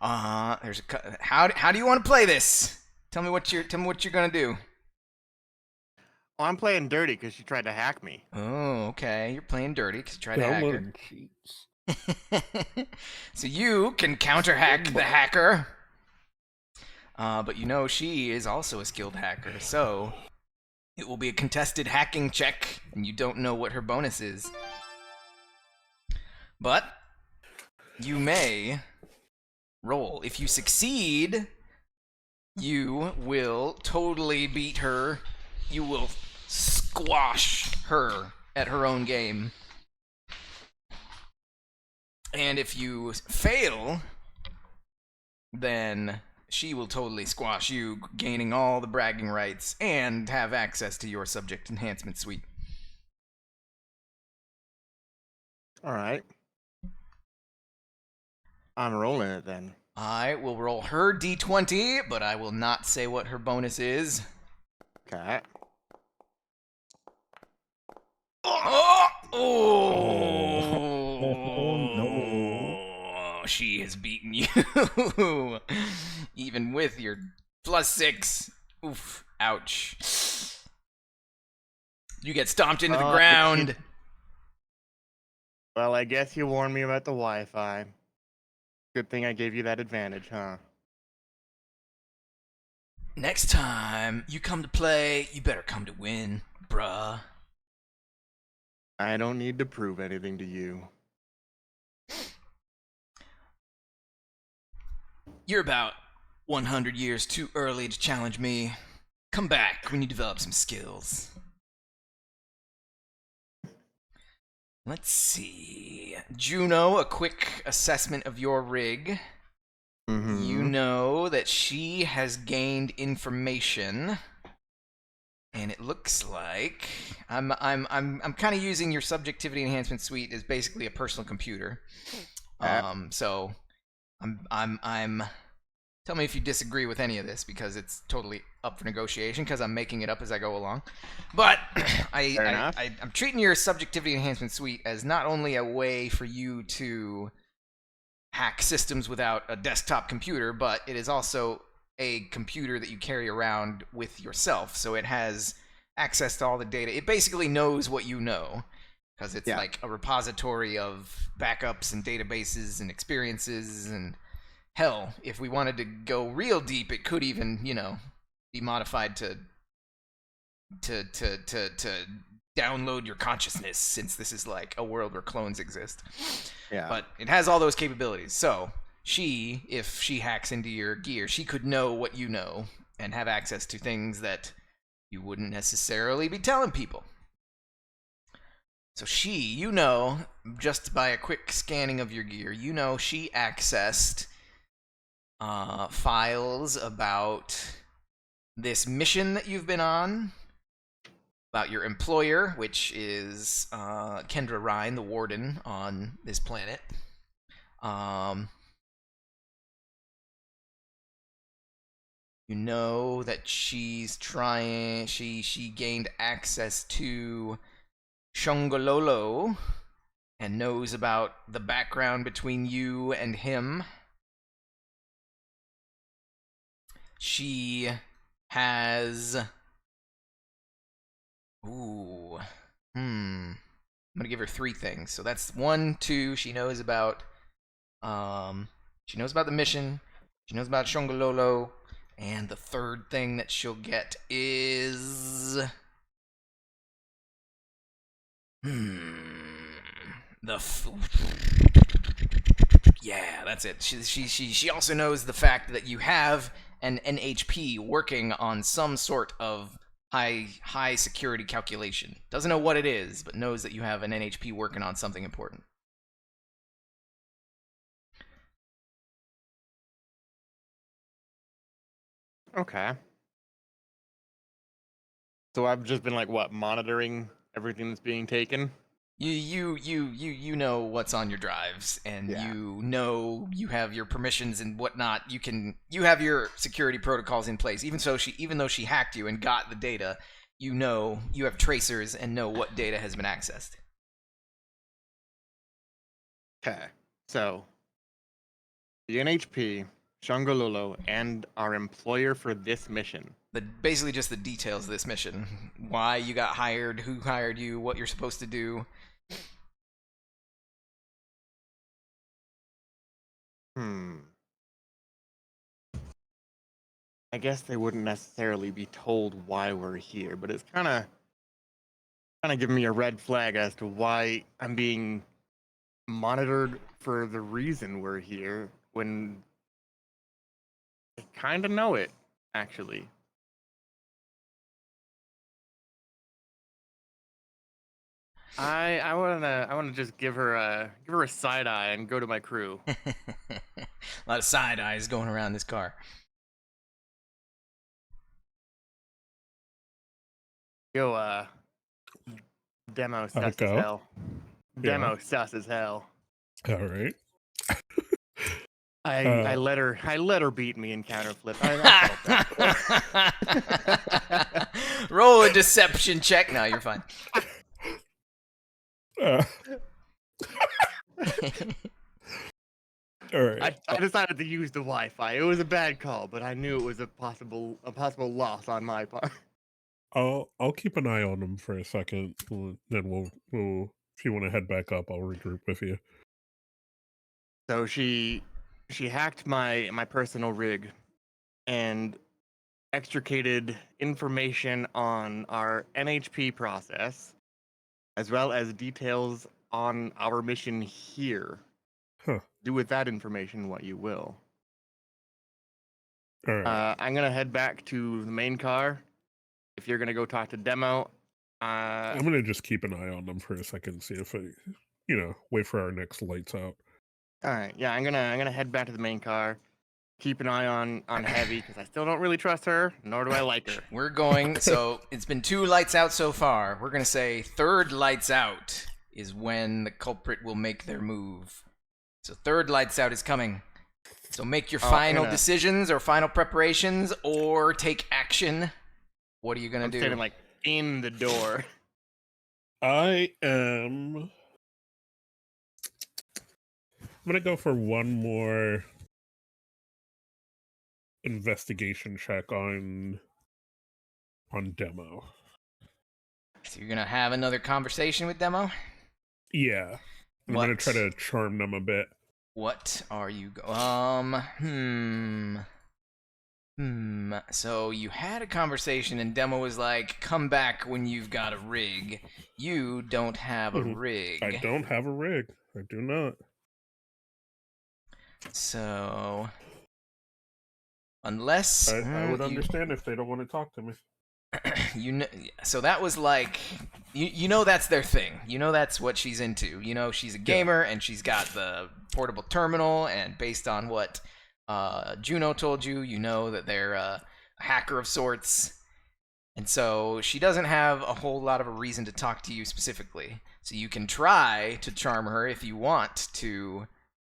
there's a. How do you want to play this? Tell me what you're gonna do. Oh, I'm playing dirty because she tried to hack me. Oh, okay. You're playing dirty because you tried to hack her. Downloading cheats. So you can counter hack the hacker. But you know she is also a skilled hacker, so it will be a contested hacking check, and you don't know what her bonus is. But you may roll. If you succeed, you will totally beat her. You will squash her at her own game. And if you fail, then she will totally squash you, gaining all the bragging rights and have access to your subject enhancement suite. All right. I'm rolling it then. I will roll her d20, but I will not say what her bonus is. Okay. Oh! no. She has beaten you. Even with your +6. Oof. Ouch. You get stomped into the ground. Well, I guess you warned me about the Wi-Fi. Good thing I gave you that advantage, huh? Next time you come to play, you better come to win, bruh. I don't need to prove anything to you. You're about 100 years too early to challenge me. Come back when you develop some skills. Let's see. Juno, a quick assessment of your rig. Mm-hmm. You know that she has gained information, and it looks like I'm kind of using your subjectivity enhancement suite as basically a personal computer. So I'm tell me if you disagree with any of this, because it's totally up for negotiation, because I'm making it up as I go along. But I'm treating your subjectivity enhancement suite as not only a way for you to hack systems without a desktop computer, but it is also a computer that you carry around with yourself. So it has access to all the data. It basically knows what you know, because it's like a repository of backups and databases and experiences. And hell, if we wanted to go real deep, it could even, be modified to download your consciousness, since this is like a world where clones exist. Yeah. But it has all those capabilities. So if she hacks into your gear, she could know what you know and have access to things that you wouldn't necessarily be telling people. So just by a quick scanning of your gear, she accessed files about this mission that you've been on, about your employer, which is Kendra Ryan, the warden on this planet. You know that she's trying. She gained access to Shongololo and knows about the background between you and him. She has. I'm gonna give her 3 things. So that's 1, 2. She knows about the mission. She knows about Shongololo, and the 3rd thing that she'll get is yeah, that's it. She also knows the fact that you have an NHP working on some sort of high security calculation. Doesn't know what it is, but knows that you have an NHP working on something important. Okay. So I've just been like what, monitoring everything that's being taken? You know what's on your drives, and Yeah. you know you have your permissions and whatnot. You have your security protocols in place. Even though she hacked you and got the data, you know you have tracers and know what data has been accessed. Okay. So the NHP, Shangololo, and our employer for this mission. Basically just the details of this mission. Why you got hired, who hired you, what you're supposed to do. I guess they wouldn't necessarily be told why we're here, but it's kind of giving me a red flag as to why I'm being monitored for the reason we're here when I kind of know it, actually. I wanna just give her a side eye and go to my crew. A lot of side eyes going around this car. Yo, demo How'd sus it as go? hell. Demo sus as hell. All right. I let her beat me in counterflip. I felt that. Roll a deception check. No, you're fine. Uh, all right. I decided to use the Wi-Fi. It was a bad call, but I knew it was a possible loss on my part. I'll keep an eye on them for a second. Then we'll if you want to head back up, I'll regroup with you. So she hacked my personal rig and extricated information on our NHP process, as well as details on our mission here. Huh. Do with that information what you will. All right. I'm gonna head back to the main car. If you're gonna go talk to Demo, I'm gonna just keep an eye on them for a second, see if I, wait for our next lights out. all right, yeah, I'm gonna head back to the main car. Keep an eye on Heavy because I still don't really trust her, nor do I like her. We're going. So it's been 2 lights out so far. We're gonna say 3rd lights out is when the culprit will make their move. So 3rd lights out is coming. So make your final decisions or final preparations or take action. What are you gonna do? Standing like in the door. I'm gonna go for one more investigation check on Demo. So you're gonna have another conversation with Demo? Yeah. I'm gonna try to charm them a bit. What are you So you had a conversation and Demo was like, come back when you've got a rig. You don't have a rig. I don't have a rig. I do not. So unless I would understand if they don't want to talk to me. So that was like you know that's their thing. You know that's what she's into. You know she's a gamer and she's got the portable terminal, and based on what Juno told you, you know that they're a hacker of sorts. And so she doesn't have a whole lot of a reason to talk to you specifically. So you can try to charm her if you want to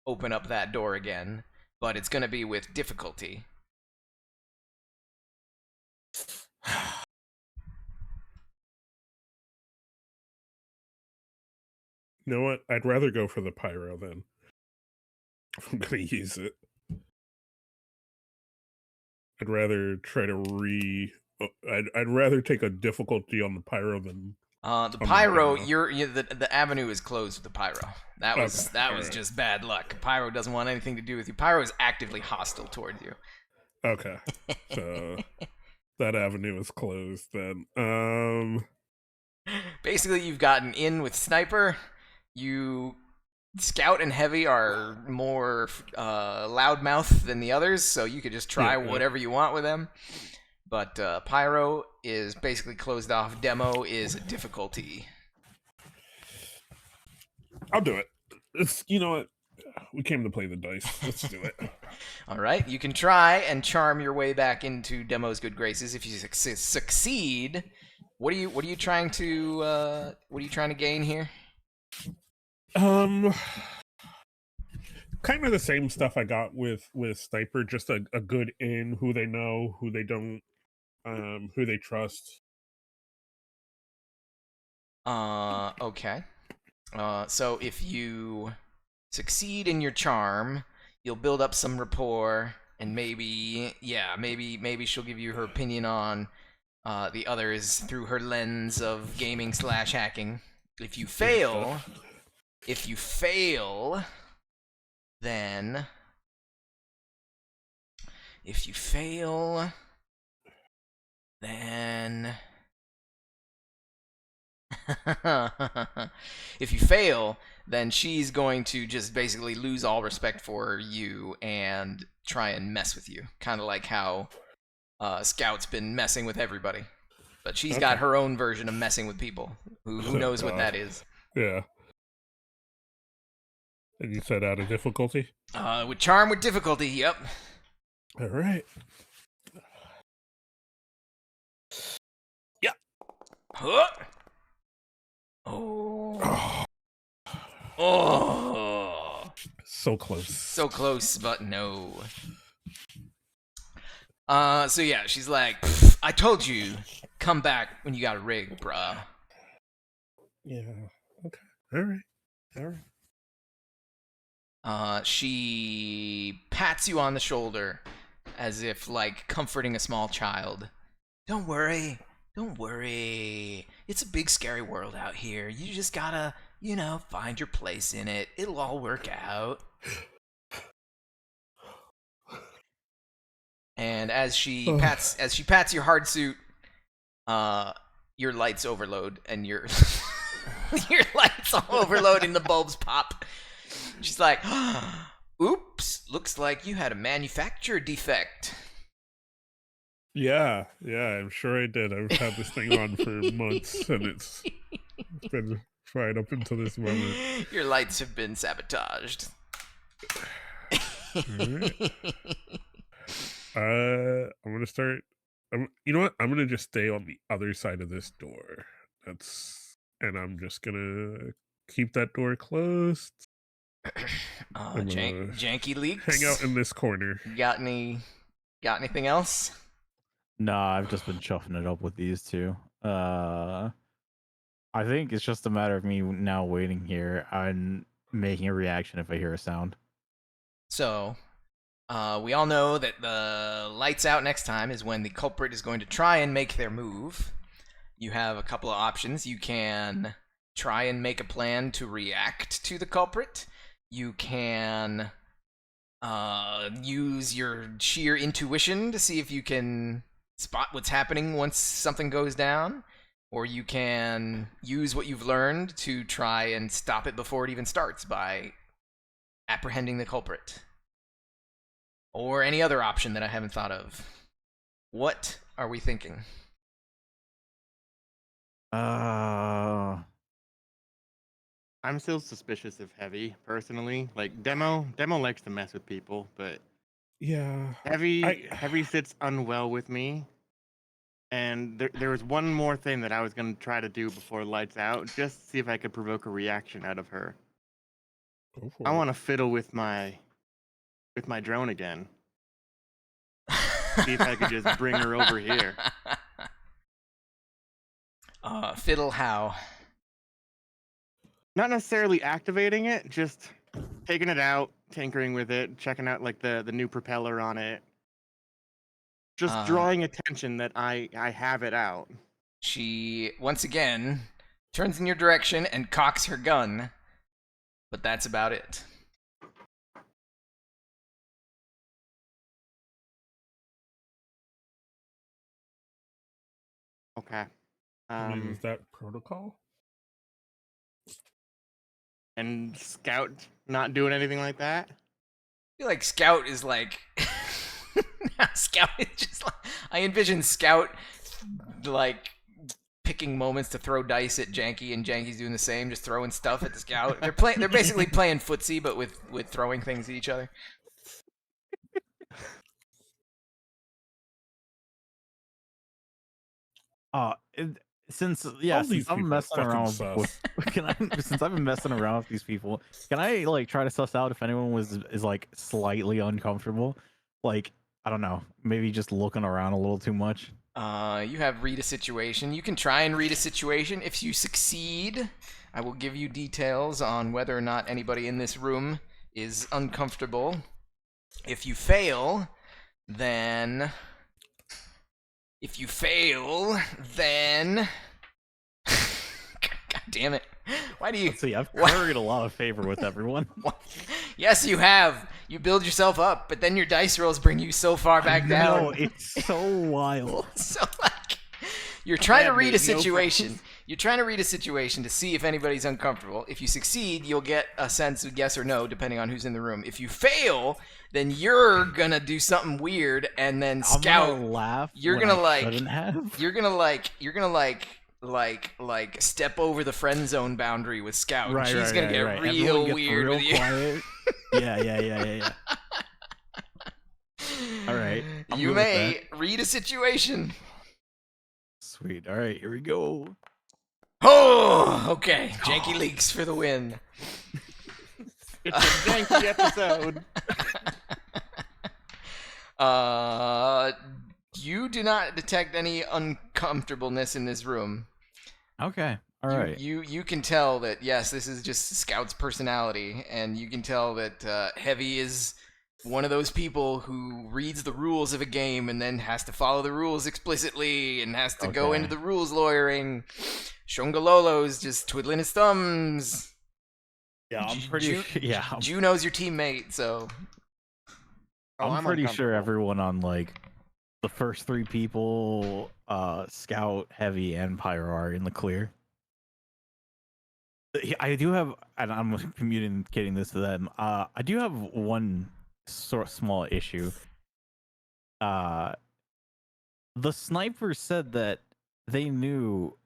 open up that door again, but it's going to be with difficulty. You know what? I'd rather go for the pyro then. I'm gonna use it. I'd rather try to I'd rather take a difficulty on the pyro than The On the pyro, demo. the avenue is closed with the pyro. That was Okay, that was alright. just bad luck. Pyro doesn't want anything to do with you. Pyro is actively hostile towards you. Okay. So that avenue is closed then. Basically, you've gotten in with Sniper. You Scout and Heavy are more loudmouth than the others, so you could just try Yeah. whatever you want with them. But Pyro is basically closed off. Demo is a difficulty. I'll do it. It's, you know what? We came to play the dice. Let's do it. All right, you can try and charm your way back into Demo's good graces. If you succeed, what are you trying to gain here? Kind of the same stuff I got with Sniper, just a good in, who they know, who they don't, who they trust. Okay. So if you succeed in your charm, you'll build up some rapport, and maybe she'll give you her opinion on the others through her lens of gaming / hacking. If you fail, then if you fail, then if you fail, then she's going to just basically lose all respect for you and try and mess with you. Kind of like how Scout's been messing with everybody. But she's got Okay. her own version of messing with people. Who knows what that is? Yeah. And you said out of difficulty? With charm with difficulty, yep. All right. Yeah. Huh? Oh. Oh. So close. So close, but no. So yeah, she's like, I told you, come back when you got a rig, bruh. Yeah. Okay. All right. All right. She pats you on the shoulder as if, like, comforting a small child. Don't worry. It's a big, scary world out here. You just gotta, find your place in it. It'll all work out. And as she pats your hard suit, your lights overload and your your lights all overload and the bulbs pop. She's like, oops, looks like you had a manufacturer defect. Yeah, I'm sure I did. I've had this thing on for months, and it's been fine up until this moment. Your lights have been sabotaged. Alright. I'm gonna start. You know what? I'm gonna just stay on the other side of this door. And I'm just gonna keep that door closed. I'm gonna Janky leaks. hang out in this corner. Got anything else? Nah, I've just been chuffing it up with these two. I think it's just a matter of me now waiting here and making a reaction if I hear a sound. So, we all know that the lights out next time is when the culprit is going to try and make their move. You have a couple of options. You can try and make a plan to react to the culprit. You can use your sheer intuition to see if you can spot what's happening once something goes down. Or you can use what you've learned to try and stop it before it even starts by apprehending the culprit. Or any other option that I haven't thought of. What are we thinking? I'm still suspicious of Heavy, personally. Like, Demo likes to mess with people, but Yeah. Heavy sits unwell with me. And there was one more thing that I was going to try to do before lights out, just to see if I could provoke a reaction out of her. Go for I it. want to fiddle with my drone again. See if I could just bring her over here. Fiddle how? Not necessarily activating it, just taking it out, tinkering with it, checking out like the new propeller on it. Just drawing attention that I have it out. She, once again, turns in your direction and cocks her gun, but that's about it. Okay. I mean, is that protocol? And Scout not doing anything like that? I feel like Scout is like Scout is just like, I envision Scout like picking moments to throw dice at Janky, and Janky's doing the same, just throwing stuff at the Scout. They're basically playing footsie, but with throwing things at each other. Since All these I'm people are messing fucking around sus. with since I've been messing around with these people, can I like try to suss out if anyone is like slightly uncomfortable? Like, I don't know, maybe just looking around a little too much. You have read a situation. You can try and read a situation. If you succeed, I will give you details on whether or not anybody in this room is uncomfortable. If you fail, then... God damn it. Why do you... Let's see, I've What? curried a lot of favor with everyone. Yes, you have. You build yourself up, but then your dice rolls bring you so far back down. No, it's so wild. So like you're trying to have read a made no situation. friends. You're trying to read a situation to see if anybody's uncomfortable. If you succeed, you'll get a sense of yes or no depending on who's in the room. If you fail, then you're gonna do something weird, and then I'm Scout, gonna laugh. you're when gonna I like shouldn't have. you're gonna step over the friend zone boundary with Scout. Right, She's gonna get right. real Everyone gets weird real with you. quiet. Yeah. All right, I'm You good with may read a situation. Sweet. All right, here we go. Oh, okay. Janky leaks for the win. It's a janky episode. You do not detect any uncomfortableness in this room. Okay. All right. You can tell that yes, this is just Scout's personality, and you can tell that Heavy is one of those people who reads the rules of a game and then has to follow the rules explicitly and has to go Okay. into the rules lawyering. Shongalolo's just twiddling his thumbs. Yeah, I'm pretty. Juno's your teammate, so I'm pretty sure uncomfortable. everyone on like the first three people, Scout, Heavy, and Pyro are in the clear. I do have, and I'm communicating this to them. I do have one small issue. The sniper said that they knew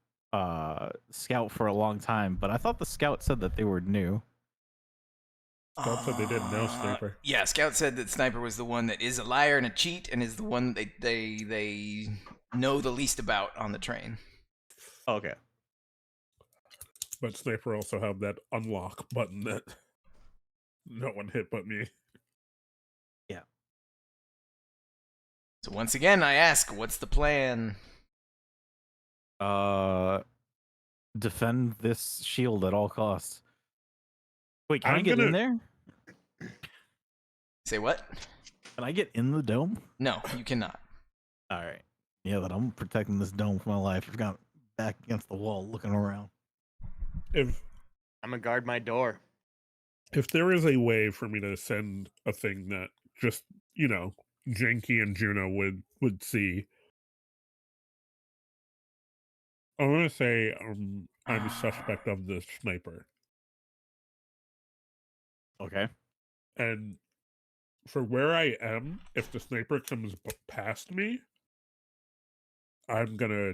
Scout for a long time, but I thought the Scout said that they were new. Scout said they didn't know Sniper. Yeah, Scout said that Sniper was the one that is a liar and a cheat, and is the one that they know the least about on the train. Okay. But Sniper also have that unlock button that no one hit but me. So once again, I ask, what's the plan? Defend this shield at all costs. Wait, can I I'm get in gonna- there? Say what? Can I get in the dome? No, you cannot. All right. Yeah, but I'm protecting this dome for my life. I've got back against the wall, looking around. If I'm gonna guard my door. there is a way for me to send a thing that just, Janky and Juno would see, I want to say I'm a suspect of the sniper. Okay. And for where I am, if the sniper comes past me, I'm gonna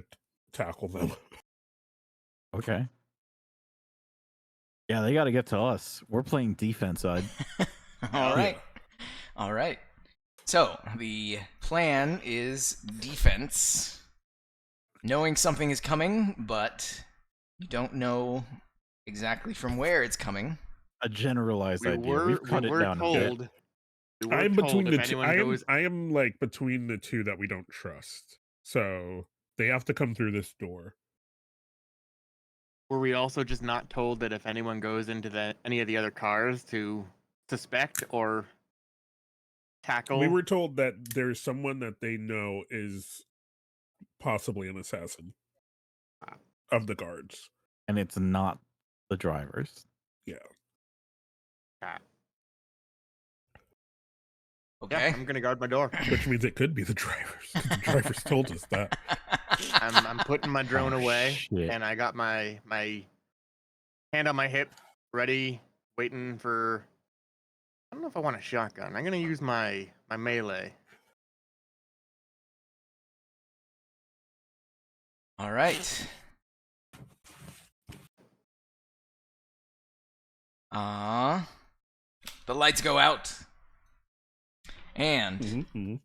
tackle them. Okay. Yeah, they got to get to us. We're playing defense side. All right. All right. So the plan is defense. Knowing something is coming, but you don't know exactly from where it's coming. A generalized We idea. were, We've cut we it were down a bit. told. We were I'm told between if the two. anyone goes, I am like between the two that we don't trust. So they have to come through this door. were we also just not told that if anyone goes into any of the other cars to suspect or tackle? We were told that there's someone that they know is possibly an assassin of the guards. and it's not the drivers. Ah, Okay. yeah, I'm gonna guard my door. Which means it could be the drivers. 'Cause the drivers told us that. I'm putting my drone Oh, away, shit. and I got my hand on my hip, ready, waiting for. I don't know if I want a shotgun. I'm gonna use my melee. All right. The lights go out. And Mm-hmm.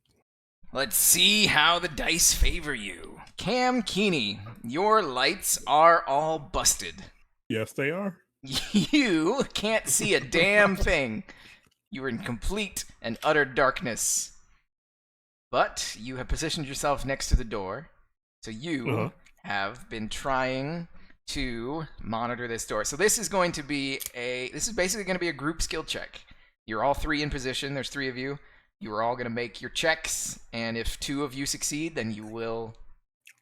let's see how the dice favor you. Cam Keeney, your lights are all busted. Yes, they are. You can't see a damn thing. You are in complete and utter darkness. But you have positioned yourself next to the door. So you have been trying to monitor this door. So this is going to be this is basically going to be a group skill check. You're all three in position. There's three of you. You are all going to make your checks, and if two of you succeed, then you will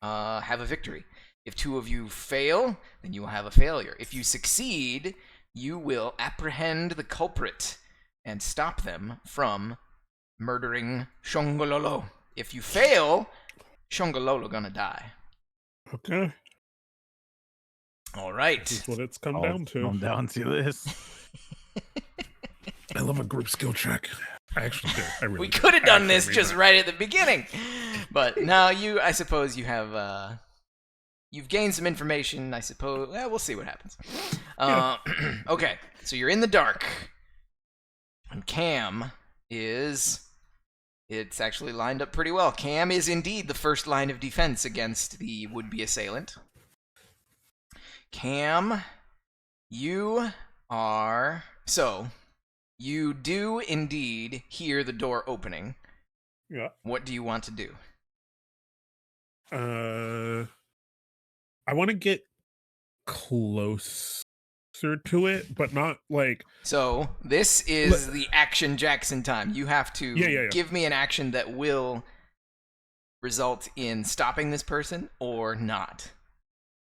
have a victory. If two of you fail, then you will have a failure. If you succeed, you will apprehend the culprit and stop them from murdering Shongololo. If you fail, Shongololo gonna die. Okay. All right. This is what it's come I'll down to. come down to this. I love a group skill check. I actually do. I really We do. could have done I this actually just mean right at the beginning. But now I suppose you have, you've gained some information, I suppose. Well, we'll see what happens. Okay, so you're in the dark. And Cam it's actually lined up pretty well. Cam is indeed the first line of defense against the would-be assailant. Cam, you do indeed hear the door opening. Yeah. What do you want to do? I want to get closer to it, but not like. So this is the action Jackson time. You have to Yeah. give me an action that will result in stopping this person or not.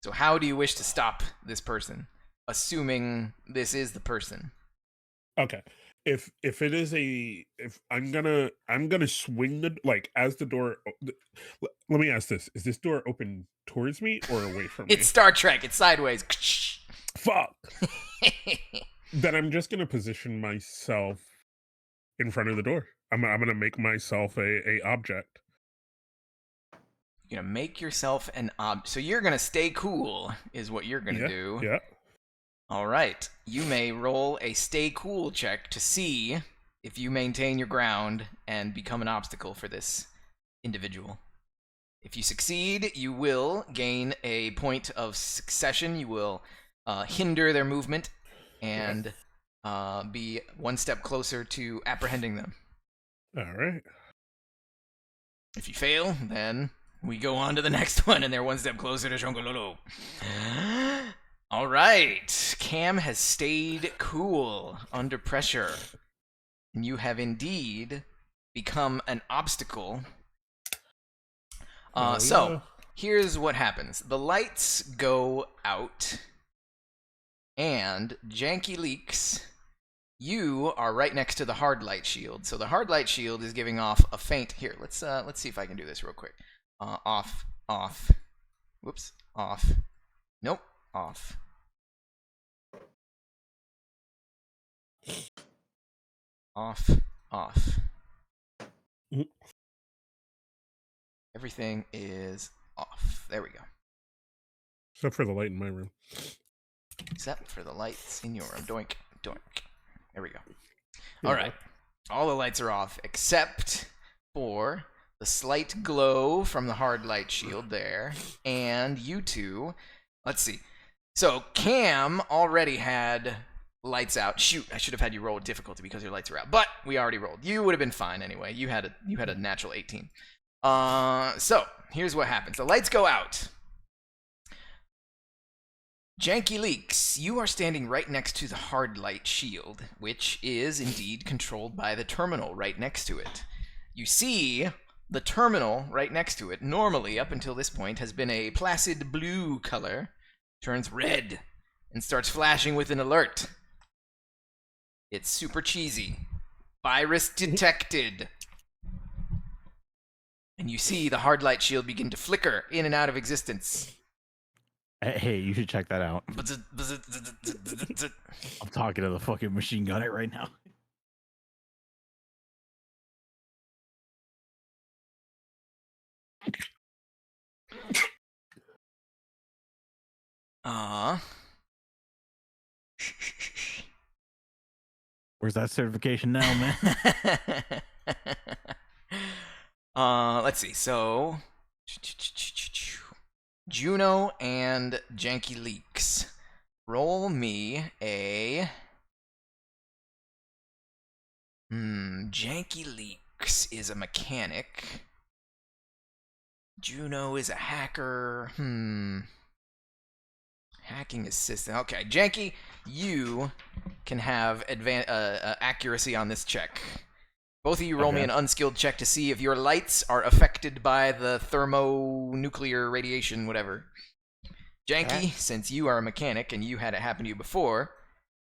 So how do you wish to stop this person, assuming this is the person? Okay. If it is if I'm gonna swing the as the door. Let me ask this: is this door open towards me or away from me? It's Star Trek. It's sideways. Fuck. Then I'm just gonna position myself in front of the door. I'm gonna make myself a object. You're gonna make yourself an so you're gonna stay cool, is what you're gonna do. Yeah. All right. You may roll a stay cool check to see if you maintain your ground and become an obstacle for this individual. If you succeed, you will gain a point of succession. You will hinder their movement and be one step closer to apprehending them. All right. If you fail, then we go on to the next one, and they're one step closer to Shongololo. All right. Cam has stayed cool under pressure. And you have indeed become an obstacle. So, here's what happens. The lights go out. And Janky Leaks, you are right next to the hard light shield. So the hard light shield is giving off a faint... Here, let's see if I can do this real quick. Off. Whoops. Off. Nope. Off. Off. Everything is off. There we go. Except for the light in my room. Except for the lights in your room. Doink. There we go. All right. All the lights are off except for the slight glow from the hard light shield there. And you two... Let's see. So Cam already had lights out. Shoot, I should have had you roll difficulty because your lights were out. But we already rolled. You would have been fine anyway. You had a natural 18. So here's what happens. The lights go out. Janky Leaks, you are standing right next to the hard light shield, which is indeed controlled by the terminal right next to it. You see the terminal right next to it, normally up until this point, has been a placid blue color, turns red and starts flashing with an alert. It's super cheesy. Virus detected. And you see the hard light shield begin to flicker in and out of existence. Hey, you should check that out. I'm talking to the fucking machine gunner right now. Where's that certification now, man? Let's see. So, Juno and Janky Leaks. Roll me a... Janky Leaks is a mechanic. Juno is a hacker. Hacking assistant. Okay, Janky, you can have accuracy on this check. Both of you roll me an unskilled check to see if your lights are affected by the thermonuclear radiation, whatever. Janky, since you are a mechanic and you had it happen to you before,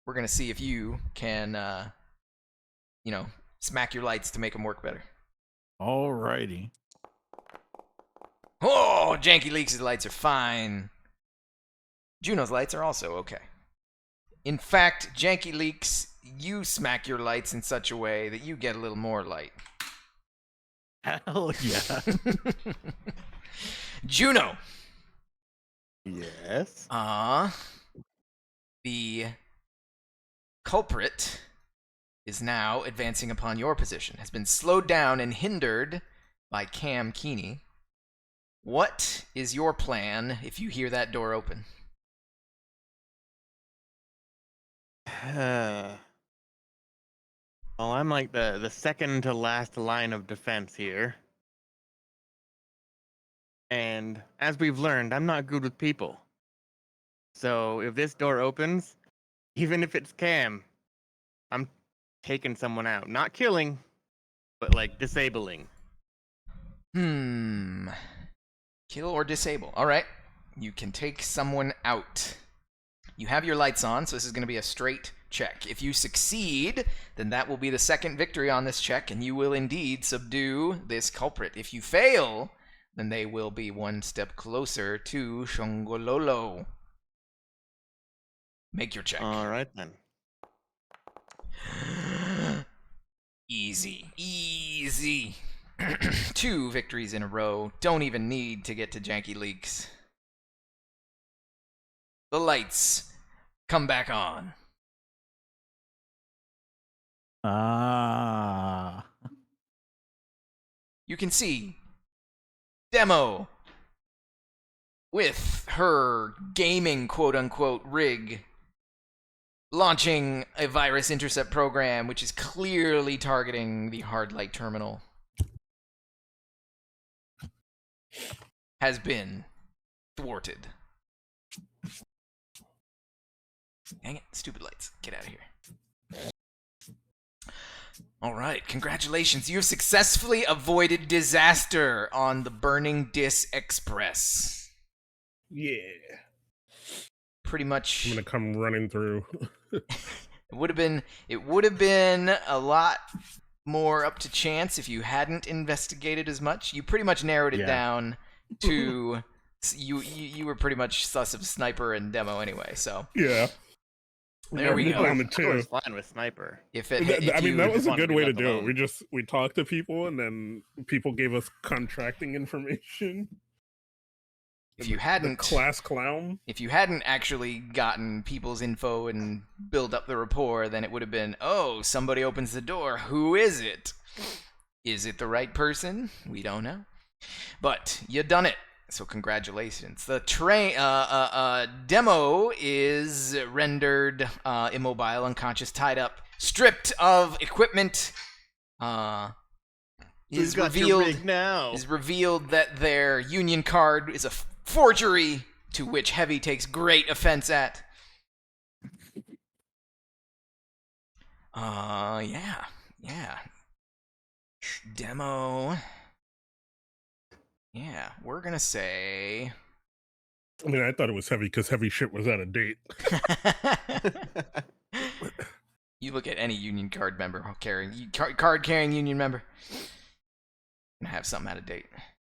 we're going to see if you can, smack your lights to make them work better. Alrighty. Oh, Janky Leaks' lights are fine. Juno's lights are also okay. In fact, Janky Leaks, you smack your lights in such a way that you get a little more light. Hell yeah. Juno. Yes. The culprit is now advancing upon your position, has been slowed down and hindered by Cam Keeney. What is your plan if you hear that door open? Well, I'm like the second to last line of defense here. And as we've learned, I'm not good with people. So if this door opens, even if it's Cam, I'm taking someone out. Not killing, but like disabling. Kill or disable. All right. You can take someone out. You have your lights on, so this is going to be a straight check. If you succeed, then that will be the second victory on this check, and you will indeed subdue this culprit. If you fail, then they will be one step closer to Shongololo. Make your check. All right, then. Easy. Easy. 2 victories in a row. Don't even need to get to Janky Leaks. The lights come back on. You can see Demo with her gaming quote-unquote rig launching a virus intercept program which is clearly targeting the hard light terminal. Has been thwarted. Dang it, stupid lights. Get out of here. All right, congratulations. You have successfully avoided disaster on the Burning Dis Express. Yeah. Pretty much. I'm gonna come running through. It would have been a lot more up to chance if you hadn't investigated as much. You pretty much narrowed it down to you were pretty much sus of Sniper and Demo anyway. So Yeah. there we go. On the I was two. fine with Sniper. I mean, that was a wanted to good be way to left do it. alone. We talked to people, and then people gave us contracting information. If you The hadn't class clown. If you hadn't actually gotten people's info and build up the rapport, then it would have been, oh, somebody opens the door. Who is it? Is it the right person? We don't know. But you done it. So congratulations. The Demo is rendered immobile, unconscious, tied up, stripped of equipment. Who's got your rig now? Is revealed that their union card is a forgery, to which Heavy takes great offense at. Yeah. Demo. Yeah, we're gonna say I mean, I thought it was heavy because heavy shit was out of date. You look at any union card member card carrying union member. I have something out of date.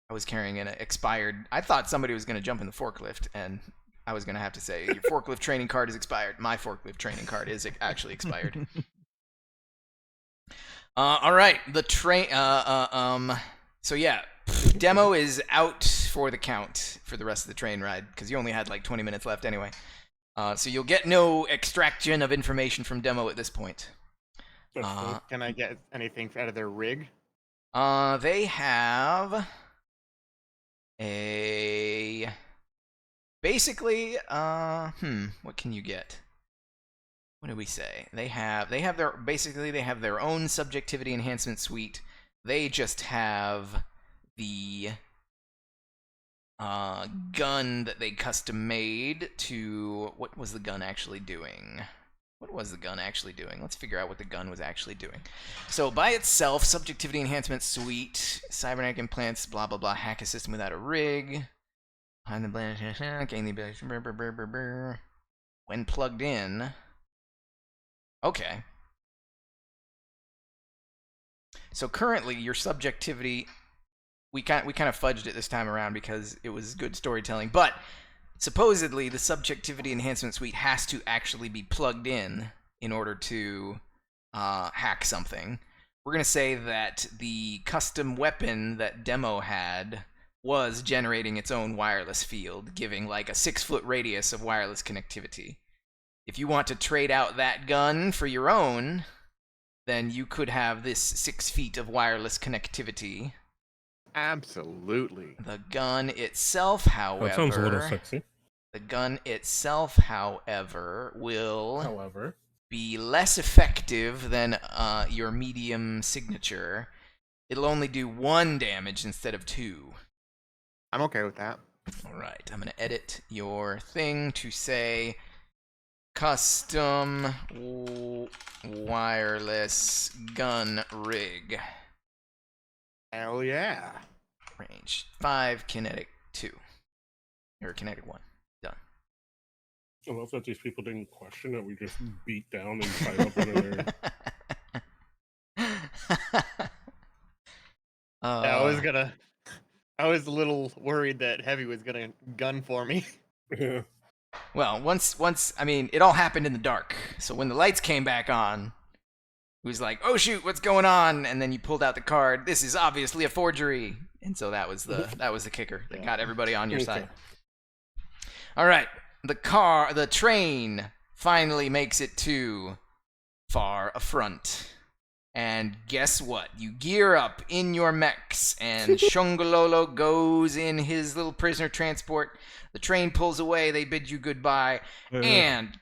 I was carrying an expired. I thought somebody was going to jump in the forklift, and I was going to have to say, your forklift training card is expired. My forklift training card is actually expired. All right, the train. So yeah, demo is out for the count for the rest of the train ride because you only had like 20 minutes left anyway. So you'll get no extraction of information from demo at this point. Can I get anything out of their rig? They have a basically. What can you get? What do we say? They have their own subjectivity enhancement suite. They just have the gun that they custom made to. What was the gun actually doing? Let's figure out what the gun was actually doing. So by itself, subjectivity enhancement suite, cybernetic implants, blah blah blah, hack a system without a rig. Behind the gain the ability. When plugged in. Okay. So currently, your subjectivity, we kind of fudged it this time around because it was good storytelling. But supposedly, the subjectivity enhancement suite has to actually be plugged in order to hack something. We're gonna say that the custom weapon that demo had was generating its own wireless field, giving like a 6-foot radius of wireless connectivity. If you want to trade out that gun for your own, then you could have this 6 feet of wireless connectivity. Absolutely. The gun itself, however... That sounds a little sexy. The gun itself, however, will However, be less effective than your medium signature. It'll only do 1 damage instead of 2. I'm okay with that. Alright, I'm going to edit your thing to say... Custom wireless gun rig. Hell yeah. Range 5, kinetic 2. Or kinetic 1. Done. I love that these people didn't question it. We just beat down and tied up one of their... I was a little worried that Heavy was gonna gun for me. Yeah. Well, once, I mean, it all happened in the dark. So when the lights came back on, it was like, oh shoot, what's going on? And then you pulled out the card. This is obviously a forgery. And so that was the kicker that got everybody on your side. All right, the train finally makes it to far affront. And guess what? You gear up in your mechs, and Shongololo goes in his little prisoner transport. The train pulls away, they bid you goodbye, and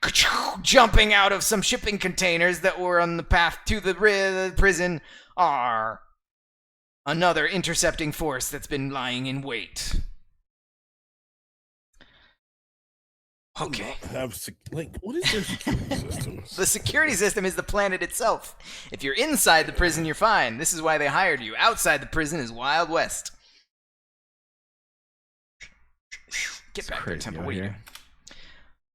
jumping out of some shipping containers that were on the path to the prison are another intercepting force that's been lying in wait. Okay. What is their security system? The security system is the planet itself. If you're inside the prison, you're fine. This is why they hired you. Outside the prison is Wild West. Get back there, Temple. What are you doing?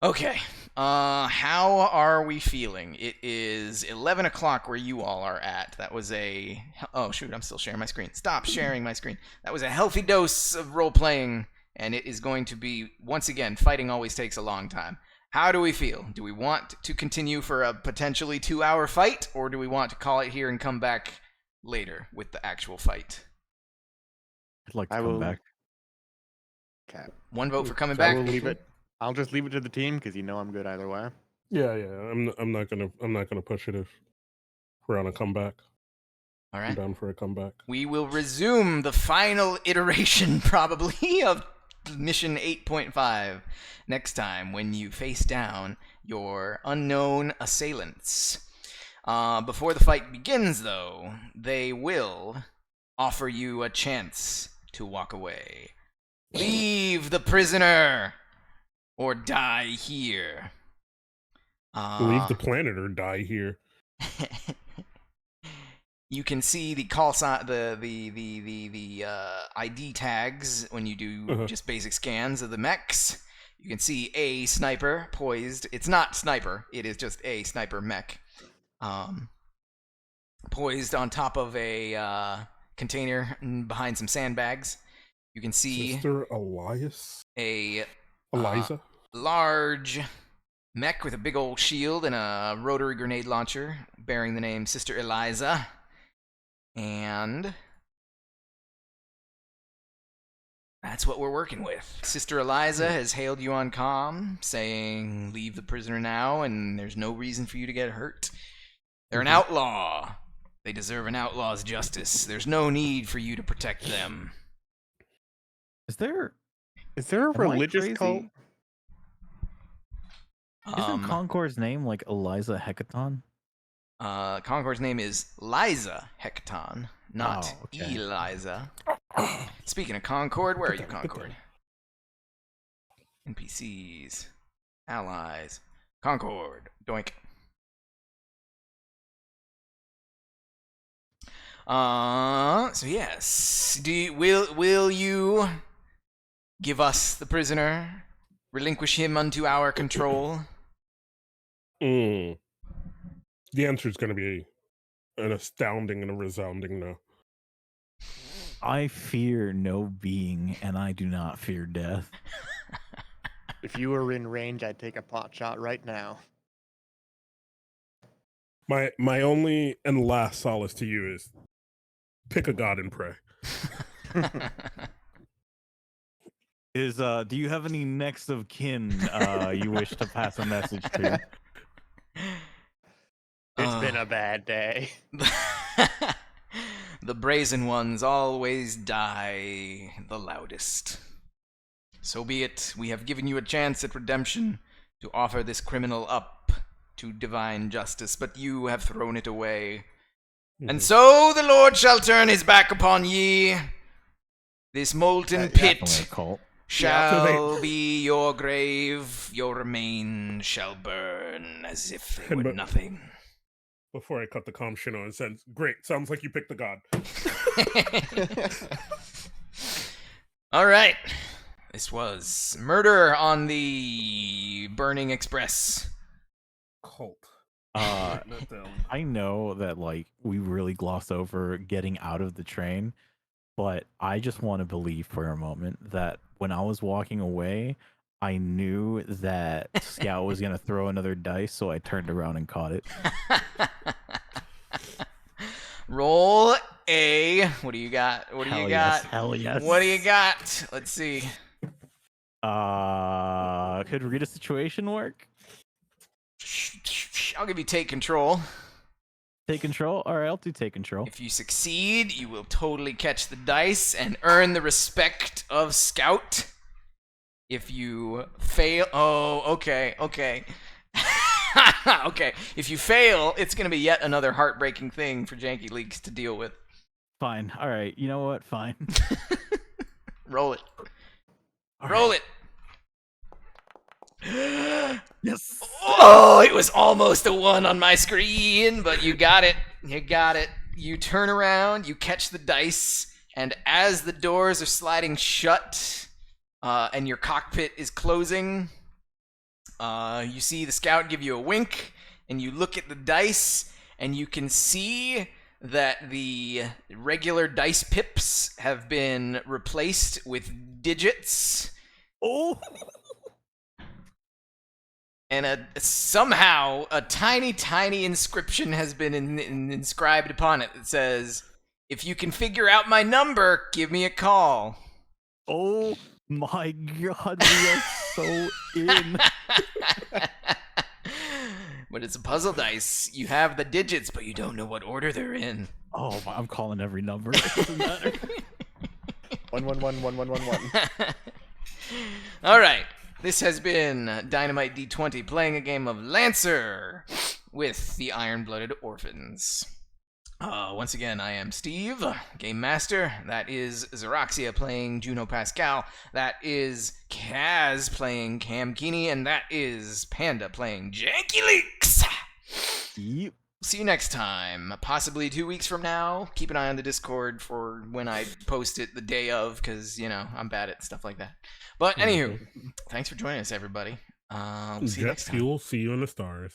Okay. How are we feeling? It is 11 o'clock where you all are at. That was a... Oh, shoot, I'm still sharing my screen. Stop sharing my screen. That was a healthy dose of role-playing, and it is going to be, once again, fighting always takes a long time. How do we feel? Do we want to continue for a potentially 2-hour fight, or do we want to call it here and come back later with the actual fight? I'd like to come back. Okay. 1 vote for coming back. I will leave it. I'll just leave it to the team because I'm good either way. Yeah. I'm not gonna push it if we're on a comeback. All right. I'm down for a comeback. We will resume the final iteration, probably, of Mission 8.5 next time when you face down your unknown assailants. Before the fight begins, though, they will offer you a chance to walk away. Leave the prisoner or die here. Leave the planet or die here. You can see the call sign, the ID tags when you do just basic scans of the mechs. You can see a sniper poised. It's not sniper. It is just a sniper mech. Poised on top of a container behind some sandbags. You can see Sister Elias? a Eliza? large mech with a big old shield and a rotary grenade launcher bearing the name Sister Eliza. And that's what we're working with. Sister Eliza has hailed you on comm, saying, leave the prisoner now, and there's no reason for you to get hurt. They're an outlaw. They deserve an outlaw's justice. There's no need for you to protect them. Is there Is there a Am I religious crazy? cult? isn't Concord's name like Eliza Hecaton? Concord's name is Liza Hecton, not Oh, okay. Eliza. Speaking of Concord, where are you, Concord? NPCs, allies, Concord, doink. So yes, will you give us the prisoner, relinquish him unto our control? The answer is going to be an astounding and a resounding no. I fear no being, and I do not fear death. If you were in range, I'd take a pot shot right now. My only and last solace to you is pick a god and pray. Do you have any next of kin you wish to pass a message to? It's been a bad day. The brazen ones always die the loudest. So be it. We have given you a chance at redemption to offer this criminal up to divine justice, but you have thrown it away. And so the Lord shall turn his back upon ye. This molten Definitely pit a cult. shall be your grave. Your remains shall burn as if they were nothing. Before I cut the comm, Shino said, "Great, sounds like you picked the god." All right. This was Murder on the Burning Express. Cult. I know that like we really gloss over getting out of the train, but I just want to believe for a moment that when I was walking away, I knew that Scout was gonna throw another dice, so I turned around and caught it. Roll a. What do you got? What do you got? Hell yes. What do you got? Let's see. Could read a situation work? I'll give you take control. Take control? Alright, I'll do take control. If you succeed, you will totally catch the dice and earn the respect of Scout. If you fail... Oh, okay. Okay. If you fail, it's going to be yet another heartbreaking thing for Janky Leaks to deal with. Fine. Alright, you know what? Fine. Roll it. Roll it. Yes. Oh, it was almost a 1 on my screen, but you got it. You got it. You turn around, you catch the dice, and as the doors are sliding shut, and your cockpit is closing, you see the Scout give you a wink, and you look at the dice, and you can see that the regular dice pips have been replaced with digits. Oh. And somehow a tiny, tiny inscription has been inscribed upon it that says, "If you can figure out my number, give me a call." Oh my god, we are so in. But it's a puzzle dice. You have the digits, but you don't know what order they're in. Oh, I'm calling every number. It doesn't matter. 1111111. All right. This has been Dynamite D20 playing a game of Lancer with the Iron-Blooded Orphans. Once again, I am Steve, Game Master. That is Xeroxia playing Juno Pascal. That is Kaz playing Cam Keeney. And that is Panda playing Janky Leaks. Yep. See you next time. Possibly 2 weeks from now. Keep an eye on the Discord for when I post it the day of, because, you know, I'm bad at stuff like that. But anywho, thanks for joining us, everybody. We'll see you Jet next time. fuel, see you in the stars.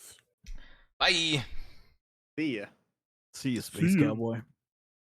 Bye. See ya. See you, Space See ya. Cowboy.